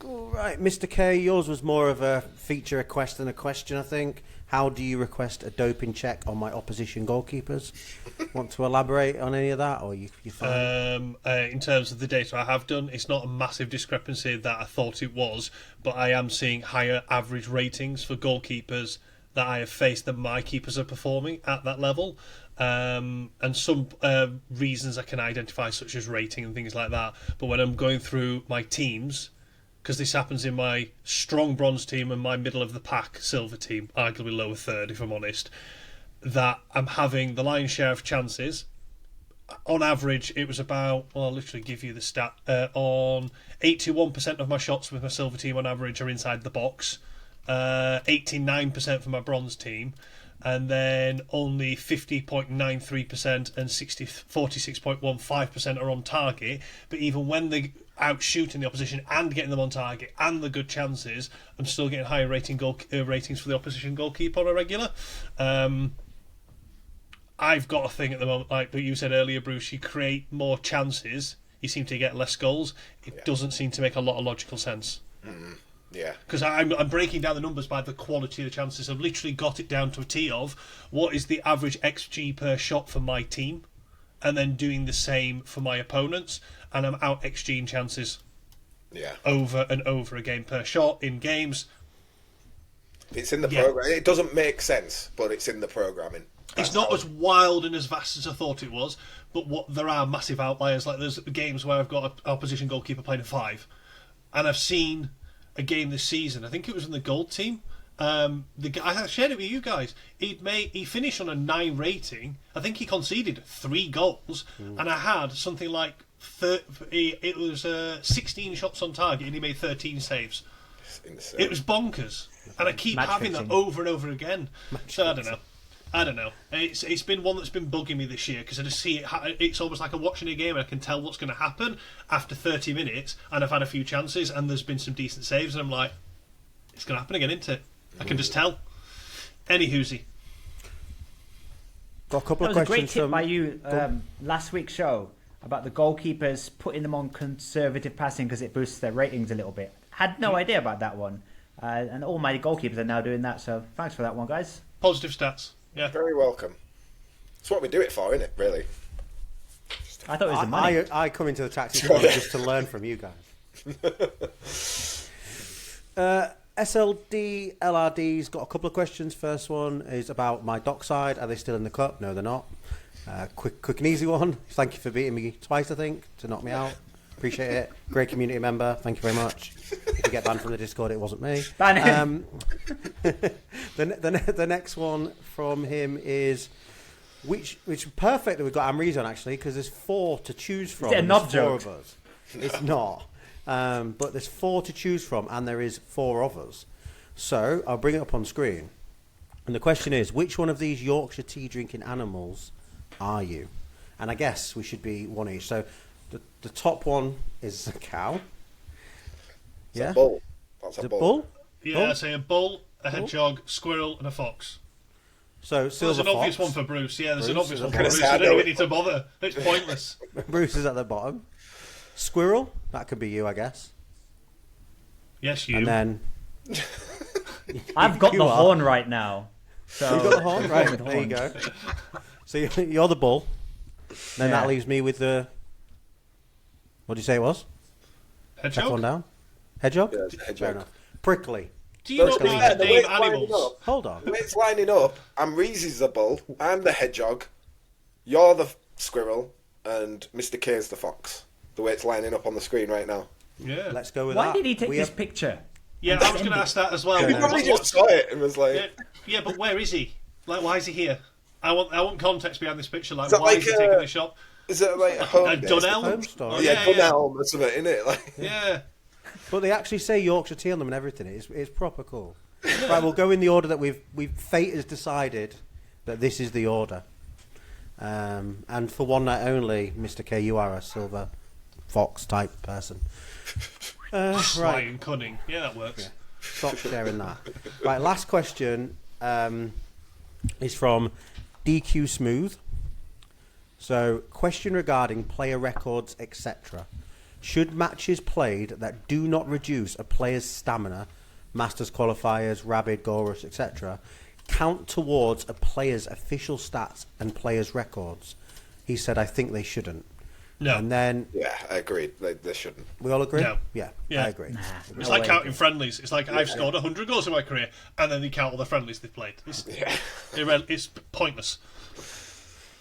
All right, Mr. K, yours was more of a feature request than a question, I think. How do you request a doping check on my opposition goalkeepers? Want to elaborate on any of that, or you fine? In terms of the data I have done, it's not a massive discrepancy that I thought it was, but I am seeing higher average ratings for goalkeepers that I have faced than my keepers are performing at that level. And some reasons I can identify, such as rating and things like that. But when I'm going through my teams, because this happens in my strong bronze team and my middle of the pack silver team, arguably lower third if I'm honest, that I'm having the lion's share of chances. On average, it was about, well, I'll literally give you the stat, on 81% of my shots with my silver team on average are inside the box, 89% for my bronze team, and then only 50.93% and 46.15% are on target. But even when they out shooting the opposition and getting them on target and the good chances, I'm still getting higher ratings for the opposition goalkeeper on a regular. I've got a thing at the moment, like you said earlier, Bruce, you create more chances, you seem to get less goals. It doesn't seem to make a lot of logical sense. Yeah. Because I'm breaking down the numbers by the quality of the chances. I've literally got it down to a T of what is the average XG per shot for my team, and then doing the same for my opponents, and I'm out XGing chances over and over again per shot in games. It's in the program. It doesn't make sense, but it's in the programming. It's not as wild and as vast as I thought it was, but there are massive outliers. Like there's games where I've got an opposition goalkeeper playing a 5, and I've seen a game this season, I think it was in the gold team. The guy, I shared it with you guys. He finished on a 9 rating. I think he conceded 3 goals, and I had something like 16 shots on target, and he made 13 saves. It was bonkers, and I keep having that over and over again. So I don't know. It's been one that's been bugging me this year, because I just see it. It's almost like I'm watching a game and I can tell what's going to happen after 30 minutes, and I've had a few chances and there's been some decent saves, and I'm like, it's going to happen again, isn't it? I can just tell. Anywhoozy. Got a couple of questions. That was a great tip by you last week's show about the goalkeepers putting them on conservative passing because it boosts their ratings a little bit. Had no idea about that one. And all my goalkeepers are now doing that, so thanks for that one, guys. Positive stats. Yeah. Very welcome. It's what we do it for, isn't it, really? I thought it was the money. I come into the tactics just to learn from you guys. SLD LRD's got a couple of questions. First one is about my dockside. Are they still in the cup? No, they're not. Quick and easy one. Thank you for beating me twice, I think, to knock me out. Appreciate it. Great community member. Thank you very much. If you get banned from the Discord, it wasn't me. Ban him. The next one from him is which is perfect that we've got Amreezy on, actually, because there's 4 to choose from. Is it a knob joke? 4 of us. It's not. But there's 4 to choose from, and there is 4 of us. So I'll bring it up on screen. And the question is, which one of these Yorkshire tea drinking animals are you? And I guess we should be one each. So the top one is a cow. It's a bull. That's a bull. Yeah, Bull? I'd say a bull, a hedgehog, squirrel, and a fox. So silver there's an obvious fox. one for Bruce. Yeah, there's an Bruce obvious is one a for Bruce. Bruce. I don't even need to bother. It's pointless. Bruce is at the bottom. Squirrel, that could be you, I guess. Yes, you. And then I've got you the are. horn right now. So you got the horn, right? with There you horns. go. So you're the bull. Then Yeah. that leaves me with the. What did you say it was? Second one Hedgehog? down. Hedgehog. Yeah, it's a hedgehog. Fair enough. Prickly. Do you Let's not go know with how that. to The way name it's lining animals? up. Hold on. The way it's lining up, Amreezy's the bull, I'm the hedgehog, you're the squirrel, and Mr. K's the fox. The way it's lining up on the screen right now. Yeah. Let's go with Why that. did he take We this have- picture? Yeah, I was going to ask that as well. He probably just saw it and was like... Yeah, but where is he? Like, why is he here? I want context behind this picture. Like, Is that why like is he taking the shot? Is it like a home base? Dunnell? Home story. Yeah, Dunnell or something, innit? Like, Yeah. But they actually say Yorkshire tea on them and everything. It's proper cool. Right, we'll go in the order that fate has decided that this is the order. And for one night only, Mr. K, you are a silver fox type person. Sly Right, and cunning. Yeah, that works. stop sharing that. Right, last question. is from DQ Smooth. So, question regarding player records, etc. Should matches played that do not reduce a player's stamina, Masters qualifiers, Rabid, Gorus, etc., count towards a player's official stats and players' records? He said, I think they shouldn't. No. And then... Yeah, I agree. They shouldn't. We all agree? No. Yeah, Yeah. I agree. It's like counting friendlies. It's like I've scored 100 goals in my career, and then you count all the friendlies they've played. It's pointless.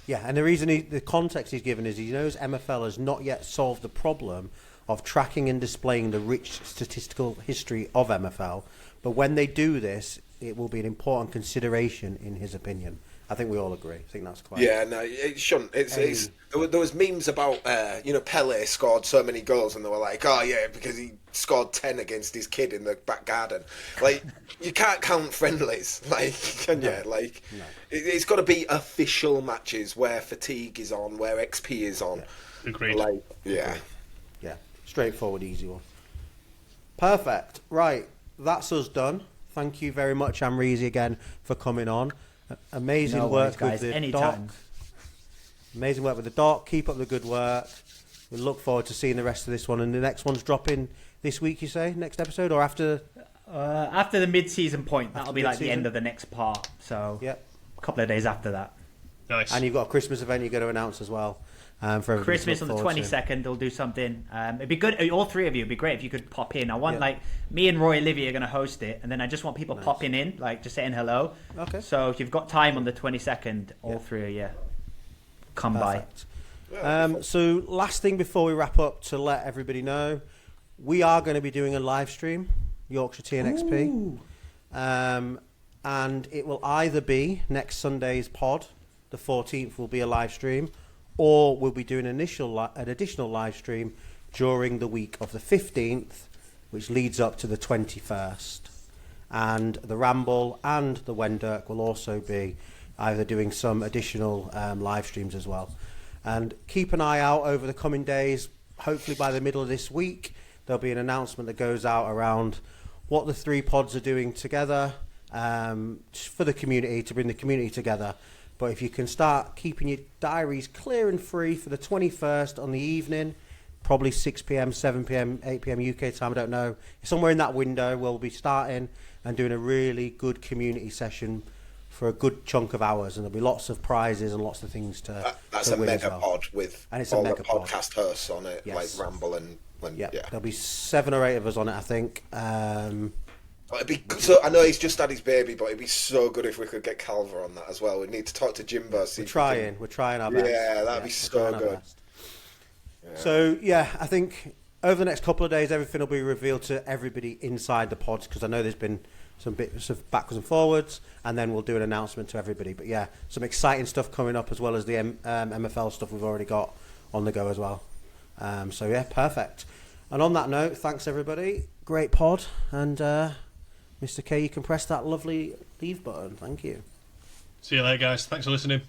Yeah, and the reason the context he's given is he knows MFL has not yet solved the problem of tracking and displaying the rich statistical history of MFL, but when they do this, it will be an important consideration in his opinion. I think we all agree. I think that's quite... Yeah, no, it shouldn't. There was memes about, Pele scored so many goals, and they were like, oh, yeah, because he scored 10 against his kid in the back garden. Like, you can't count friendlies, like, can you? Like, it's got to be official matches where fatigue is on, where XP is on. Yeah. Agreed. Like, yeah. Yeah, straightforward, easy one. Perfect. Right, that's us done. Thank you very much, Amreezy, again, for coming on. Amazing work with the doc. Amazing work with the doc. Keep up the good work. We look forward to seeing the rest of this one. And the next one's dropping this week, you say? Next episode? Or after? After the mid-season point. That'll be like the end of the next part. So a couple of days after that. Nice. And you've got a Christmas event you're going to announce as well. For Christmas on the 22nd, they'll do something. It'd be good. All three of you, it'd be great if you could pop in. I want me and Roy Olivia are going to host it, and then I just want people popping in, like just saying hello. Okay. So if you've got time on the 22nd, all three of you come Perfect. By. So last thing before we wrap up, to let everybody know, we are going to be doing a live stream, Yorkshire Tea XP, and it will either be next Sunday's pod, the 14th will be a live stream, or we'll be doing an additional live stream during the week of the 15th, which leads up to the 21st. And the Ramble and the Wendirk will also be either doing some additional live streams as well. And keep an eye out over the coming days. Hopefully by the middle of this week, there'll be an announcement that goes out around what the three pods are doing together for the community, to bring the community together. But if you can start keeping your diaries clear and free for the 21st on the evening, probably 6 p.m, 7 p.m, 8 p.m. UK time, I don't know. Somewhere in that window, we'll be starting and doing a really good community session for a good chunk of hours. And there'll be lots of prizes and lots of things to That's to a win mega as well. pod with all the podcast hosts on it, like Ramble and There'll be 7 or 8 of us on it, I think. It'd be so. I know he's just had his baby, but it'd be so good if we could get Calver on that as well. We need to talk to Jimbo. We're trying our best. Yeah, that'd be so good. Yeah. So I think over the next couple of days, everything will be revealed to everybody inside the pods, because I know there's been some bits of backwards and forwards, and then we'll do an announcement to everybody. But some exciting stuff coming up, as well as the MFL stuff we've already got on the go as well. Perfect. And on that note, thanks everybody. Great pod, and Mr. K, you can press that lovely leave button. Thank you. See you later, guys. Thanks for listening.